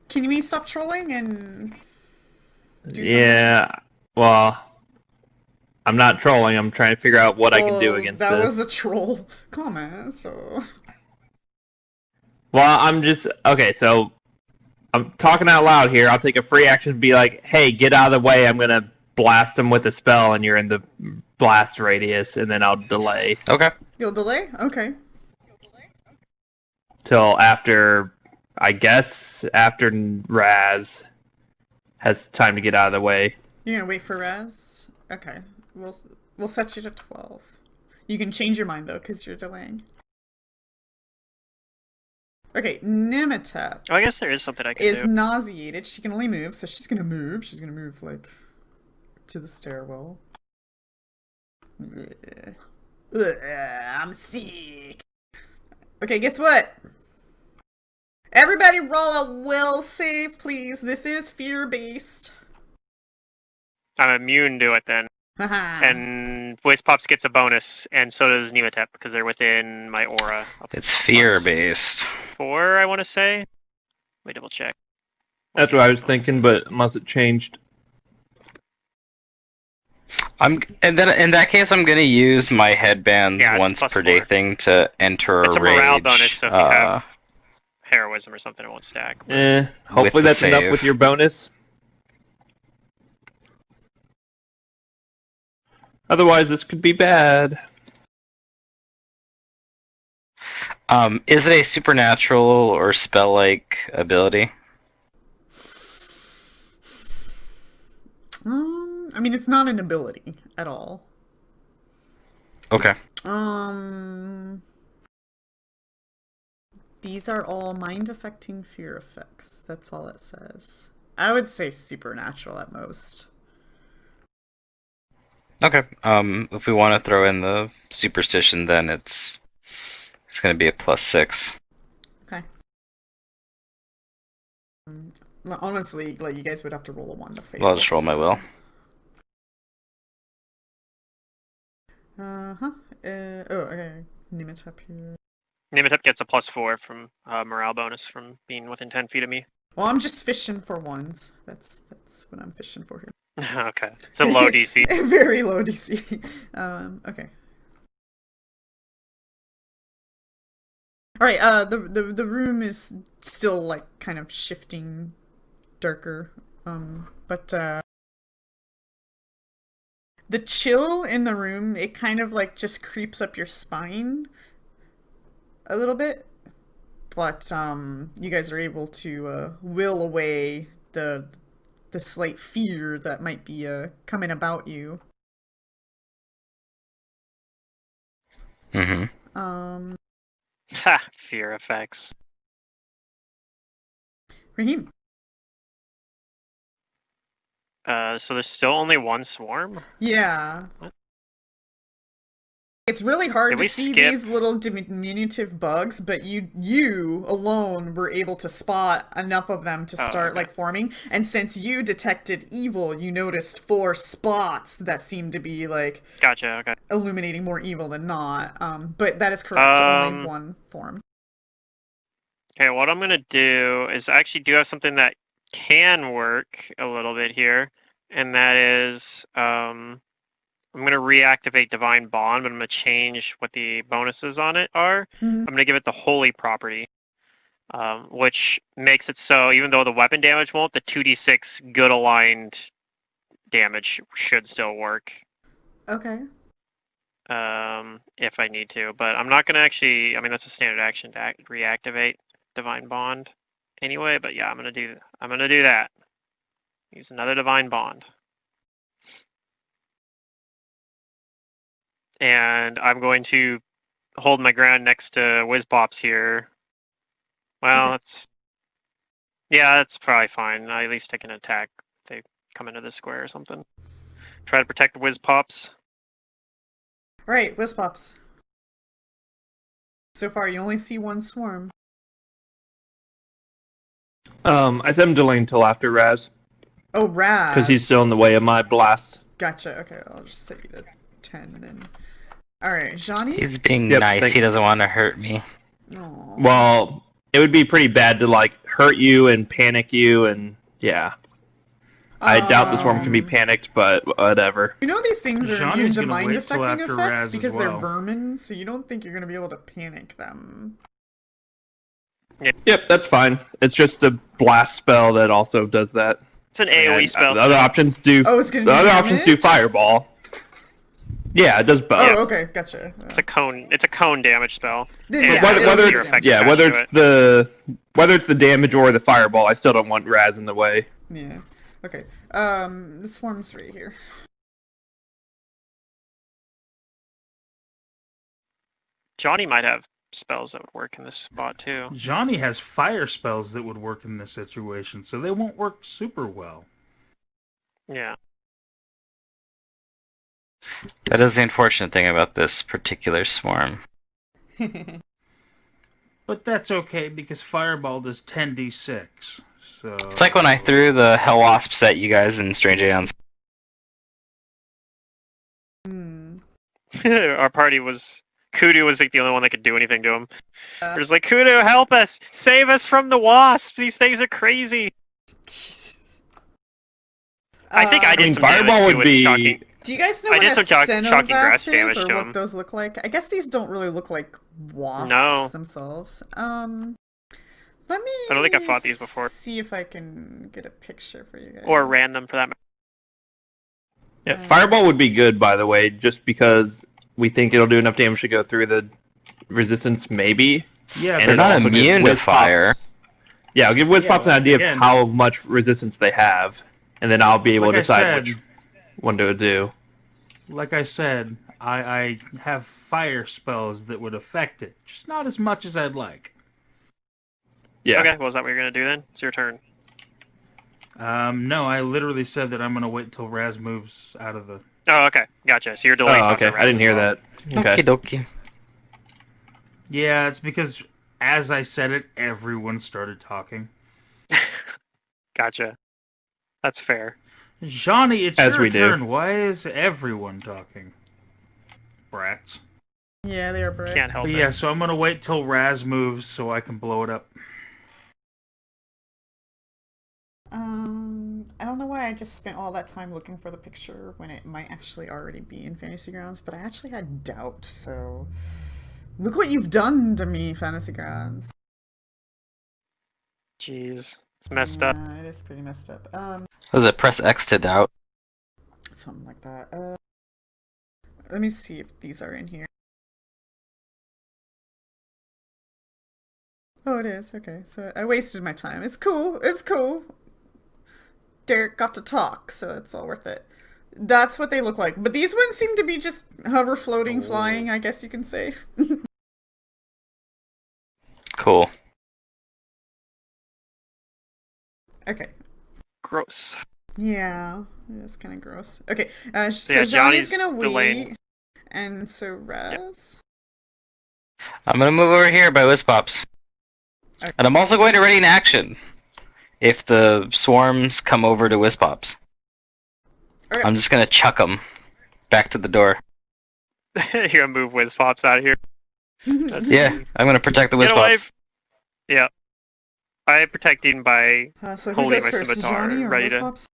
Can we stop trolling and do something? Yeah, well, I'm not trolling. I'm trying to figure out what I can do against that this. was a troll comment, so... Well, okay, so I'm talking out loud here. I'll take a free action and be like, hey, get out of the way. I'm going to blast them with a spell, and you're in the blast radius, and then I'll delay. Okay. You'll delay? Okay. Till after, I guess, after Raz has time to get out of the way. You're gonna wait for Raz? Okay. We'll set you to 12. You can change your mind, though, because you're delaying. Okay, Nimitep Oh, I guess there is something I can is do. nauseated. She can only move, so she's gonna move. She's gonna move, like, to the stairwell. Ugh, I'm sick. Okay, guess what? Everybody roll a will save, please. This is fear-based. I'm immune to it then. Haha. And Voice Pops gets a bonus, and so does Nematep, because they're within my aura. It's fear-based. 4, I want to say. Let me double check. That's what I was thinking, but unless it changed. And then in that case, I'm gonna use my headbands Yeah, it's once plus per day 4. thing to enter It's a rage. morale bonus, so if you have heroism or something, it won't stack. Hopefully that's enough with your bonus. Otherwise, this could be bad. Is it a supernatural or spell-like ability? I mean, it's not an ability at all. Okay. These are all mind-affecting fear effects. That's all it says. I would say supernatural at most. Okay. If we want to throw in the superstition, then it's gonna be a +6. Okay. Well, honestly, like, you guys would have to roll a 1 to fail. Well, I'll just roll my will. Okay. Nimitep here. Nematep gets a +4 from morale bonus from being within 10 feet of me. Well, I'm just fishing for ones. That's what I'm fishing for here. Okay. It's a low DC. Very low DC. Okay. Alright, the room is still, like, kind of shifting darker. But the chill in the room, it kind of, like, just creeps up your spine a little bit. But you guys are able to will away the slight fear that might be coming about you. Mm-hmm. Ha! Fear effects. Raheem. So there's still only one swarm? Yeah. What? It's really hard Did to we see skip? these little diminutive bugs, but you alone were able to spot enough of them to start okay. like forming. And since you detected evil, you noticed 4 spots that seem to be like Gotcha. Okay. illuminating more evil than not. But that is correct. Only 1 form. Okay, what I'm gonna do is I actually do have something that can work a little bit here, and that is I'm gonna reactivate Divine Bond, but I'm gonna change what the bonuses on it are. Mhm. I'm gonna give it the Holy property, which makes it so even though the weapon damage won't, the 2d6 good aligned damage should still work. Okay. If I need to, but I'm not gonna actually. I mean, that's a standard action to reactivate Divine Bond, anyway. But yeah, I'm gonna do that. Use another Divine Bond, and I'm going to hold my ground next to Whiz Pops here. Well, Okay. that's probably fine. At least I can attack if they come into the square or something. Try to protect the Whiz Pops. Alright, Wispops. So far, you only see 1 swarm. I said I'm delaying until after Raz, Oh, Raz. because he's still in the way of my blast. Gotcha. Okay, I'll just set you to 10 then. Alright, Johnny? He's being Yep, nice. thanks. He doesn't want to hurt me. Aw. Well, it would be pretty bad to like hurt you and panic you, and yeah. I doubt the swarm can be panicked, but whatever. You know these things are Johnny's immune to gonna mind wait till affecting after effects Raz as because they're well. vermin, so you don't think you're going to be able to panic them. Yep, that's fine. It's just a blast spell that also does that. It's an AOE And spell. The other options do. Oh, it's gonna The do other options do damage? fireball. Yeah, it does both. Oh, okay, gotcha. It's a cone. It's a cone damage spell. Then, And yeah, whether, it'll whether do your damage. effects yeah, attached whether to it's whether it's the damage or the fireball, I still don't want Raz in the way. Yeah. Okay. The swarm's right here. Johnny might have spells that would work in this spot too. Johnny has fire spells that would work in this situation, so they won't work super well. Yeah. That is the unfortunate thing about this particular swarm. But that's okay because Fireball does 10d6. So It's like when I threw the Hell Wasps at you guys in Strange Aeons. Hmm. Our party was Kudu was like the only one that could do anything to him. It was like, Kudu, help us! Save us from the wasps! These things are crazy! I think I did some fireball damage would to it, be. shocking. Do you guys know I what did a some shocking grass Cenovath damage is, or to what him. those look like? I guess these don't really look like wasps No. themselves. Let me. I don't think I've fought these before. See if I can get a picture for you guys. Or ran them for that matter. Yeah, fireball would be good, by the way, just because we think it'll do enough damage to go through the resistance, maybe. yeah, And They're it not also gives immune to Whiz Pops- fire. Yeah, I'll give Whiz Yeah, Pops an well, idea again- of how much resistance they have, and then I'll be able like to I decide said, which one to do. Like I said, I have fire spells that would affect it, just not as much as I'd like. Yeah. Okay, well, is that what you're gonna do then? It's your turn. No, I literally said that I'm gonna wait till Raz moves out of the. Oh, okay, gotcha. So you're delaying. Oh, talking okay. to I didn't Raz hear as that. Okay. Okie dokie. Yeah, it's because as I said it, everyone started talking. well. Gotcha. That's fair. Johnny, it's As your we do. turn. Why is everyone talking? Brats. Yeah, they are bricks. Can't help But it. yeah, so I'm gonna wait till Raz moves so I can blow it up. I don't know why I just spent all that time looking for the picture when it might actually already be in Fantasy Grounds, but I actually had doubt, so... Look what you've done to me, Fantasy Grounds. Jeez, it's messed up. Yeah, it is pretty messed up. Was it press X to doubt? Something like that. Let me see if these are in here. Oh, it is. Okay, so I wasted my time. It's cool. It's cool. Derek got to talk, so it's all worth it. That's what they look like. But these ones seem to be just hover, floating, flying, I guess you can say. Cool. Okay. Gross. Yeah, it's kind of gross. Okay, so yeah, Johnny's Johnny's gonna wait. delaying. And so Raz. I'm gonna move over here by Wispops. Okay. And I'm also going to ready an action if the swarms come over to Wispops. Okay. I'm just gonna chuck them back to the door. You're gonna move Wispops out of here. That's Yeah, I'm gonna protect the You know what? Wispops. Yeah. I'm protecting by So who holding goes my first, scimitar, Johnny or ready to- Wispops?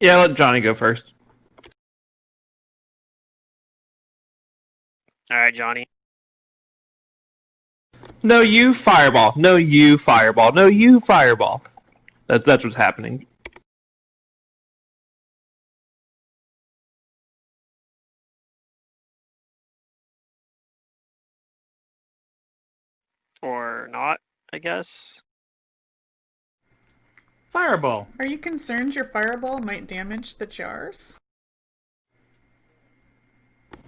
Yeah, let Johnny go first. Alright, Johnny. No, you fireball. No, you fireball. No, you fireball. That's what's happening. Or not, I guess. Fireball. Are you concerned your fireball might damage the jars?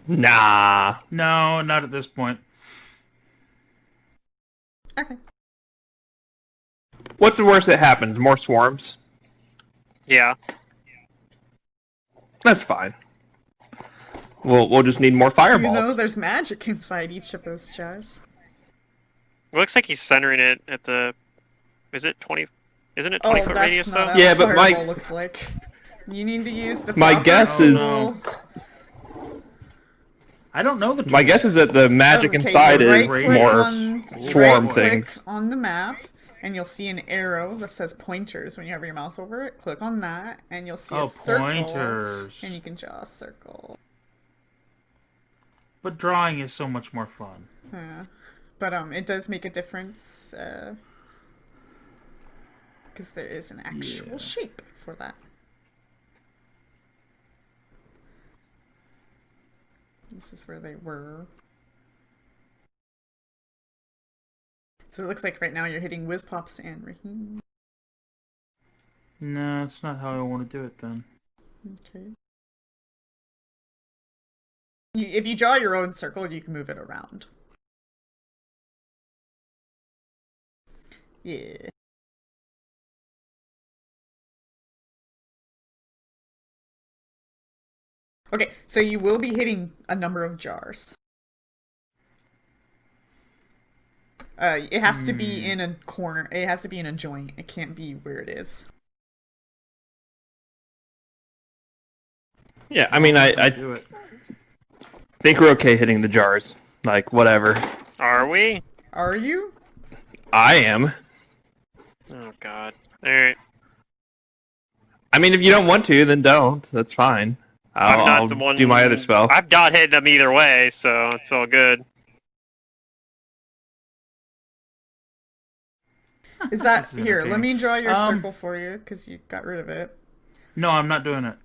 Nah. No, not at this point. Okay. What's the worst that happens? More swarms? Yeah. That's fine. We'll just need more fireballs. You know there's magic inside each of those jars. It looks like he's centering it at the... Is it 20... Isn't it Oh, 20-foot that's radius, not though? how Yeah, but fireball my- looks like. You need to use the My proper guess is- tool. I don't know the My guess is that the magic Okay, inside you is right-click more on, swarm right-click things. on the map, and you'll see an arrow that says pointers. When you have your mouse over it, click on that, and you'll see a circle. Pointers. And you can draw a circle. But drawing is so much more fun. But it does make a difference because there is an actual shape for that. This is where they were. So it looks like right now you're hitting Wispops and Raheem. No, that's not how I want to do it then. Okay. If you draw your own circle, you can move it around. Yeah. Okay, so you will be hitting a number of jars. It has to be in a corner. It has to be in a joint. It can't be where it is. Yeah, I mean, I Do it. think we're okay hitting the jars. Like, whatever. Are we? Are you? I am. Oh, God. Alright. I mean, if you don't want to, then don't. That's fine. I'm not I'll the one... do my other spell. I'm not hitting them either way, so it's all good. Is that This is here? Let entertaining. me draw your circle for you because you got rid of it. No, I'm not doing it.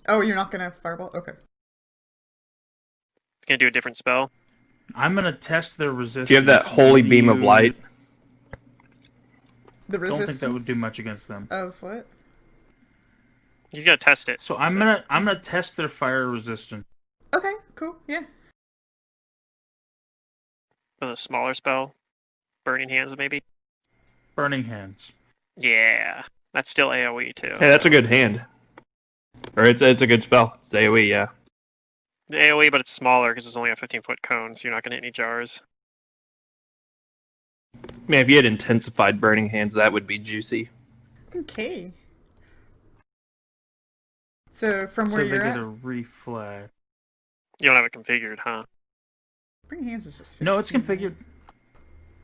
Oh, you're not gonna fireball? Okay. It's gonna do a different spell. I'm gonna test their resistance. If you have that holy beam of You- light, The Don't resistance think that would do much against them. of what? He's gonna test it. So I'm gonna test their fire resistance. Okay, cool. Yeah. With a smaller spell. Burning Hands, maybe? Burning hands. Yeah. That's still AoE, too. hey, that's a good hand. Or it's a good spell. It's AoE, yeah. The AoE, but it's smaller because it's only a 15-foot cone, so you're not gonna hit any jars. Man, if you had intensified burning hands, that would be juicy. Okay. So from So where they you're get at, a reflex. You don't have it configured, huh? bring hands is just 15. No, it's configured.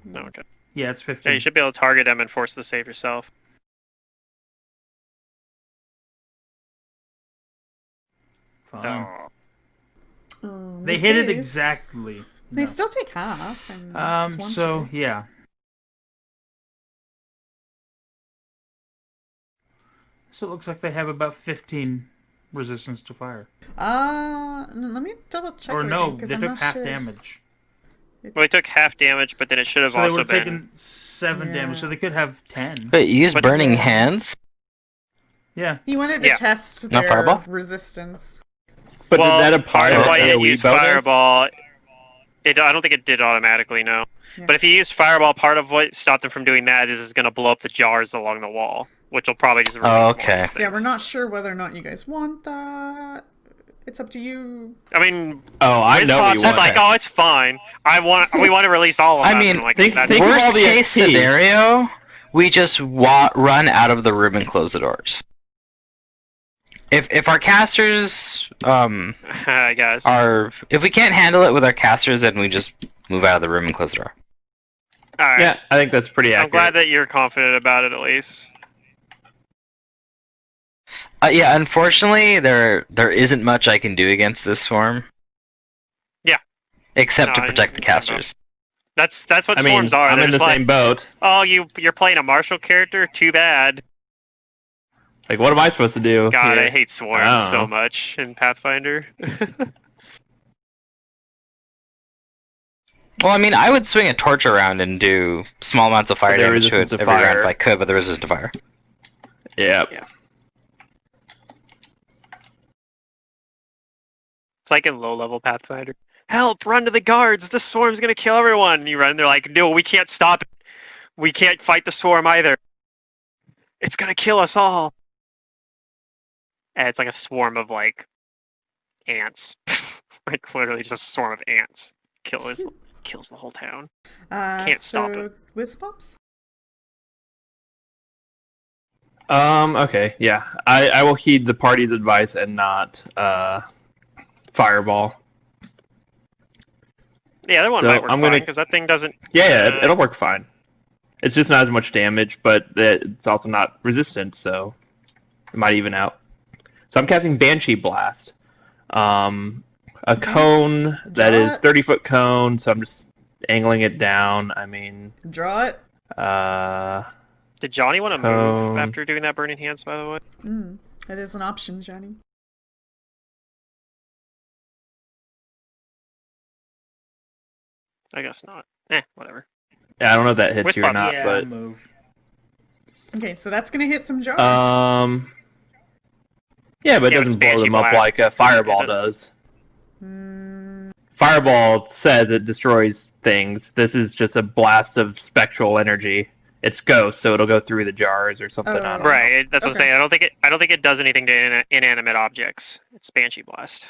No, okay. Yeah, it's 15. Yeah, you should be able to target them and force the save yourself. Fine. Oh. They hit it save. exactly. They No. still take half. And swarm So trades. yeah. So it looks like they have about 15 resistance to fire. Let me double check. Or everything, no, 'cause they I'm took not half sure. damage. Well, they took half damage, but then it should have So they also would have been... taken 7 Yeah. damage, so they could have 10. Wait, you use But- burning Yeah. hands? Yeah. He wanted to Yeah. test Not their fireball? resistance. But well, did that part apply of to why you didn't AoE use bonus? Fireball... I don't think it did automatically, no. Yeah. But if you use Fireball, part of what stopped them from doing that is it's going to blow up the jars along the wall, which will probably just release more of okay. these Yeah, we're things. not sure whether or not you guys want that. It's up to you. I mean, Oh, I know what Wizpops you is want. like, oh, it's fine. We want to release all of I them. mean, I'm like, think that's of all Worst the case XP. scenario, we just run out of the room and close the doors. If our casters I guess. if we can't handle it with our casters, then we just move out of the room and close the door. All right. Yeah, I think that's pretty accurate. I'm glad that you're confident about it at least. Yeah, unfortunately, there isn't much I can do against this swarm. Yeah. Except to No, protect the casters. That's what I mean, swarms are. I'm They're in the just like, same boat. oh, you're playing a martial character? Too bad. Like, what am I supposed to do? God, here? I hate swarms I don't so know. much in Pathfinder. Well, I mean, I would swing a torch around and do small amounts of fire But they're damage to it resistant every to round if fire. I could, but they're resistant to fire. Yep. Yeah. It's like in low-level Pathfinder. Help! Run to the guards! The swarm's gonna kill everyone! And you run, and they're like, no, we can't stop it. We can't fight the swarm either. It's gonna kill us all! And it's like a swarm of, like, ants. Like, literally just a swarm of ants. Kills the whole town. Can't stop it. Wizpops? Okay, yeah. I will heed the party's advice and not fireball. Yeah, that one So, might work I'm fine, gonna- because that thing doesn't... Yeah, it'll work fine. It's just not as much damage, but it's also not resistant, so it might even out. So I'm casting Banshee Blast. A cone that is Draw it. 30-foot cone, so I'm just angling it down. I mean, Draw it. Did Johnny want to move Cone. after doing that Burning Hands, by the way? That is an option, Johnny. I guess not. Whatever. yeah, I don't know if that hits you or Whisper. not, yeah, but move. Okay, so that's gonna hit some jars. yeah, but it Yeah, but doesn't it's blow them Banshee up Blast. like a fireball It does. Mm, Fireball says it destroys things. This is just a blast of spectral energy. It's ghost, so it'll go through the jars or something. I don't know. Right, that's what I'm Okay. saying. I don't think it does anything to inanimate objects. It's Banshee Blast.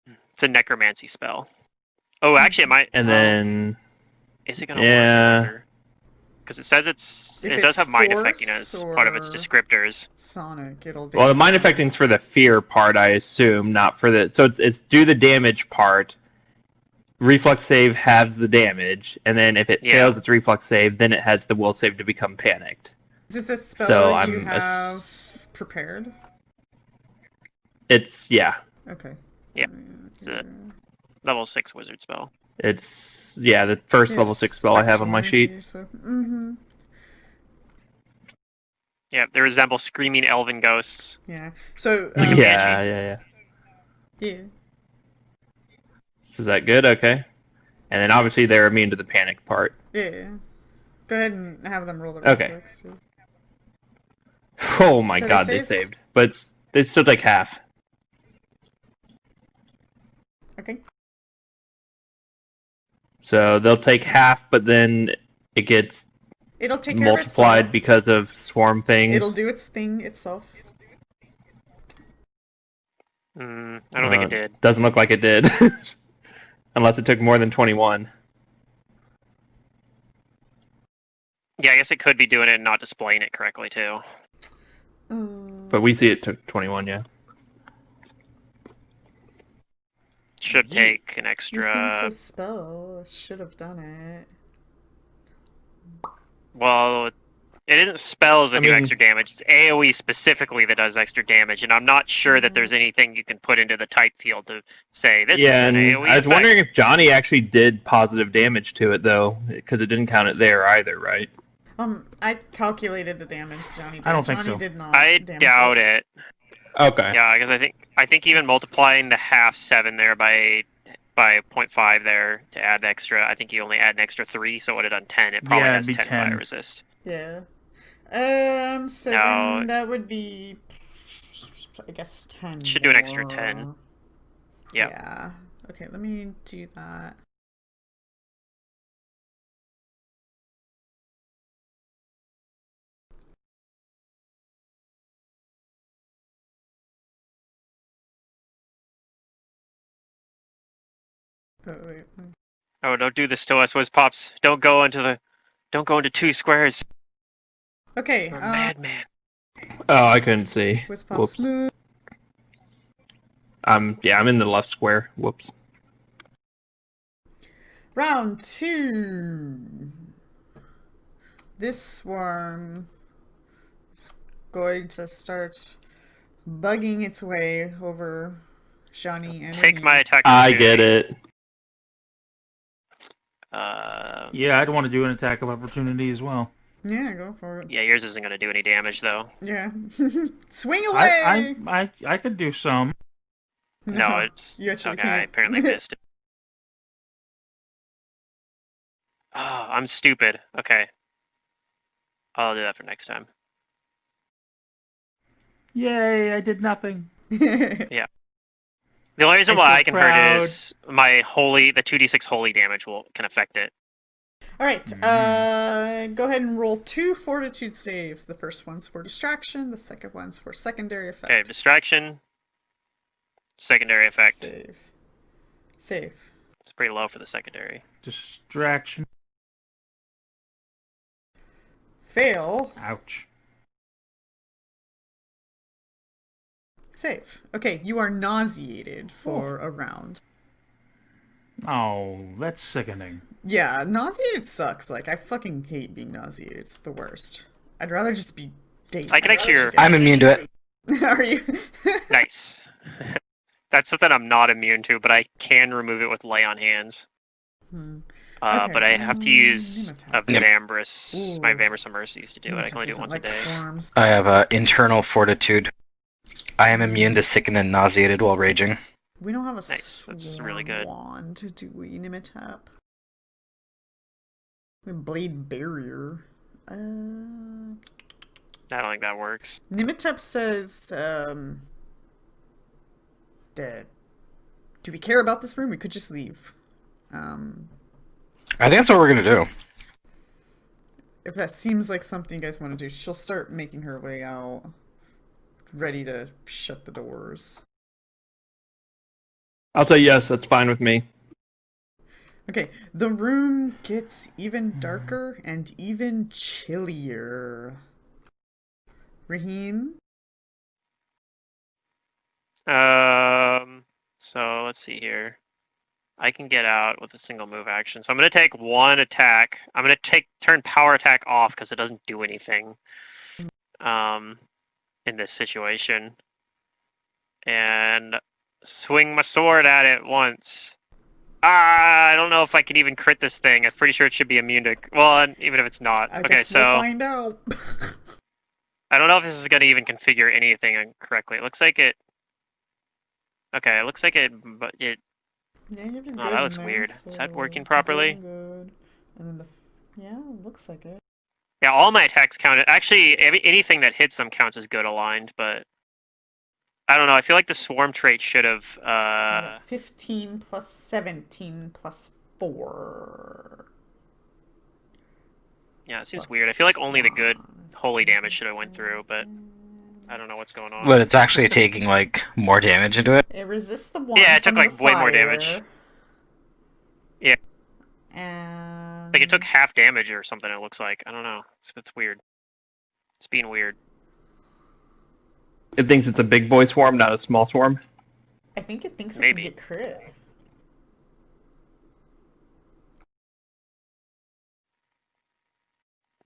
It's a necromancy spell. Oh, actually, it might. And then Is it gonna yeah. work? Because it says If it does it's have mind force affecting as part of its or- descriptors. Sonic, it'll do. Well, the mind affecting's for the fear part, I assume, not for the. So it's do the damage part. Reflex save halves the damage, and then if it Yeah. fails its reflex save, then it has the will save to become panicked. Is this a spell So you I'm have prepared? It's yeah. Okay. Yeah, it's a level 6 wizard spell. It's yeah, the first level 6 spell I have on my sheet. Yeah, they resemble screaming elven ghosts. Yeah. So. Like a Yeah, banshee. yeah. Yeah. Is that good? Okay. And then obviously they're immune to the panic part. Yeah. Go ahead and have them roll the Okay. reflex. Oh my Did god, they they save? saved. But they still take half. Okay. So they'll take half, but then it gets It'll take care of multiplied itself. because of swarm things. It'll do its thing itself. I don't think it did. Doesn't look like it did. Unless it took more than 21. Yeah, I guess it could be doing it and not displaying it correctly too. But we see it took 21, yeah. Should take an extra. It's a spell. Should have done it. Well, it isn't spells that I do mean- extra damage. It's AoE specifically that does extra damage, and I'm not sure that there's anything you can put into the type field to say this Yeah, is an and AoE I was effect. wondering if Johnny actually did positive damage to it, though, because it didn't count it there either, right? I calculated the damage Johnny did. I don't think Johnny so. did not. I damage doubt it. Okay. Yeah, because I think even multiplying the half 7 there by 0.5 there to add extra, I think you only add an extra 3, so it would have done 10. It probably Yeah, has it'd be 10 fire 10. resist. Yeah. So No. then that would be, I guess, 10. Should do an extra more. 10. Yeah. Yeah. Okay, let me do that. Oh, wait. Oh, don't do this to us, Wiz Pops. Don't go into 2 squares. Okay, You're a madman. Oh, I couldn't see. Wiz Pop Whoops. smooth. Yeah, I'm in the left square. Whoops. Round 2. This swarm is going to start bugging its way over Johnny and Take Raheem. my attack. I get it. Yeah, I'd want to do an attack of opportunity as well. Yeah, go for it. Yeah, yours isn't going to do any damage, though. Yeah. Swing away! I could do some. No, it's... You actually okay, I can't. apparently missed it. Oh, I'm stupid. Okay. I'll do that for next time. Yay, I did nothing. The only reason I why feel I can hurt proud. is the 2d6 holy damage can affect it. Alright, go ahead and roll 2 fortitude saves. The first one's for distraction, the second one's for secondary effect. Okay, distraction. Secondary effect. Save. It's pretty low for the secondary. Distraction. Fail. Ouch. Save. Okay, you are nauseated for a round. Oh, that's sickening. Yeah, nauseated sucks. Like, I fucking hate being nauseated. It's the worst. I'd rather just be dangerous. I can cure. I'm immune to it. Are you? Nice. That's something I'm not immune to, but I can remove it with lay on hands. Okay, But I have to use a Scimitar. Vambrace, my Ooh. Vambrace of Mercies to do it. I can only do it Doesn't once like a day. Storms. I have internal fortitude. I am immune to sicken and nauseated while raging. We don't have a Nice, that's swarm really good. wand to do Unimitap. We have Blade Barrier. I don't think that works. Nimitep says, that do we care about this room? We could just leave. I think that's what we're gonna do. If that seems like something you guys want to do, she'll start making her way out, ready to shut the doors. I'll say yes, that's fine with me. Okay, the room gets even darker and even chillier. Raheem? So let's see here. I can get out with a single move action. So I'm going to take one attack. I'm going to turn power attack off because it doesn't do anything in this situation. And swing my sword at it once. I don't know if I can even crit this thing. I'm pretty sure it should be immune to... Well, even if it's not. I Okay, guess so... we'll find out. I don't know if this is going to even configure anything correctly. It looks like it... Okay, it looks like it... But it... Yeah, you have your Oh, good that in looks there, weird. so Is that working good, properly? Good. And then yeah, it looks like it. Yeah, all my attacks count. Actually, anything that hits them counts as good aligned, but... I don't know, I feel like the swarm trait should have... So 15 plus 17 plus 4. Yeah, it seems plus weird. I feel like only the good one, holy damage should have went through, but I don't know what's going on. But it's actually taking like more damage into it. It resists the one. Yeah, it from took, like, the way more fire. damage. Yeah. And Like, it took half damage or something, it looks like. I don't know. It's weird. It's being weird. It thinks it's a big boy swarm, not a small swarm. I think it thinks Maybe. it can get crit.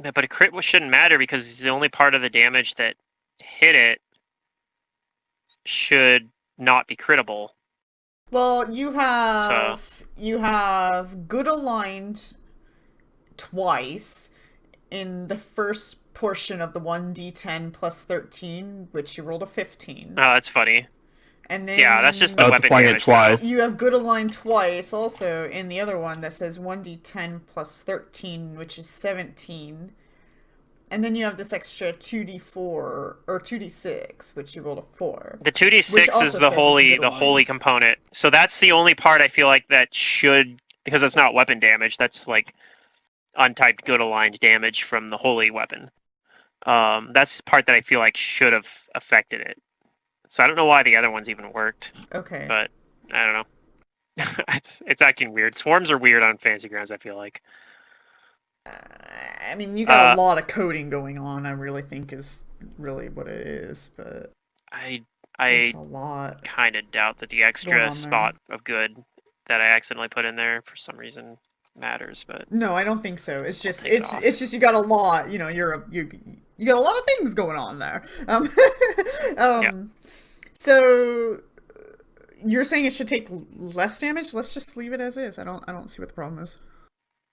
Yeah, but a crit shouldn't matter because the only part of the damage that hit it should not be crittable. Well, you have good aligned twice in the first portion of the 1d10 plus 13, which you rolled a 15. Oh, that's funny. And then Yeah, that's just the Oh, it's weapon applying it damage. twice. you have good aligned twice also in the other one that says 1d10 plus 13, which is 17. And then you have this extra 2d4 or 2d6, which you rolled a 4. The Which 2d6 also is says the it's holy good aligned. component. So that's the only part I feel like that should, because it's not weapon damage, that's like untyped good aligned damage from the holy weapon. That's the part that I feel like should have affected it. So I don't know why the other ones even worked, Okay. but I don't know. it's acting weird. Swarms are weird on Fantasy Grounds, I feel like. I mean, you got a lot of coding going on, I really think is really what it is, but I there's a lot kind of doubt that the going extra on spot of good that I accidentally put in there for some reason matters, but No, I don't think so. It's just take it it's off. it's just you got a lot. You know, you got a lot of things going on there. Yeah. So you're saying it should take less damage? Let's just leave it as is. I don't see what the problem is.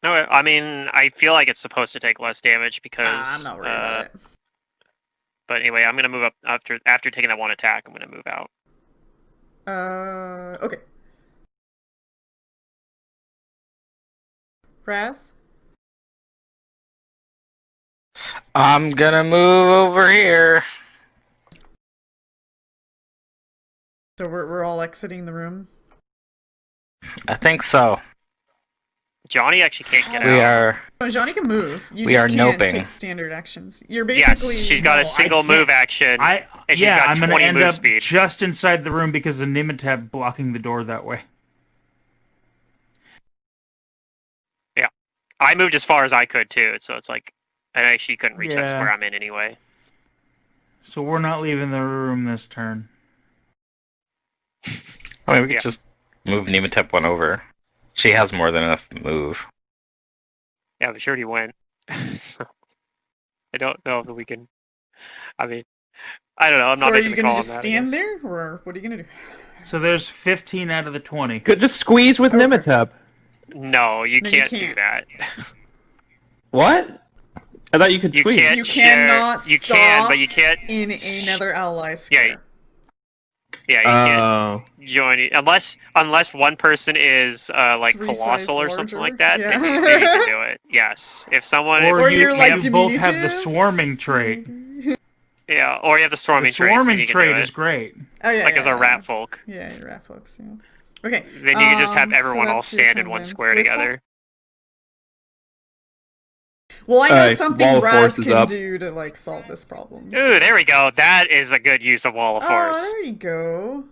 No, I mean, I feel like it's supposed to take less damage because I'm not worried about it. But anyway, I'm gonna move up after taking that one attack. I'm gonna move out. Okay. Raz? I'm gonna move over here. So we're all exiting the room. I think so. Johnny actually can't get out. We are. Oh, Johnny can move. You We just are can't noping. take standard actions. You're Yes, basically she's got a No, I single move can't. action. and she's got I'm gonna 20 end move up speed. just inside the room because of Nimitab blocking the door that way. Yeah, I moved as far as I could too, so it's like she couldn't reach that Yeah. square I'm in anyway. So we're not leaving the room this turn. I mean, we could Yeah. just move Nematep one over. She has more than enough move. Yeah, but she already went. So I don't know if we can. I mean, I don't know. I'm So not are making you the gonna call on just that, I stand guess. there, or what are you gonna do? So there's 15 out of the 20. Could just squeeze with Okay. Nimitab. No, you No, you can't do can't. that. What? I thought you could You squeeze. can't. You share- cannot You can, stop but you can't. In another ally square. Yeah, you can't Oh. join it unless one person is like Three size colossal or larger? something like that. Yeah. Then you can do it. Yes, if someone Or if you, you're like you both have the diminutive? swarming trait. yeah, or you have the The storming trait. So swarming you can trait do is it. great. Oh yeah, Like yeah, as a yeah. rat folk. Yeah, you're rat folks. Yeah. Okay. Then you can just have so everyone all that's your stand in turn one then. square Whiz together. Fox? Well, I know Alright, something Wall of Raz Force is can up. do to like solve this problem. Ooh, there we go. That is a good use of Wall of Oh, Force. there you go.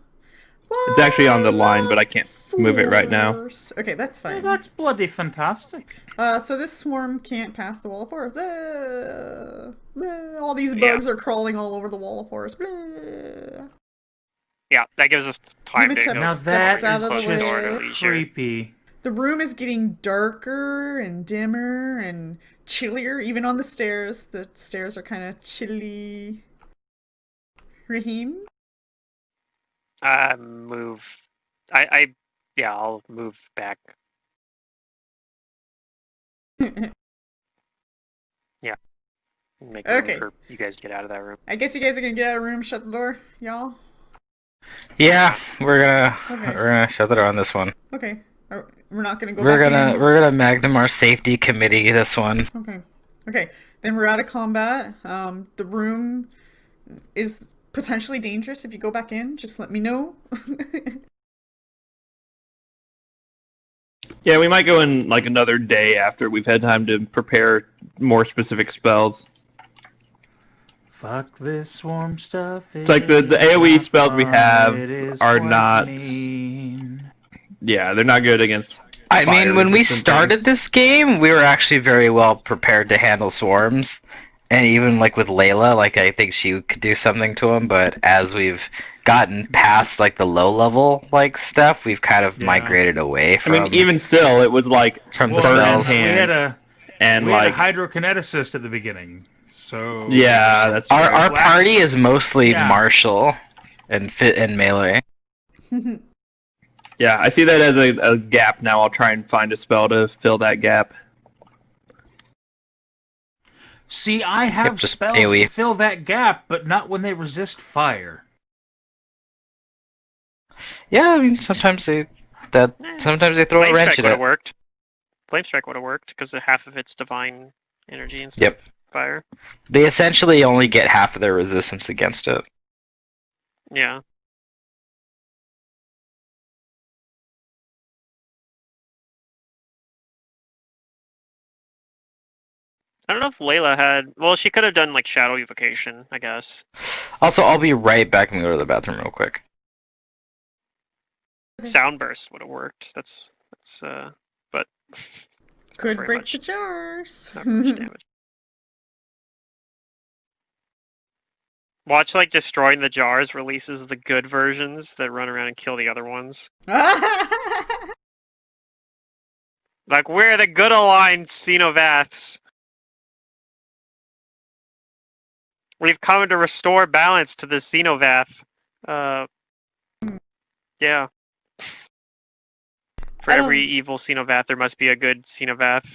It's actually on the line, but I can't Wall move it right now. Force. Okay, that's Oh, fine. that's bloody fantastic. So this swarm can't pass the wall of force. All these bugs are crawling all over the wall of force. Yeah, that gives us time Limit to up go Now steps that out of is the close the door to way. leisure. creepy. The room is getting darker and dimmer and chillier, even on the stairs. The stairs are kind of chilly. Raheem? Move. Yeah, I'll move back. Make room Okay. for you guys to get out of that room. I guess you guys are gonna get out of the room, shut the door, y'all. Yeah, we're Okay. gonna shut the door on this one. Okay. We're not gonna go We're back gonna in. we're gonna Magnum our safety committee this one. Okay. Okay. Then we're out of combat. The room is potentially dangerous if you go back in. Just let me know. Yeah, we might go in like another day after we've had time to prepare more specific spells. Fuck this swarm stuff. It's like the AoE not spells we fun, have it is are quite not- mean. Yeah, they're not good against. I mean, when we fire-resistant started things. this game, we were actually very well prepared to handle swarms, and even like with Layla, like I think she could do something to them. But as we've gotten past like the low level like stuff, we've kind of Yeah. migrated away I from mean, even still, it was like from the Well, burn spells. we had hands a and we had like a hydrokineticist at the beginning, so yeah, that's true. Our Black- party is mostly Yeah. martial and fit and melee. Yeah, I see that as a gap now. I'll try and find a spell to fill that gap. See, I have just spells AoE. to fill that gap, but not when they resist fire. Yeah, I mean sometimes they throw a Flame wrench strike at would have it. worked. Flame strike would have worked because half of it's divine energy instead Yep. of fire. They essentially only get half of their resistance against it. Yeah. I don't know if Layla had. Well, she could have done like shadow evocation, I guess. Also, I'll be right back and go to the bathroom real quick. Soundburst would have worked. That's but it's not Could very break much, the jars. not very much damage. Watch like destroying the jars releases the good versions that run around and kill the other ones. Like, we're the good aligned Xenovaths. We've come to restore balance to the Xenovath. Yeah. For every evil Xenovath, there must be a good Xenovath.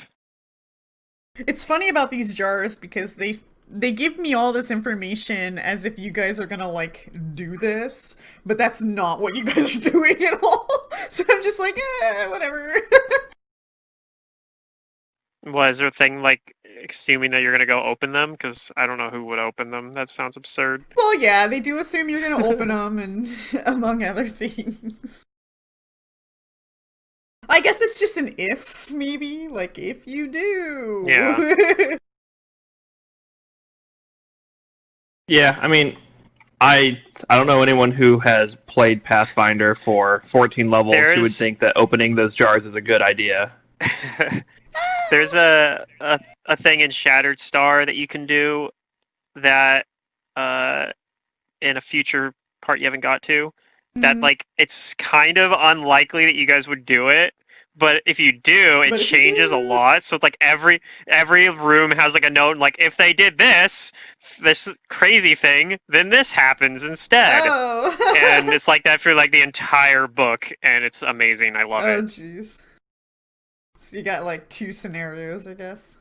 It's funny about these jars because they give me all this information as if you guys are gonna like do this, but that's not what you guys are doing at all. So I'm just like, whatever. Was there a thing like assuming that you're gonna go open them? Because I don't know who would open them. That sounds absurd. Well, yeah, they do assume you're gonna open them, and among other things. I guess it's just an if, maybe, like if you do. Yeah. Yeah, I mean, I don't know anyone who has played Pathfinder for 14 levels who would think that opening those jars is a good idea. There's a thing in Shattered Star that you can do that in a future part you haven't got to. That like it's kind of unlikely that you guys would do it, but if you do, it changes a lot. So it's like every room has like a note, and like if they did this crazy thing, then this happens instead. Oh. And it's like that for like the entire book, and it's amazing. I love it. Oh jeez. So you got like 2 scenarios, I guess.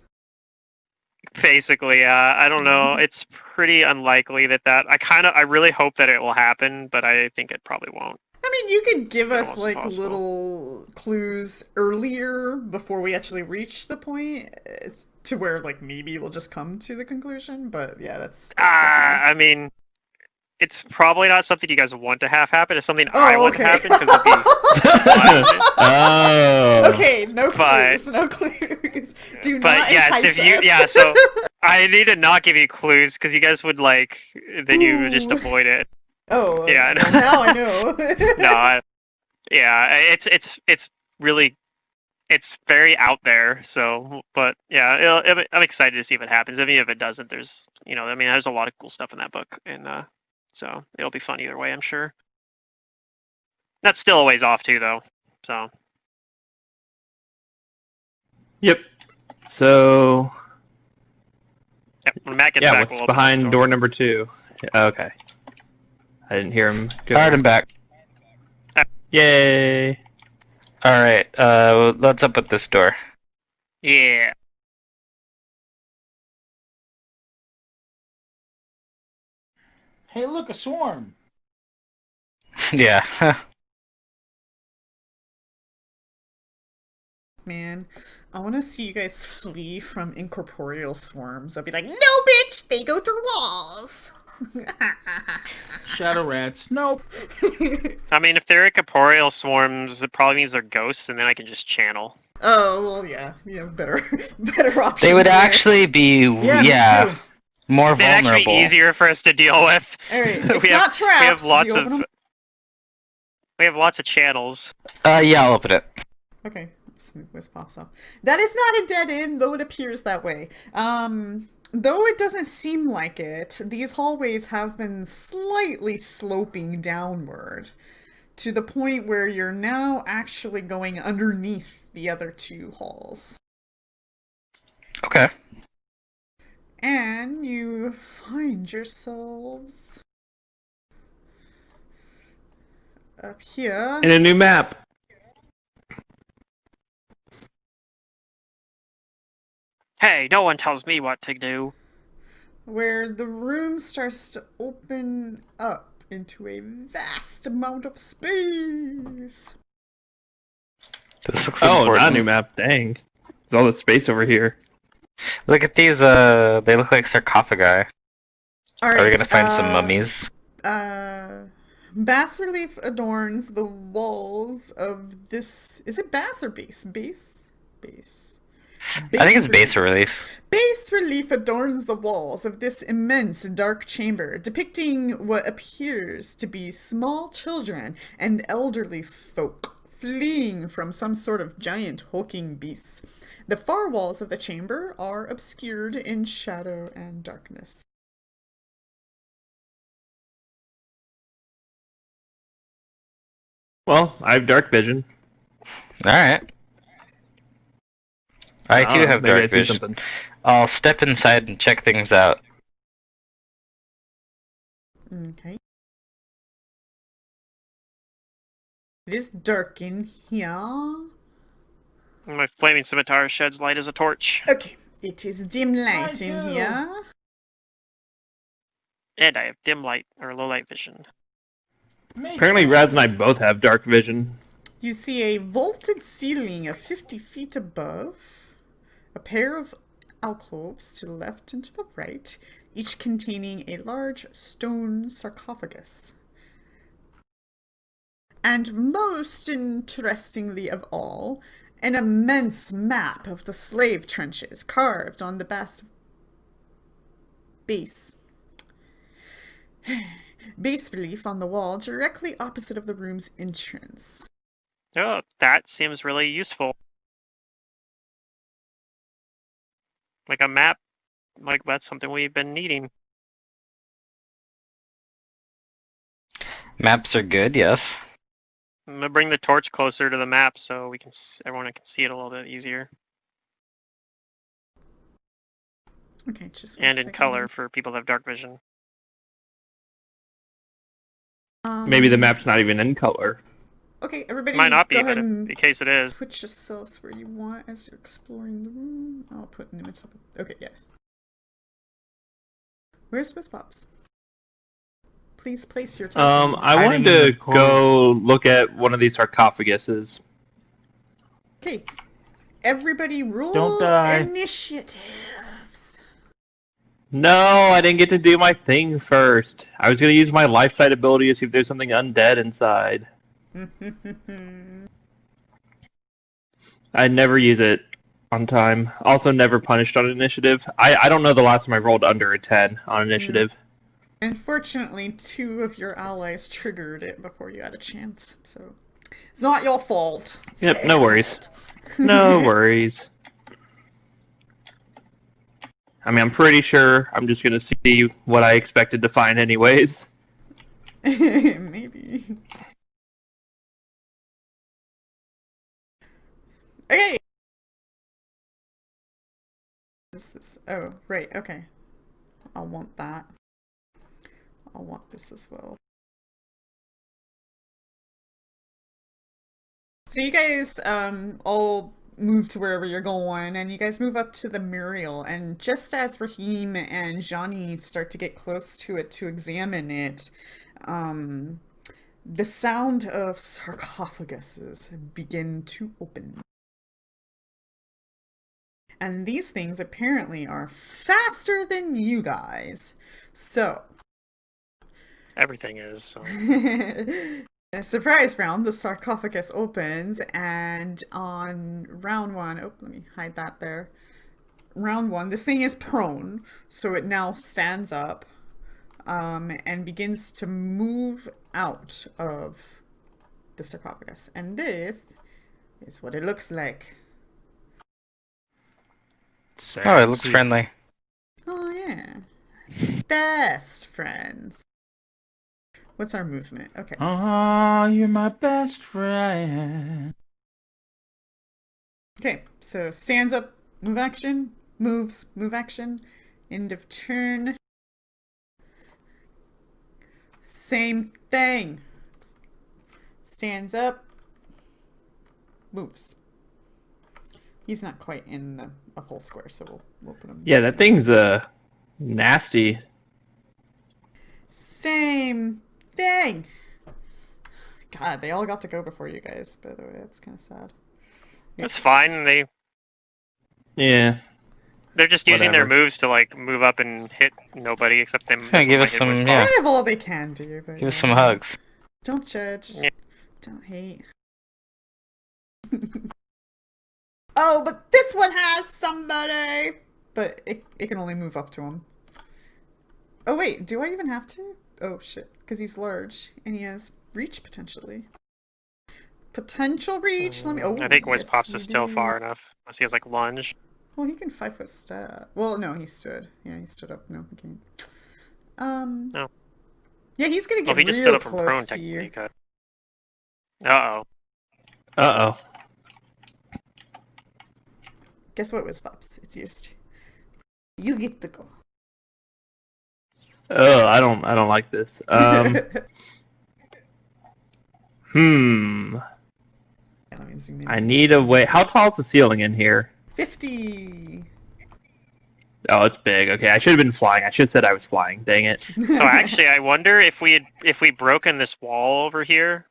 Basically, I don't know. It's pretty unlikely that I really hope that it will happen, but I think it probably won't. I mean, you could give It's us almost like impossible. little clues earlier before we actually reach the point to where like maybe we'll just come to the conclusion. But yeah, that's I mean, it's probably not something you guys want to have happen. It's something I want to happen because it'd be Oh. Okay, no clues, no clues. Do not yes, entice us. so I need to not give you clues because you guys would like, then you would just avoid it. Oh, yeah. Well, now I know. No, it's really, it's very out there. So, but yeah, I'm excited to see if it happens. I mean, if it doesn't, there's, there's a lot of cool stuff in that book, and so it'll be fun either way, I'm sure. That's still a ways off too, though. So. Yep. So. Yep. When Matt gets back, what's behind door number 2? Okay. I didn't hear him go. Alright, I'm back. Yay! Alright, let's up with this door. Yeah. Hey, look, a swarm! Yeah. Man, I want to see you guys flee from incorporeal swarms. I'll be like, no, bitch, they go through walls. Shadow rats, nope. I mean, if they're incorporeal swarms, it probably means they're ghosts, and then I can just channel. Oh, well, yeah. You have better options. They would there. actually be, more They'd vulnerable. actually be easier for us to deal with. Alright, it's not trapped. We have lots Do you open them? We have lots of channels. Yeah, I'll open it. Okay, Smooth Whiz pops up. That is not a dead end, though it appears that way. Though it doesn't seem like it, these hallways have been slightly sloping downward to the point where you're now actually going underneath the other 2 halls. Okay. And you find yourselves up here. In a new map. Hey, no one tells me what to do. Where the room starts to open up into a vast amount of space. This looks Oh, important. not a new map. Dang. There's all this space over here. Look at these, they look like sarcophagi. All Are we gonna find some mummies? Bas relief adorns the walls of this. Is it bas or base? Base? Base. I think it's bas relief. Bas relief adorns the walls of this immense dark chamber, depicting what appears to be small children and elderly folk fleeing from some sort of giant hulking beasts. The far walls of the chamber are obscured in shadow and darkness. Well, I have dark vision. Alright. I too have maybe I dark see vision. something. I'll step inside and check things out. Okay. It is dark in here. My flaming scimitar sheds light as a torch. Okay, it is dim light I in do. here. And I have dim light, or low light vision. Apparently, Raz and I both have dark vision. You see a vaulted ceiling of 50 feet above, a pair of alcoves to the left and to the right, each containing a large stone sarcophagus. And most interestingly of all, an immense map of the slave trenches carved on the base relief on the wall directly opposite of the room's entrance. Oh, that seems really useful. Like a map, like that's something we've been needing. Maps are good, yes. I'm gonna bring the torch closer to the map so we can everyone can see it a little bit easier, Okay, just one and in second. color for people that have dark vision. Maybe the map's not even in color. Okay, everybody, Might not be, go but ahead and in case it is. put yourselves where you want as you're exploring the room. I'll put an image up. Okay, yeah. Where's Miss Pops? Please place your token. I Hiding wanted in to the corner. go look at one of these sarcophaguses. Okay, everybody roll Don't die. initiatives. No, I didn't get to do my thing first. I was going to use my life sight ability to see if there's something undead inside. I never use it on time. Also, never punished on initiative. I don't know the last time I rolled under a 10 on initiative. Unfortunately, 2 of your allies triggered it before you had a chance, so it's not your fault. It's Yep, their no worries. fault. No worries. I mean, I'm pretty sure I'm just going to see what I expected to find anyways. Maybe. Okay. What's this? Oh, right, okay. I'll want that. I'll want this as well. So you guys all move to wherever you're going, and you guys move up to the Muriel, and just as Raheem and Johnny start to get close to it to examine it, the sound of sarcophaguses begin to open. And these things apparently are faster than you guys. So, Everything is. So. surprise round, the sarcophagus opens, and on round 1, oh, let me hide that there. Round 1, this thing is prone, so it now stands up and begins to move out of the sarcophagus. And this is what it looks like. Oh, it looks friendly. Oh, yeah. Best friends. What's our movement? Okay. Oh, you're my best friend. Okay, so stands up, move action, moves, move action, end of turn. Same thing. Stands up, moves. He's not quite in a full square, so we'll put him. Yeah, that thing's nasty. Same thing. God, they all got to go before you guys, by the way. That's kind of sad. It's fine. Yeah. They're just using their Whatever. moves to like move up and hit nobody except them. Yeah, give us some- It's yeah. kind of all they can do, but Give us yeah. some hugs. Don't judge. Yeah. Don't hate. Oh, but this one has somebody. But it can only move up to him. Oh wait, do I even have to? Oh shit, because he's large and he has reach potentially. Potential reach. Let me. Oh, I think yes, Wispops we is still do. far enough. Unless he has like lunge. Well, he can 5 foot step. Well, no, he stood. Yeah, he stood up. No, he can't. No. Yeah, he's gonna Well, get if he just stood real up from close prone, to technically, you. he could. Uh-oh. Uh-oh. Guess what, Wispops? It's yours. You get to go. Oh, I don't like this. Yeah, let me zoom in. I need a way. How tall is the ceiling in here? 50. Oh, it's big. Okay, I should have been flying. I should have said I was flying. Dang it. So actually, I wonder if we broken this wall over here.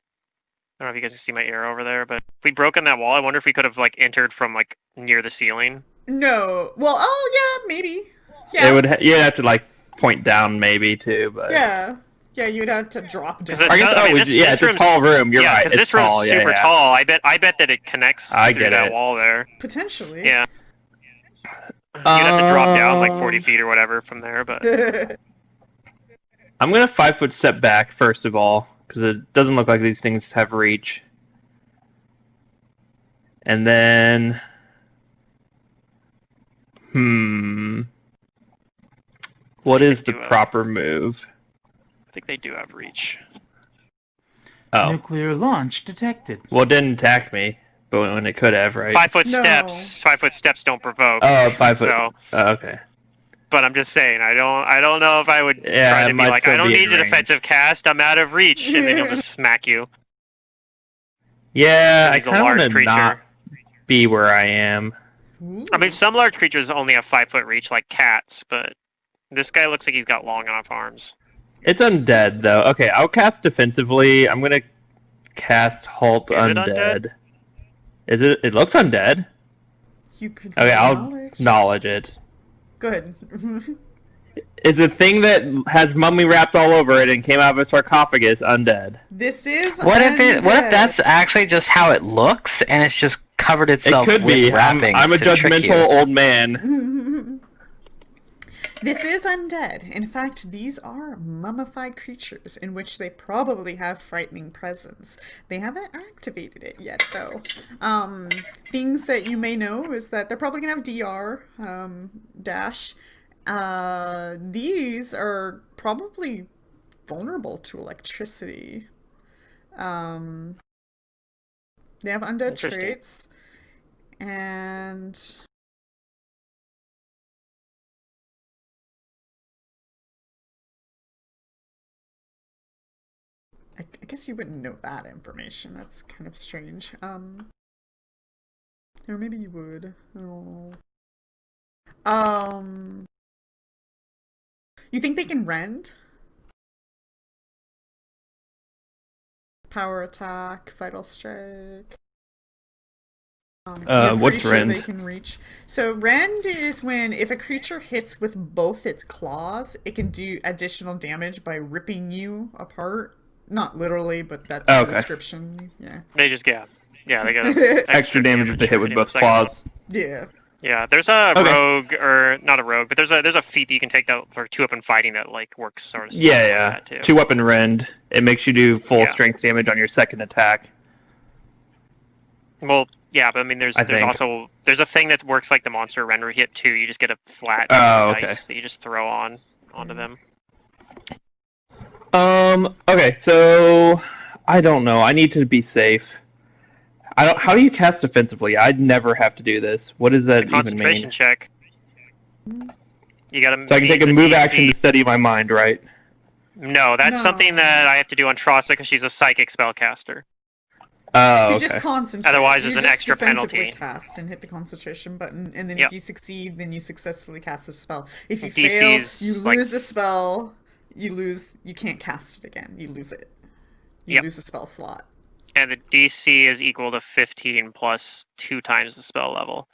I don't know if you guys can see my arrow over there, but if we broken that wall, I wonder if we could have like entered from like near the ceiling. No. Well, oh yeah, maybe. Yeah. It would. You'd have to like point down maybe too, but Yeah. Yeah, you'd have to drop down. I guess. I mean, Oh, this it's a room's- tall room. You're yeah, right. because It's this room's tall. super yeah. tall. I bet that it connects I through get that it. wall there. Potentially. Yeah. You'd have to drop down like 40 feet or whatever from there, but I'm gonna 5 foot step back first of all because it doesn't look like these things have reach. And then, what is the proper move? I think they do have reach. Oh, Nuclear launch detected. well, it didn't attack me, but when it could have, right? 5 foot No. steps. 5 foot steps don't provoke. Oh, 5 foot. So, Okay. but I'm just saying, I don't know if I would Yeah, try it to be might like, still I don't be in need a range. defensive cast. I'm out of reach, and then he'll just smack you. Yeah, I He's a kind of large want to creature. not be where I am. Ooh. I mean, some large creatures only have 5 foot reach, like cats, but this guy looks like he's got long enough arms. It's undead though. Okay, I'll cast defensively. I'm gonna cast Halt Is it Undead. undead? Is it? It looks undead. You could Okay, I'll knowledge. acknowledge it. Good. Is a thing that has mummy wraps all over it and came out of a sarcophagus undead? This is What if undead. that's actually just how it looks and it's just covered It itself could with be. wrappings I'm a to trick judgmental you? old man. This is undead. In fact, these are mummified creatures in which they probably have frightening presence. They haven't activated it yet, though. Things that you may know is that they're probably gonna have DR dash. These are probably vulnerable to electricity. They have undead Interesting. traits, and I guess you wouldn't know that information. That's kind of strange. Or maybe you would. I don't know. You think they can rend? Power attack, vital strike. Yeah, What's pretty sure rend? they can reach. So rend is when if a creature hits with both its claws, it can do additional damage by ripping you apart. Not literally, but that's Oh, the okay. description. Yeah. They just get, yeah, they get Extra damage if they hit with in both the second level. claws. Yeah. Yeah, there's a Okay. rogue, or not a rogue, but there's a feat that you can take that for 2-weapon fighting that like works sort of Yeah, like yeah. that too. 2-weapon rend. It makes you do full Yeah. strength damage on your second attack. Well, yeah, but I mean, there's I think. also there's a thing that works like the monster render hit too. You just get a flat Oh, okay. dice that you just throw onto them. Okay, so I don't know. I need to be safe. How do you cast defensively? I'd never have to do this. What does that The even concentration mean? check. You gotta. So I can take a the move DC. action to steady my mind, right? No, that's No. something that I have to do on Trassa because she's a psychic spellcaster. Oh, You okay. just concentrate. Otherwise, there's You an just extra defensively penalty. cast and hit the concentration button, and then Yep. if you succeed, then you successfully cast the spell. If you DC's fail, you like- lose the spell. You can't cast it again. You lose it. You Yep. lose a spell slot. And the DC is equal to 15 plus 2 times the spell level.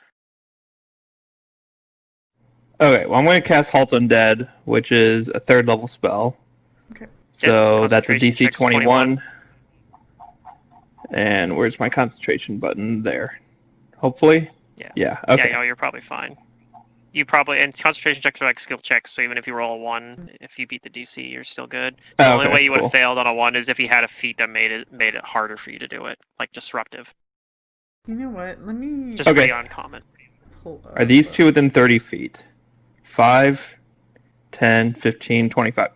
Okay, well, I'm going to cast Halt Undead, which is a 3rd level spell. Okay. So just that's a concentration DC check's 21. And where's my concentration button? There. Hopefully. Yeah. Okay. Yeah, no, you're probably fine. You probably and concentration checks are like skill checks, so even if you roll a 1, if you beat the DC, you're still good. So the only way you would have failed on a 1 is if you had a feat that made it harder for you to do it, like disruptive. You know what? Let me Just pretty uncommon. pull up. Are these two within 30 feet? 5, 10, 15, 25.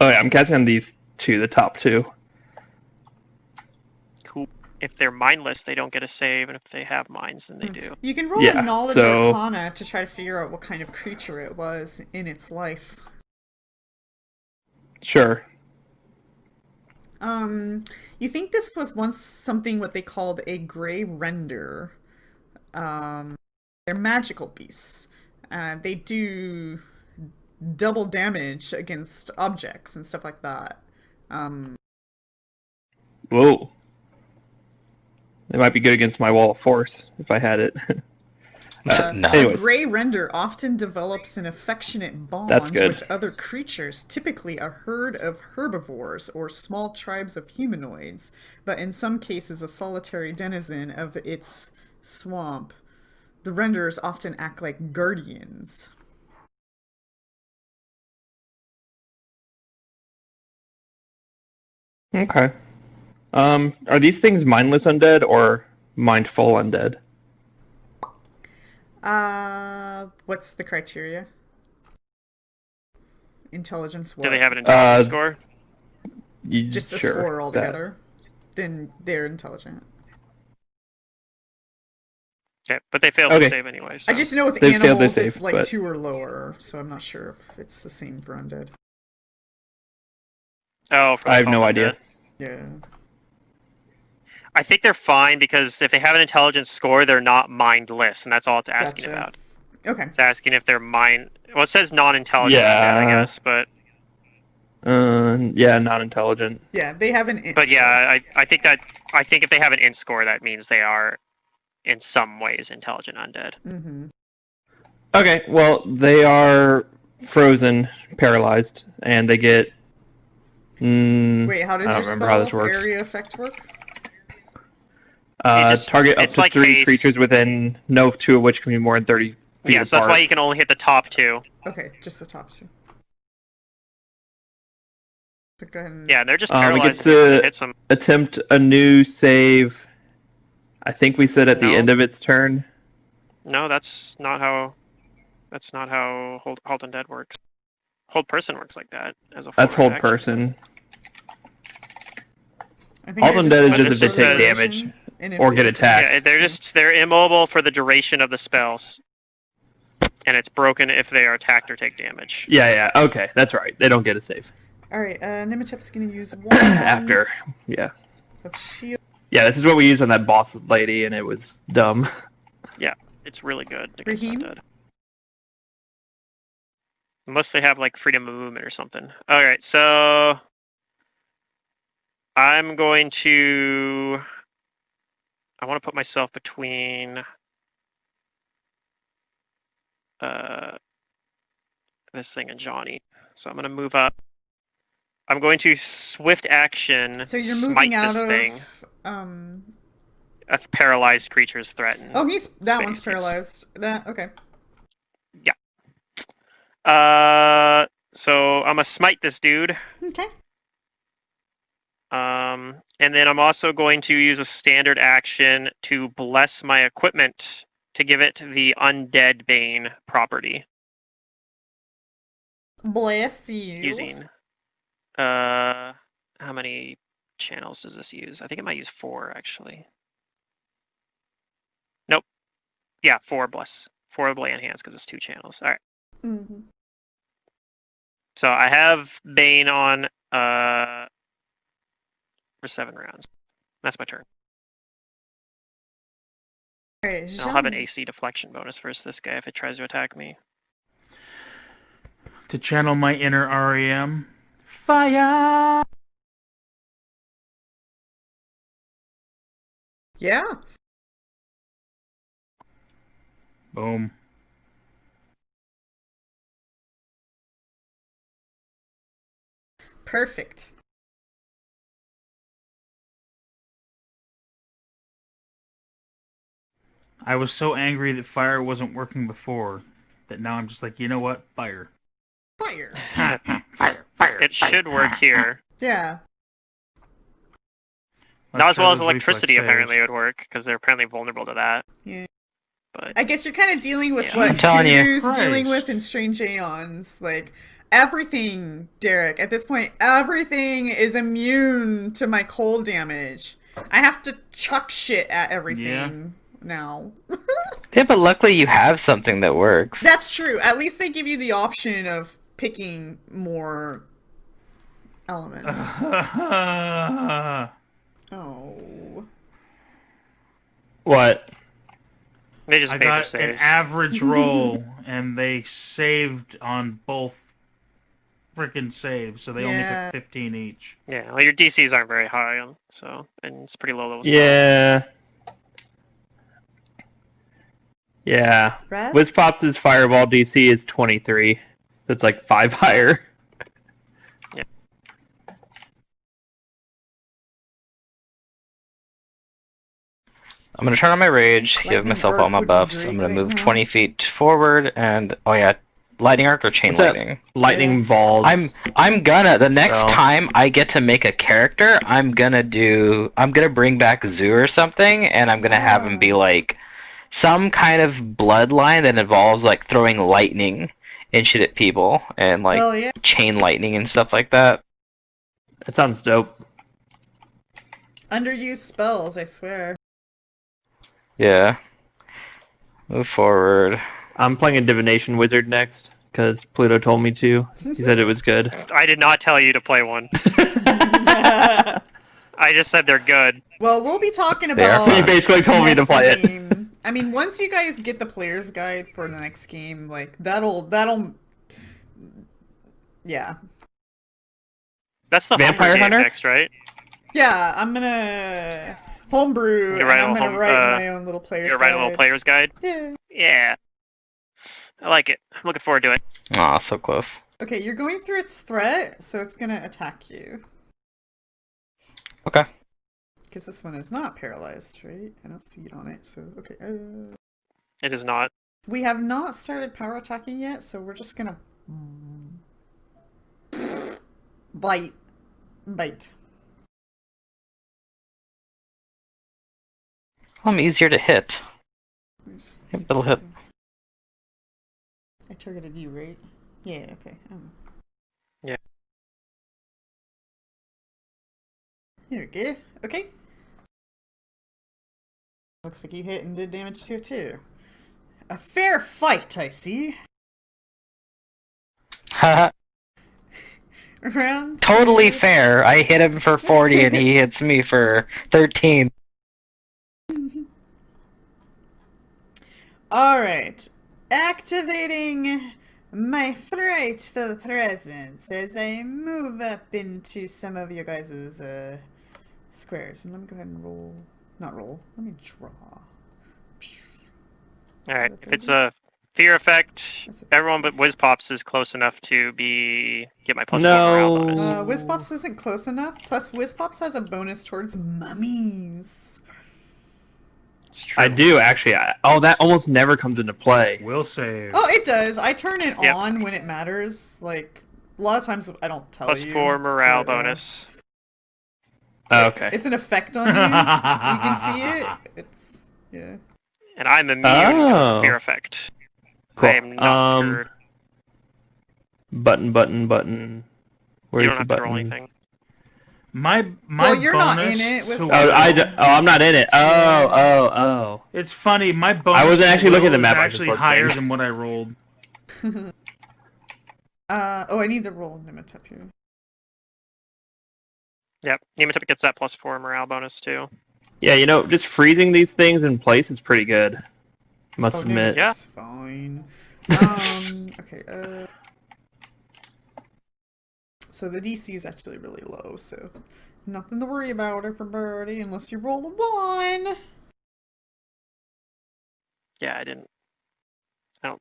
Oh yeah, I'm casting on these two, the top two. Cool. If they're mindless, they don't get a save, and if they have minds, then they do. You can roll a knowledge arcana to try to figure out what kind of creature it was in its life. Sure. You think this was once something what they called a gray render. They're magical beasts. They do double damage against objects and stuff like that. Whoa. It might be good against my wall of force if I had it. A gray render often develops an affectionate bond with other creatures, typically a herd of herbivores or small tribes of humanoids, but in some cases a solitary denizen of its swamp. The renders often act like guardians. Okay. Are these things mindless undead or mindful undead? What's the criteria? Intelligence what? Do they have an intelligence score? Just a score altogether. Then they're intelligent. Okay, but they failed to save anyway. So. I just know with animals it's like 2 or lower, so I'm not sure if it's the same for undead. Oh, I have no idea. Yeah. I think they're fine because if they have an intelligence score, they're not mindless, and that's all it's asking about. Okay. It's asking if they're mind. Well, it says non-intelligent, I guess, but. Yeah, non-intelligent. Yeah, they have an int. But yeah, I think if they have an int score, that means they are, in some ways, intelligent undead. Mm-hmm. Okay, well, they are frozen, paralyzed, and they get. Wait, how does your spell area effect work? Target up to 3 creatures within no 2 of which can be more than 30 feet apart. Yeah, so that's why you can only hit the top 2. Okay, just the top 2. So go ahead and... Yeah, they're just paralyzed. We get to attempt a new save. I think we said at the end of its turn. No, that's not how Halt Undead works. Hold Person works like that as a. That's Hold Person. Halt Undead is just if they take damage or get attacked. Yeah, they're immobile for the duration of the spells, and it's broken if they are attacked or take damage. Yeah. Okay, that's right. They don't get a save. All right, Nimitep's gonna use 1 after. Yeah. Of shield. Yeah, this is what we used on that boss lady, and it was dumb. Yeah, it's really good against undead. Unless they have like freedom of movement or something. All right, so I'm going to. I want to put myself between this thing and Johnny. So I'm going to move up. I'm going to swift action. So you're moving out of thing. A paralyzed creature's threatened. Oh, that one's paralyzed. Okay. Yeah. So I'm gonna smite this dude. Okay. And then I'm also going to use a standard action to bless my equipment to give it the Undead Bane property. Bless you. Using how many channels does this use? I think it might use 4 actually. Nope. Yeah, 4 bless. 4 lay on hands because it's 2 channels. All right. Mm-hmm. So I have Bane on for 7 rounds. That's my turn. Right, I'll have an AC deflection bonus versus this guy if it tries to attack me. To channel my inner REM, fire! Yeah. Boom. Perfect. I was so angry that fire wasn't working before that now I'm just like, you know what? Fire. Fire. Fire. It should work here. Yeah. Not as well as Let's try those electricity, reflex apparently, saves. would work, because they're apparently vulnerable to that. Yeah. But I guess you're kind of dealing with Yeah. what I'm telling you. Kudu's dealing Christ. with in Strange Aeons. Like, everything, Derek, at this point, everything is immune to my cold damage. I have to chuck shit at everything now. Yeah, but luckily you have something that works. That's true. At least they give you the option of picking more elements. Oh. What? they just I paper got an saves. average roll, and they saved on both freaking saves, so they only Yeah. took 15 each. Yeah, well, your DCs aren't very high, so and it's pretty low level. stuff. Yeah. Yeah. Raz? Wizpops' fireball DC is 23. So it's like 5 higher. I'm gonna turn on my rage, give Lightning myself arc all my would be buffs. great I'm gonna right move now. 20 feet forward, and oh yeah, lightning arc or chain What's that? lightning. Lightning balls. I'm gonna the next So- time I get to make a character, I'm gonna bring back Zoo or something, and I'm gonna have him be Oh. like some kind of bloodline that involves like throwing lightning and shit at people and like Well, yeah. chain lightning and stuff like that. That sounds dope. Underused spells, I swear. Yeah. Move forward. I'm playing a divination wizard next because Pluto told me to. He said it was good. I did not tell you to play one. I just said they're good. Well, we'll be talking They are about fun. He basically told me to next play it. game. I mean, once you guys get the player's guide for the next game, like that'll yeah. That's the Vampire Vampire game Hunter? next, right? Yeah, I'm gonna homebrew You and write I'm a gonna home- write my own little player's You're writing a guide. little player's guide. Yeah. Yeah, I like it. I'm looking forward to it. Aw, so close. Okay, you're going through its threat, so it's gonna attack you. Okay. Because this one is not paralyzed, right? I don't see it on it, so okay. It is not. We have not started power attacking yet, so we're just gonna bite. I'm easier to hit. Just- Yep, that'll hit. I targeted you, right? Yeah, okay. Yeah. Here we go. Okay. Looks like you hit and did damage to it too. A fair fight, I see. Haha. Round Totally two. fair. I hit him for 40 and he hits me for 13. Alright. Activating my fright for the present as I move up into some of your guys' squares. And let me go ahead and roll. Not roll. Let me draw. All right. that If it's 30? a fear effect, That's a everyone but Wizpops is close enough to get my +4 morale bonus. Wizpops isn't close enough. Plus, Wizpops has a bonus towards mummies. It's true. I do actually. That almost never comes into play. Will save. Oh, it does. I turn it Yep. on when it matters. Like, a lot of times I don't tell you. +4 morale but, bonus. Oh, okay. It's an effect on you. You can see it. It's, yeah. And I'm immune because of Oh. the fear effect. Cool. I am not screwed. Button. Where's You don't the have button? to roll anything. My Well, you're not bonus in it, to Wizpops. I'm not in it. Oh. It's funny. My bonus. I wasn't actually to looking at the will map, is I was just actually listening. higher than what I rolled. I need to roll Nimitep here. Yep. Nematip gets that +4 morale bonus too. Yeah, just freezing these things in place is pretty good. Must Oh, admit. Yeah. Nimitep's fine. Okay, so the DC is actually really low, so nothing to worry about, everybody, unless you roll a 1. Yeah, I don't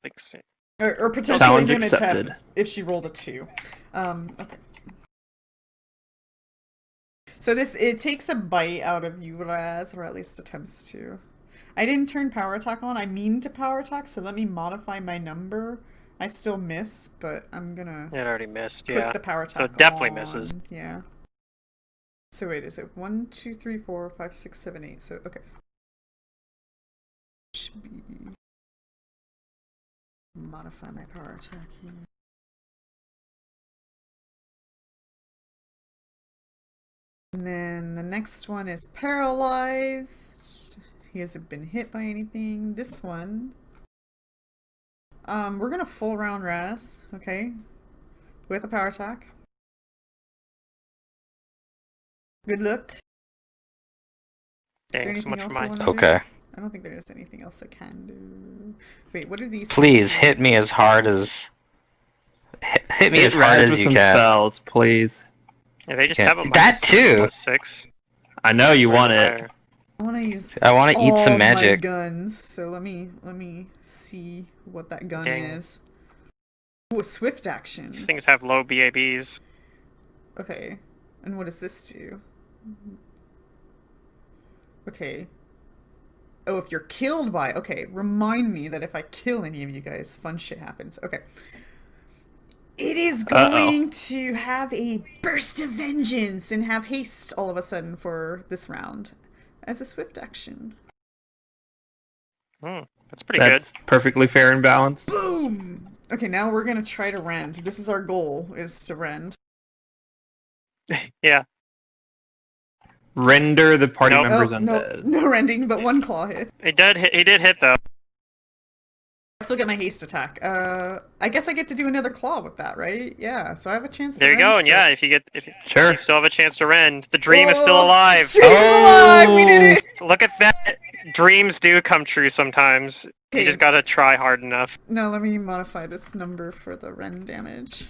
think so. Or potentially Challenge Nimitep accepted. if she rolled a 2. Okay. So it takes a bite out of you, Raz, or at least attempts to. I didn't turn power attack on. I mean to power attack, so let me modify my number. I still miss, but I'm gonna It already missed, put yeah. the power So attack it definitely on. misses. Yeah. So wait, is it 1, 2, 3, 4, 5, 6, 7, 8? So okay. Should be modify my power attack here. And then the next one is paralyzed. He hasn't been hit by anything. This one, we're gonna full round Raz, okay, with a power attack. Good luck. Is there Dang, so anything much else for I mine. want to do? Okay. I don't think there's anything else I can do. Wait, what are these? Please things hit me as hard as hit me as hard Raz as with you some can. spells, please. Yeah, they just Yeah, have a that too. +6. I know you Or want is it. higher? I want to use I want to eat some all my magic. guns. So let me see what that gun Dang. is. Ooh, a swift action. These things have low BABs. Okay, and what does this do? Okay. Oh, if you're killed by... Okay, remind me that if I kill any of you guys, fun shit happens. Okay. It is going to have a burst of vengeance and have haste all of a sudden for this round as a swift action. That's pretty That's perfectly fair and balanced. Boom! Okay, now we're gonna try to rend. This is our goal, is to rend. good. Yeah. Render the party Nope. members Oh, no, undead. no rending, but one claw hit. He did hit though. I still get my haste attack. I guess I get to do another claw with that, right? Yeah, so I have a chance to There you rend go, and still. yeah, if you Sure. you still have a chance to rend. The dream is still Oh, alive. Dream is alive! We did it! Look at that. Dreams do come true sometimes. You Okay. just gotta try hard enough. Now let me modify this number for the rend damage.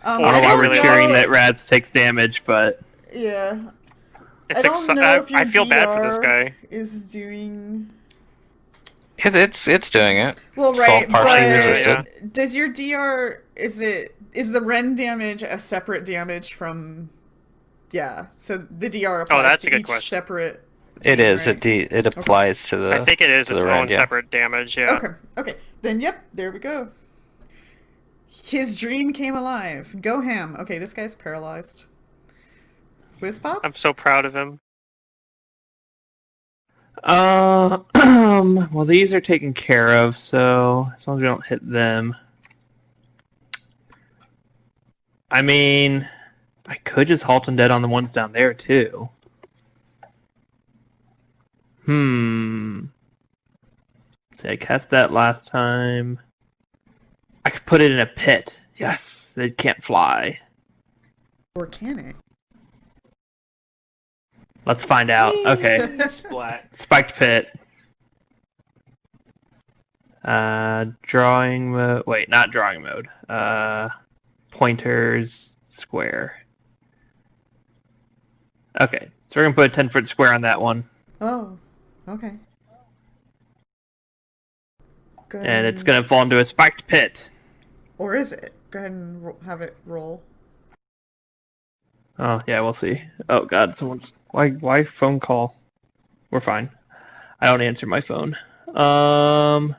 I I don't know why don't we're know. cheering that Raz takes damage, but Yeah. It's I don't know if your I feel bad for this DR guy. is doing... It's doing it. Well, It's all right, partially but resisted. does your DR... Is the rend damage a separate damage from... Yeah, so the DR applies that's a to good each question. separate It thing, is. right? It applies to the. I think it is to its the own rend, yeah. separate damage, yeah. Okay, then yep, there we go. His dream came alive. Go ham. Okay, this guy's paralyzed. Whiz Pops? I'm so proud of him. well, these are taken care of, so as long as we don't hit them. I mean, I could just halt undead on the ones down there too. See, I cast that last time. I could put it in a pit. Yes, it can't fly. Or can it? Let's find out. Okay. Splat. Spiked pit. Drawing mode. Wait, not drawing mode. Pointers square. Okay, so we're gonna put a 10-foot square on that one, Oh, okay. Go ahead and it's gonna fall into a spiked pit. Or is it? Go ahead and have it roll. Oh yeah, we'll see. Oh god, someone's why phone call? We're fine. I don't answer my phone. No.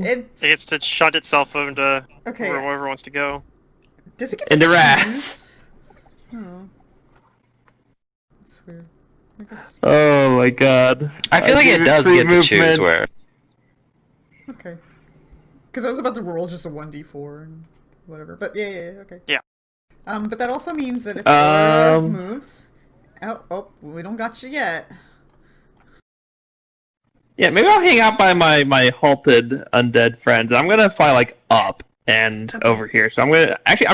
It's It gets to shunt itself into okay. wherever it wants to go. Does it get to Into Raz. choose? Oh, that's weird. I guess. Oh my god. I feel like give it does free get to choose movement. where. Okay. Because I was about to roll just a 1d4 and whatever. But yeah, okay. Yeah. But that also means that its aura Um, moves. Oh, we don't got you yet. Yeah, maybe I'll hang out by my halted undead friends. I'm gonna fly like up and over here. So I'm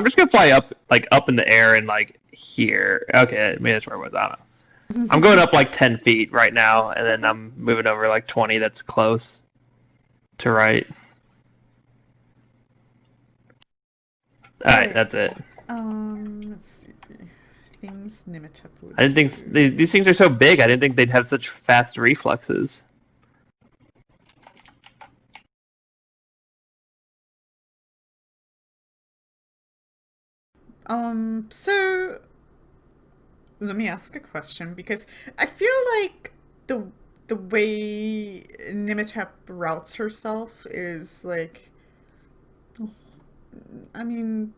just gonna fly up in the air and like here. Okay, maybe that's where I was. I don't know. I'm going up like 10 feet right now, and then I'm moving over like 20. That's close to right. All right, that's it. Let's see. Things Nimitep would I didn't think do. these things are so big. I didn't think they'd have such fast reflexes. So let me ask a question because I feel like the way Nimitep routes herself is like, I mean,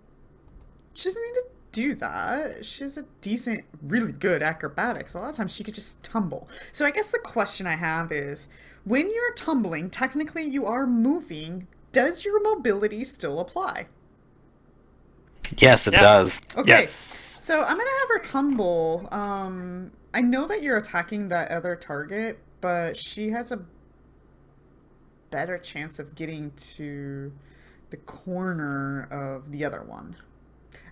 she doesn't need to do that. She has a decent, really good acrobatics. A lot of times she could just tumble. So I guess the question I have is, when you're tumbling, technically you are moving. Does your mobility still apply? Yes, it Yeah. does. Okay. Yes. So I'm gonna have her tumble. I know that you're attacking that other target, but she has a better chance of getting to the corner of the other one.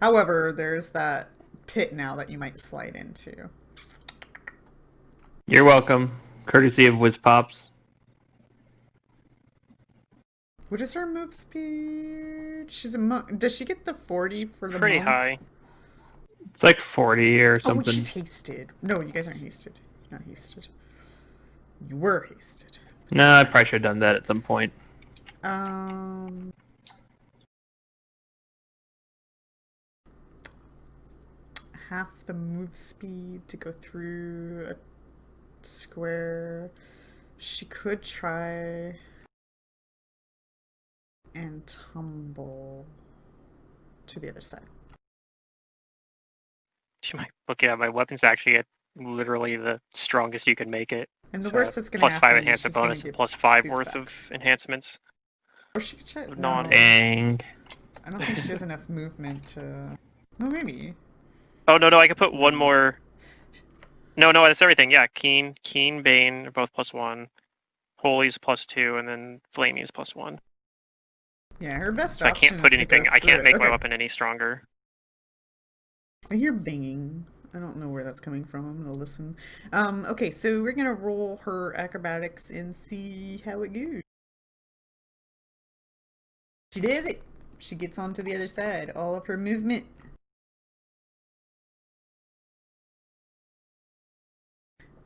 However, there's that pit now that you might slide into. You're welcome. Courtesy of Whiz Pops. What is her move speed? She's a monk. Does she get the 40 for the Pretty monk? high. It's like 40 or Oh, something. she's hasted. No, you guys aren't hasted. You're not hasted. You were hasted. No, I probably should have done that at some point. Half the move speed to go through a square. She could try and tumble to the other side. She might look at my weapons actually at literally the strongest you can make it. And the So, worst that's going to plus happen 5 is enhancement she's gonna bonus and get plus 5 booted worth back. of enhancements. Or she could try. Non- No, Dang. I don't think she has enough movement to. Well, maybe. Oh no, I could put one more. No, that's everything. Yeah, Keen, Bane are both +1. Holy's +2, and then Flamey's +1. Yeah, her best So I option can't put is to go anything. I through can't it. make my Okay. weapon any stronger. I hear banging. I don't know where that's coming from. I'm gonna listen. Okay, so we're gonna roll her acrobatics and see how it goes. She does it. She gets onto the other side. All of her movement.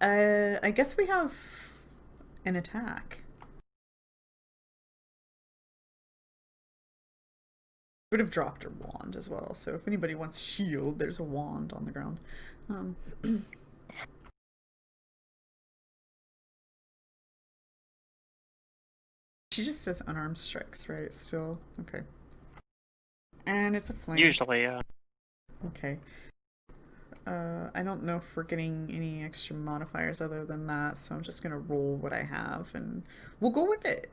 I guess we have an attack. Would have dropped her wand as well, so if anybody wants shield, there's a wand on the ground. She just says unarmed strikes, right? Still? Okay. And it's a flank. Usually, Okay. I don't know if we're getting any extra modifiers other than that, so I'm just gonna roll what I have, and we'll go with it.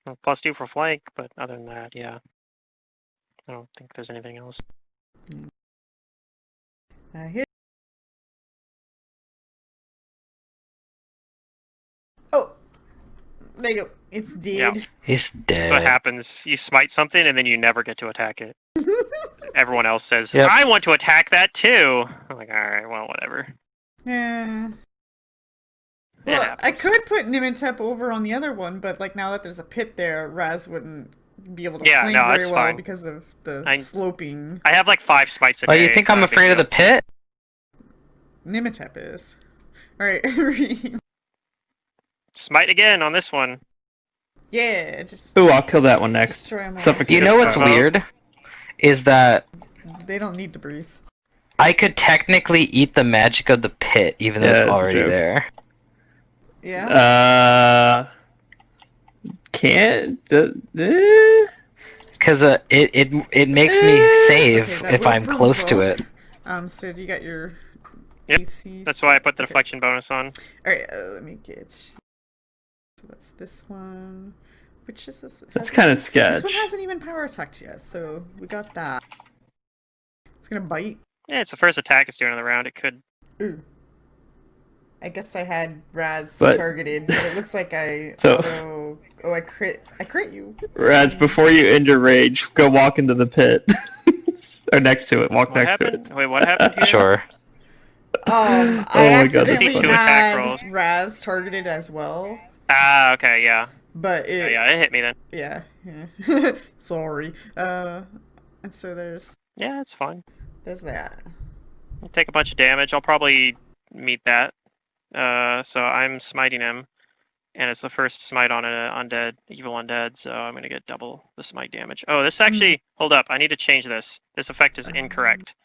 +2 for flank, but other than that, yeah. I don't think there's anything else. Hit. Oh! There you go. It's dead. Yeah. He's dead. So what happens, you smite something and then you never get to attack it. Everyone else says, Yep. I want to attack that too! I'm like, alright, well, whatever. Yeah. It Well, I happens. could put Nimitep over on the other one, but like now that there's a pit there, Raz wouldn't be able to Yeah, flank no, very that's well fine. because of the I- sloping. I have like 5 smites a Oh, day. you think so I'm no big afraid of the deal. pit? Nimitep is. Alright. Smite again on this one. Yeah, just Ooh, I'll kill that one next. destroy them all. Suffocate You know what's a- weird? Is that They don't need to breathe. I could technically eat the magic of the pit, even though Yeah, it's that's already true. there. Yeah? Can't. Because it makes me save Okay, that if will I'm close to provoke. it. So do you got your Yep, AC? That's why I set? put the Okay. deflection bonus on. Alright, let me get. So that's this one. Which is this? That's has kind of this- sketch. This one hasn't even power attacked yet, so we got that. It's gonna bite. Yeah, it's the first attack it's doing in the round. It could. Ooh. I guess I had Raz But- targeted, but it looks like I So- auto. Oh, I crit you. Raz, before you end your rage, go walk into the pit. Or next to it. Walk What next happened? to it. Wait, what happened here? Sure. I my God, that's accidentally funny. Two attack had rolls. Raz targeted as well, Ah, okay, yeah. but it. Yeah, it hit me then. Yeah. Sorry. And so there's Yeah, it's fine. that. I'll take a bunch of damage. I'll probably meet that. So I'm smiting him. and it's the first smite on an undead, evil undead, so I'm gonna get double the smite damage. Oh, this actually, hold up, I need to change this. This effect is incorrect.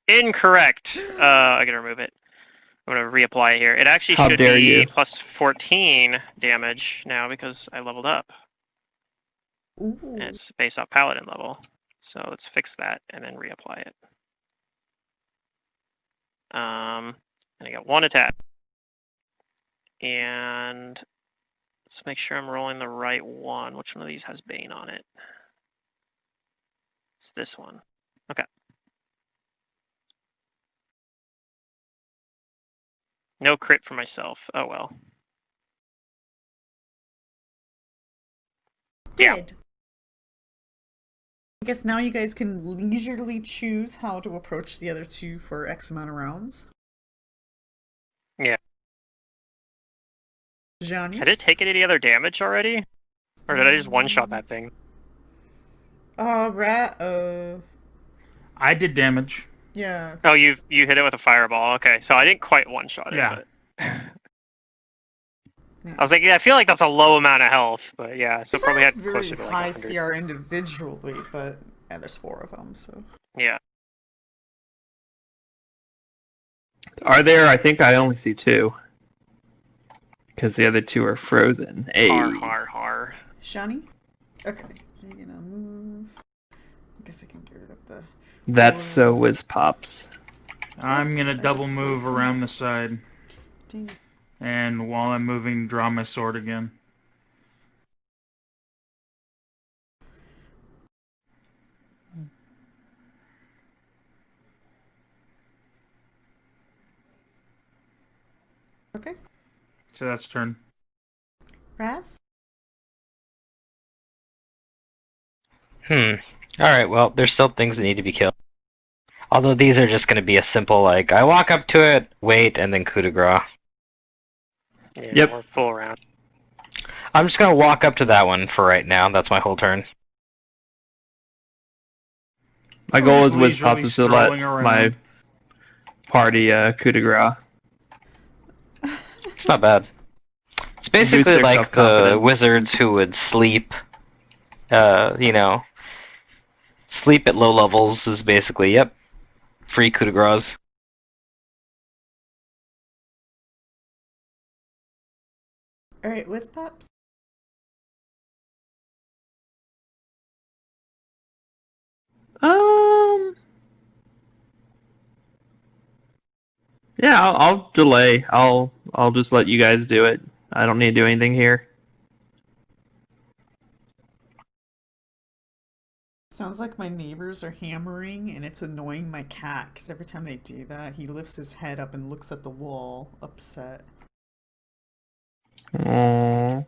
Incorrect! I gotta remove it. I'm gonna reapply it here. It actually How should dare be you. plus 14 damage now because I leveled up. Ooh. And it's based off paladin level. So let's fix that and then reapply it. And I got one attack. And let's make sure I'm rolling the right one. Which one of these has Bane on it? It's this one. Okay. No crit for myself. Oh well. Yeah. Did. I guess now you guys can leisurely choose how to approach the other two for X amount of rounds. Yeah. Johnny? Had it taken any other damage already? Or did I just one-shot that thing? I I did damage. Yeah. Oh, you hit it with a fireball. Okay, so I didn't quite one-shot it, Yeah. but... I was like, yeah, I feel like that's a low amount of health, but yeah, so These probably aren't had very closer to like high 100. CR individually, but yeah, there's 4 of them, so. Yeah. Are there? I think I only see 2. Because the other 2 are frozen. Hey. Har. Johnny? Okay. I'm gonna move. I guess I can get rid of the. That's so whiz pops. I'm Oops, gonna I just double move closed them around up. the side, Dang it. and while I'm moving, draw my sword again. Okay. So that's turn. Raz? Alright, well, there's still things that need to be killed. Although these are just going to be a simple, like, I walk up to it, wait, and then coup de grace. Yeah, Yep. we're full round. I'm just going to walk up to that one for right now. That's my whole turn. My goal is whiz Leisurely pops is to let strolling around. my party coup de grace. It's not bad. It's Boost basically their like the self-confidence. wizards who would sleep, sleep at low levels is basically, yep, free coup de grace. Alright, Whiz Pops? Yeah, I'll delay. I'll just let you guys do it. I don't need to do anything here. Sounds like my neighbors are hammering, and it's annoying my cat, because every time they do that, he lifts his head up and looks at the wall, upset. Aww.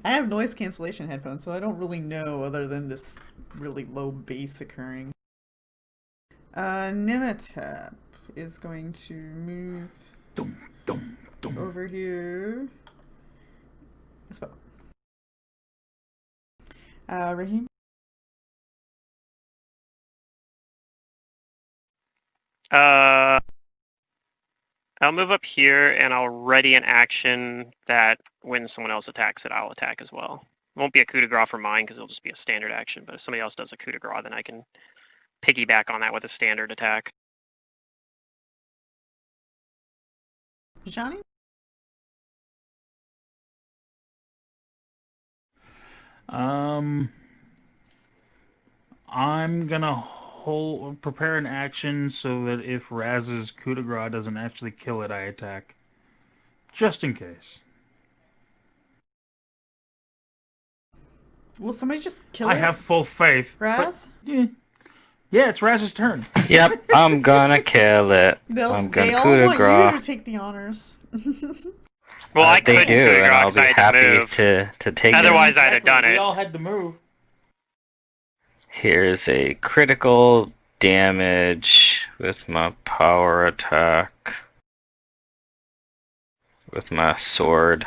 I have noise cancellation headphones, so I don't really know other than this really low bass occurring. Nimitep is going to move over here as well. Raheem? I'll move up here and I'll ready an action that when someone else attacks it, I'll attack as well. It won't be a coup de grace for mine because it'll just be a standard action, but if somebody else does a coup de grace, then I can piggyback on that with a standard attack. Johnny? I'm gonna prepare an action so that if Raz's coup de grace doesn't actually kill it, I attack. Just in case. Will somebody just kill I it? have full faith. Raz? Yeah, it's Raz's turn. Yep, I'm gonna kill it. They I'm gonna all coup de want you to grace. take the honors. Well, I They couldn't do, coup de and grace I'll 'cause be I had to happy move. to take Otherwise, it. I'd have done We it. all had to move. Here's a critical damage with my power attack. With my sword.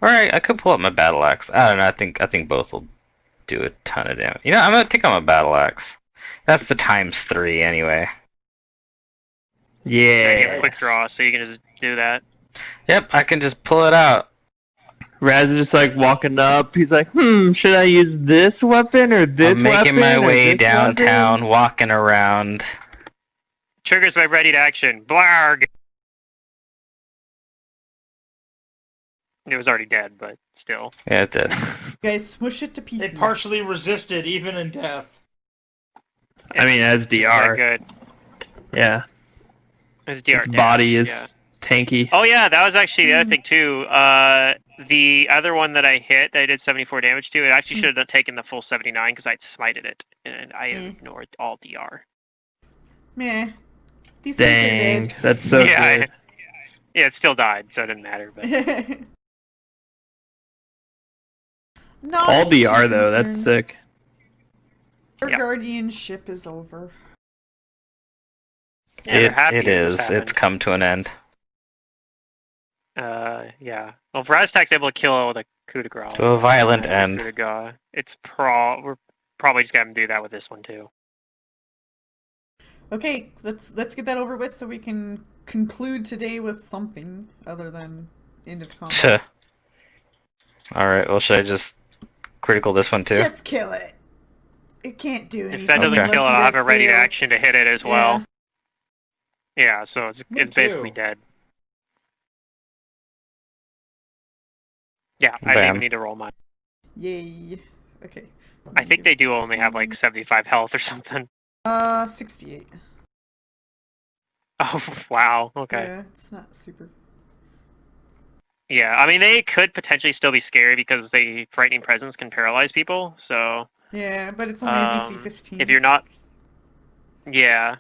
Alright, I could pull up my battle axe. I don't know, I think both will do a ton of damage. You know, I'm gonna take on my battle axe. That's the ×3 anyway. Yeah, you have Yeah. quick draw, so you can just do that. Yep, I can just pull it out. Raz is just like walking up. He's like, should I use this weapon or this I'm making weapon? my or way this downtown, weapon? walking around. Triggers my ready to action. Blarg! It was already dead, but still. Yeah, it did. Guys, smush it to pieces. It partially resisted, even in death. I mean, as It's that DR. good. Yeah. It's DR Its body is yeah. tanky. Oh yeah, that was actually the other thing too. The other one that I hit, that I did 74 damage to, it actually should have taken the full 79 because I'd smited it, and I ignored all DR. Meh. These things are Dang. dead. That's so Yeah, good. Yeah, it still died, so it didn't matter. But Not All too DR though, that's concerned. sick. Our Yeah. guardianship is over. yeah, they're happy it that this is. It's happened. come to an end. Yeah. Well, if Raztak's able to kill it with a coup de grace, To a violent end. coup de grace, we're probably just gonna do that with this one too. Okay, let's get that over with so we can conclude today with something other than end of combat. Alright, well, should I just critical this one too? Just kill it. It can't do anything. If that doesn't Okay. kill it, unless you I'll have a guys ready to fail. action to hit it as well. Yeah, so it's Me basically too. dead. Yeah, I think Bam. we need to roll mine. Yay. Okay. I think they do only have like 75 health or something. 68. Oh, wow. Okay. Yeah, it's not super. Yeah, I mean, they could potentially still be scary because the frightening presence can paralyze people. So Yeah, but it's only a DC 15. if you're not, yeah,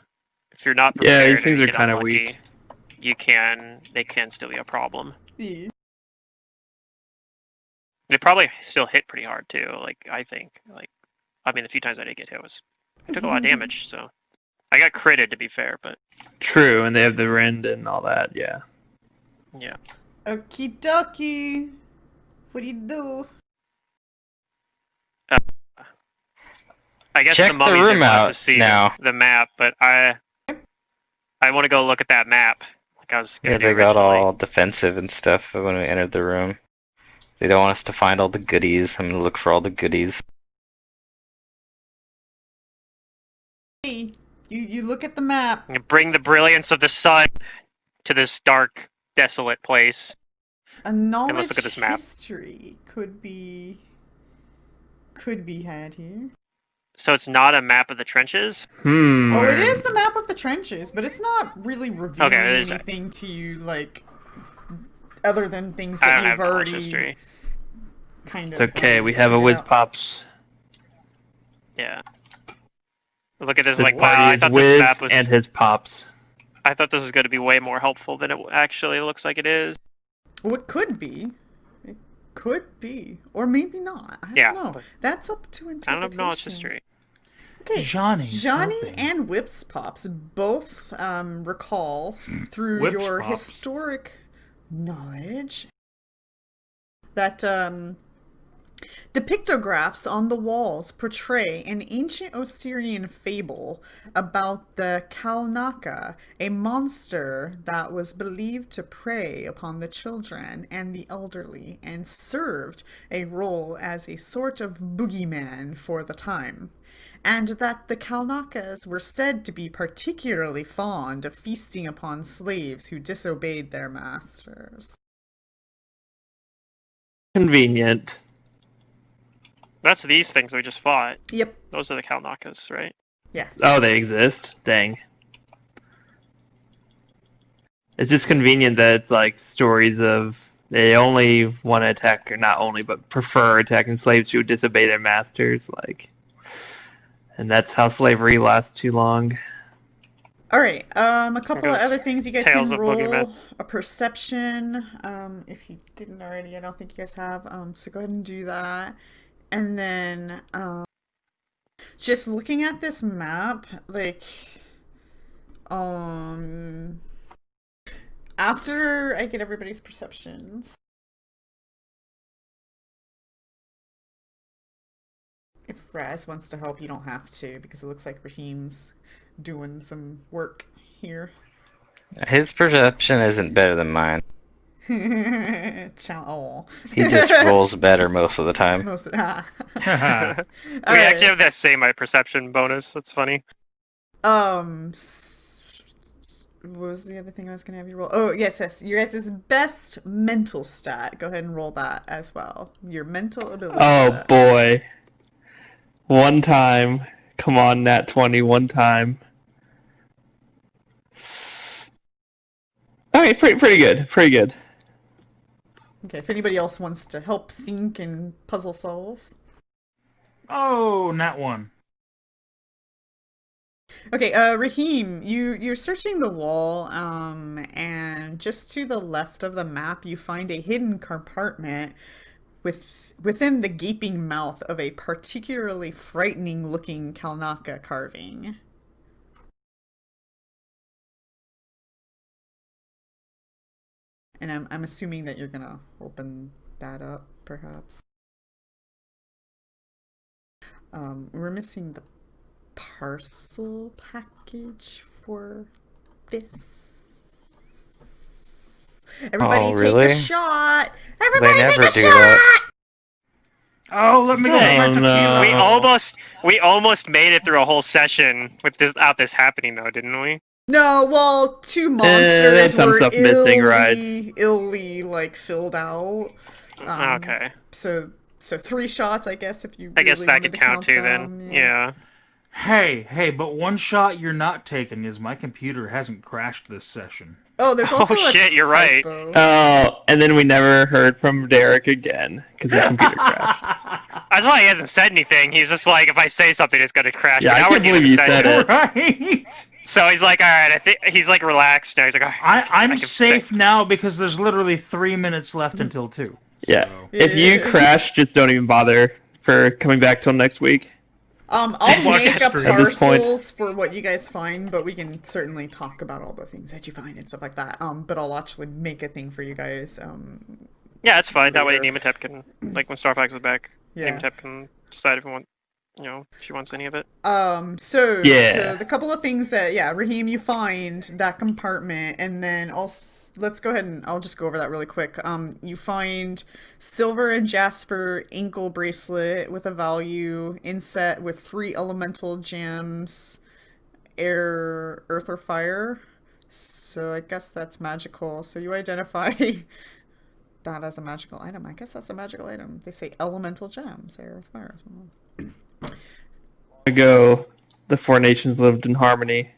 if you're not Yeah, prepared these things and are get kind of unlucky, weak. they can still be a problem. Yeah. They probably still hit pretty hard too. Like I think, I mean, the few times I did get hit I took a lot of damage. So I got critted to be fair, but True, and they have the rend and all that, yeah. yeah. Okie dokie. What do you do? I guess Check the the mummies room didn't want out us to see now. the map, but I want to go look at that map. Like I was Yeah, gonna do they got originally. all defensive and stuff when we entered the room. They don't want us to find all the goodies. I'm gonna look for all the goodies. Hey, you look at the map. You bring the brilliance of the sun to this dark, desolate place. A knowledge let's look at this map. history could be had here. So it's not a map of the trenches. Oh, it is the map of the trenches, but it's not really revealing Okay, it is- anything to you, like, other than things I that don't have you've knowledge already history. kind of. It's okay, we have a figured whiz out. pops. Yeah. Look at this. This Like, wow, party I is thought this whiz map was. and his pops. I thought this was going to be way more helpful than it actually looks like it is. Well, it could be. It could be, or maybe not. I Yeah, don't know. but- That's up to I interpretation. don't have knowledge history. Okay, Johnny's Johnny helping. and Whips Pops both recall through Whips your Pops. historic knowledge that depictographs on the walls portray an ancient Osirian fable about the Kalnaka, a monster that was believed to prey upon the children and the elderly and served a role as a sort of boogeyman for the time, and that the Kalnakas were said to be particularly fond of feasting upon slaves who disobeyed their masters. Convenient. That's these things we just fought. Yep. Those are the Kalnakas, right? Oh, they exist? Dang. It's just convenient that it's like stories of they only want to attack, or not only, but prefer attacking slaves who disobey their masters, like, and that's how slavery lasts too long. All right. A couple of Goes other things you guys Tales can of roll Boogeyman. a perception. If you didn't already, I don't think you guys have. So go ahead and do that. And then, just looking at this map, like, after I get everybody's perceptions, if Raz wants to help, you don't have to, because it looks like Raheem's doing some work here. His perception isn't better than mine. Ciao. He just rolls better most of the time. Most of We Alright. actually have that same perception bonus. That's funny. What was the other thing I was gonna have you roll? Oh, yes. Your guys' best mental stat. Go ahead and roll that as well. Your mental ability Oh stat. boy. One time. Come on, nat 20, one time. Okay, pretty good. Pretty good. Okay, if anybody else wants to help think and puzzle solve. Oh, nat 1. Okay, Raheem, you're searching the wall, and just to the left of the map, you find a hidden compartment within the gaping mouth of a particularly frightening-looking Kalnaka carving. And I'm assuming that you're gonna open that up, perhaps. We're missing the parcel package for this. Everybody take really? a shot! Everybody They take never a do shot! that. Oh, let me get my Oh, tequila. no. We almost made it through a whole session without this happening, though, didn't we? No, well, two there's monsters some were stuff missing, right? illy like filled out. Okay. So 3 shots, I guess, if you I guess really that wanted could to count too them. then. Yeah. Hey, but one shot you're not taking is my computer hasn't crashed this session. Oh, there's Oh, also a shit, you're right. typo. Oh, and then we never heard from Derek again because his computer crashed. That's why he hasn't said anything. He's just like, if I say something, it's gonna crash. Yeah, But I now can't we're getting believe you the said session. it. Right? So he's like, all right. I think he's like relaxed now. He's like, all right, I I'm can say- safe now because there's literally 3 minutes left until 2. Yeah. So. If you crash, just don't even bother for coming back till next week. I'll Well, make that's up true. At this point- parcels for what you guys find, but we can certainly talk about all the things that you find and stuff like that. But I'll actually make a thing for you guys. Yeah, that's fine. That way, later. Nematep can, like, when Starfax is back, Yeah. Nematep can decide if he wants, if she wants any of it. So Yeah. the couple of things that, Raheem, you find that compartment, and then let's go ahead and I'll just go over that really quick. You find silver and jasper ankle bracelet with a value, inset with 3 elemental gems, air, earth, or fire. So I guess that's magical. So you identify that as a magical item. I guess that's a magical item. They say elemental gems, air, earth, fire. Ago, the 4 nations lived in harmony.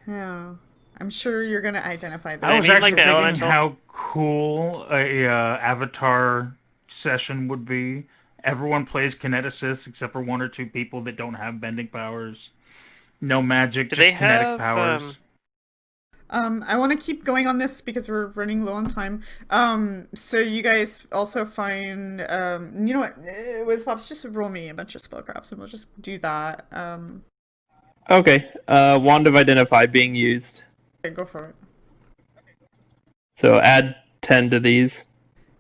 Yeah, I'm sure you're gonna identify those. I was mean, actually like, the thinking elemental? how cool a Avatar session would be. Everyone plays kineticists except for 1 or 2 people that don't have bending powers. No magic, Do just they kinetic have, powers. I want to keep going on this because we're running low on time. So you guys also find, you know what, WizPops, just roll me a bunch of spellcrafts and we'll just do that. Okay, Wand of Identify being used. Okay, go for it. So add 10 to these,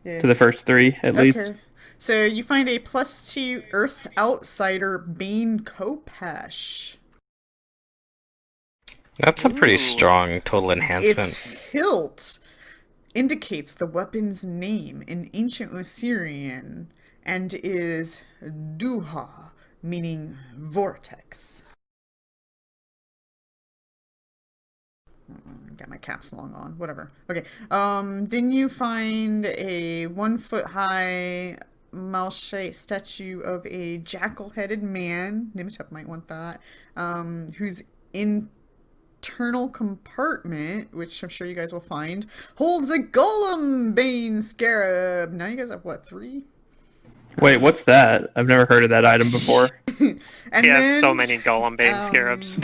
Yeah. to the first 3 at least. Okay. So you find a +2 Earth Outsider Bane Kopesh. That's a pretty Ooh. strong total enhancement. Its hilt indicates the weapon's name in ancient Osirian and is Duha, meaning vortex. Got my caps long on, whatever. Okay, then you find a 1-foot-high mouse-shaped statue of a jackal-headed man, Nimitep might want that, whose internal compartment, which I'm sure you guys will find, holds a golem bane scarab. Now you guys have, what, 3? Wait, what's that? I've never heard of that item before. And He has then, so many Golem Bane Scarabs.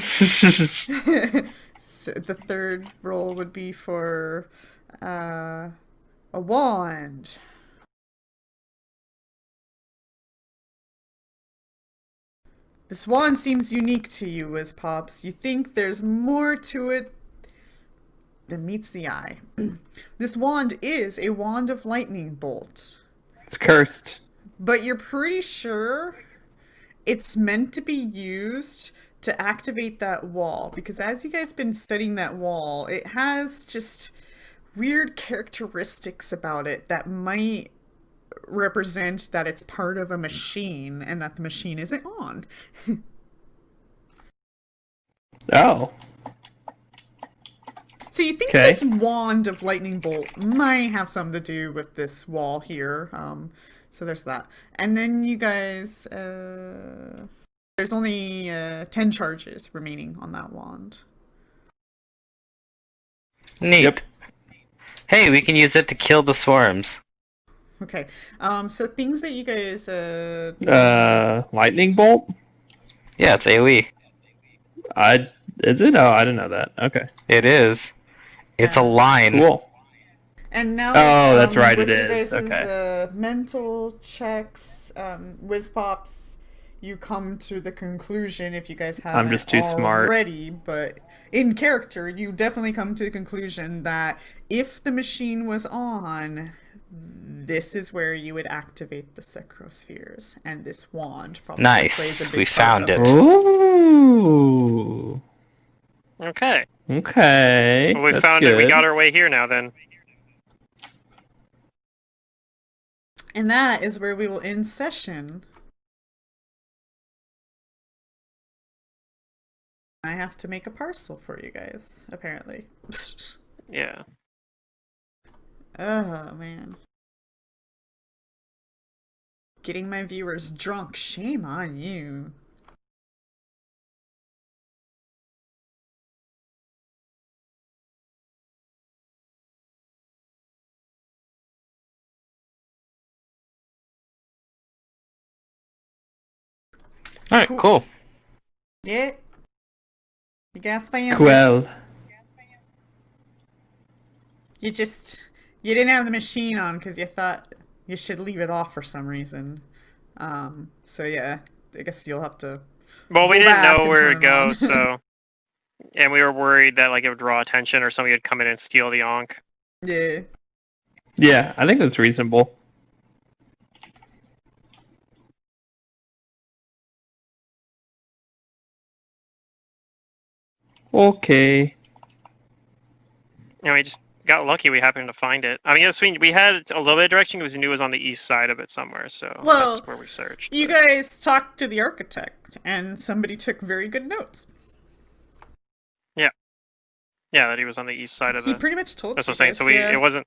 So the third roll would be for a wand. This wand seems unique to you, WizPops. You think there's more to it than meets the eye. This wand is a wand of lightning bolt, It's cursed. but you're pretty sure it's meant to be used to activate that wall, because as you guys been studying that wall, it has just weird characteristics about it that might represent that it's part of a machine and that the machine isn't on. Oh. So you think Okay. this wand of lightning bolt might have something to do with this wall here. So there's that. And then you guys, there's only 10 charges remaining on that wand. Neat. Yep. Hey, we can use it to kill the swarms. Okay. So things that you guys, Lightning bolt? Yeah, it's AoE. Is it? Oh, I didn't know that. Okay. It is. It's a Yeah. line. Cool. And now, Oh, that's right, with it you is. guys' Okay. mental checks, whiz pops, you come to the conclusion, if you guys haven't I'm just too smart. already, but in character, you definitely come to the conclusion that if the machine was on, this is where you would activate the Secrospheres, and this wand probably Nice. plays a big We part found of it. Ooh. Okay. Okay. Well, we that's found good. it. We got our way here now. Then. And that is where we will end session. I have to make a parcel for you guys, apparently. Yeah. Oh, man. Getting my viewers drunk. Shame on you. Alright, cool. Yeah. You guys found it. Well. You didn't have the machine on because you thought you should leave it off for some reason. So yeah, I guess you'll have to. Well, we Go didn't back know and where turn to it go, on. so. And we were worried that like it would draw attention or somebody would come in and steal the Ankh. Yeah. Yeah, I think that's reasonable. Okay. And we just got lucky we happened to find it. I mean, yes, we had a little bit of direction because we knew it was on the east side of it somewhere, so Well, that's where we searched. You but- guys talked to the architect, and somebody took very good notes. Yeah, that he was on the east side of He the. pretty much told That's you what I'm saying. guys, So yeah. it wasn't.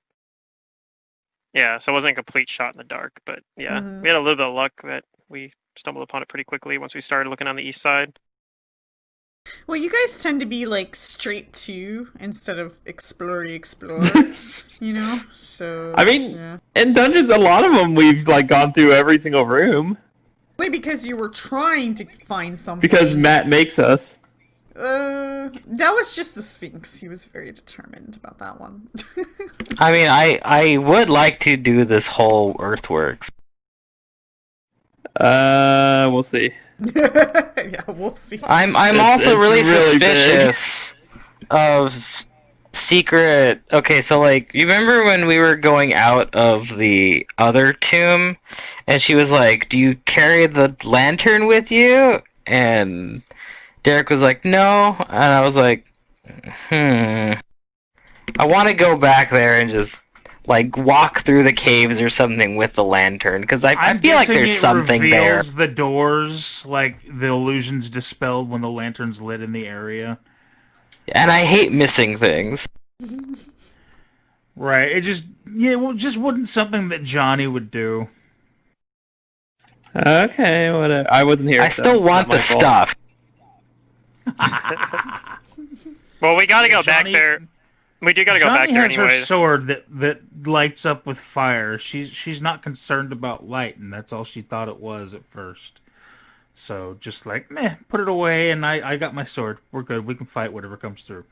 Yeah, so it wasn't a complete shot in the dark, but yeah, Mhm. we had a little bit of luck that we stumbled upon it pretty quickly once we started looking on the east side. Well, you guys tend to be like straight to instead of explore, you know? So I mean, yeah. in dungeons, a lot of them we've like gone through every single room Only because you were trying to find something. because Matt makes us. That was just the Sphinx. He was very determined about that one. I mean, I would like to do this whole earthworks. We'll see. Yeah, we'll see. I'm It's- also it's really really big. suspicious of secret. Okay, so like, you remember when we were going out of the other tomb, and she was like, "Do you carry the lantern with you?" And Derek was like, "No," and I was like, "Hmm." I want to go back there and just like walk through the caves or something with the lantern because I I'm feel like guessing there's it something there. reveals the doors, like the illusion's dispelled when the lantern's lit in the area. And I hate missing things. Right. It just wasn't something that Johnny would do. Okay, whatever. I wasn't here. I so still want not my the fault. stuff. Well, we got to go back Johnny- there. We do got to go back Johnny there has anyway. her sword that lights up with fire. She's not concerned about light, and that's all she thought it was at first. So just like, meh, put it away, and I got my sword. We're good. We can fight whatever comes through.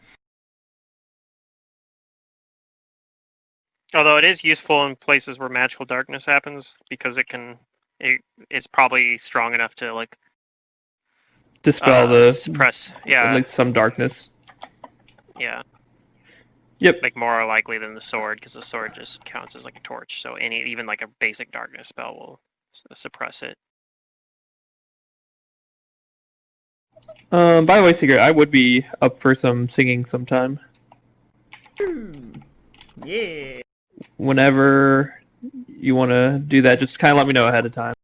Although it is useful in places where magical darkness happens because it's probably strong enough to like Dispel the suppress. Yeah, like some darkness. yeah. Yep. Like more likely than the sword because the sword just counts as like a torch. So even like a basic darkness spell will suppress it. By the way, Secret, I would be up for some singing sometime. Yeah. Whenever you want to do that, just kind of let me know ahead of time.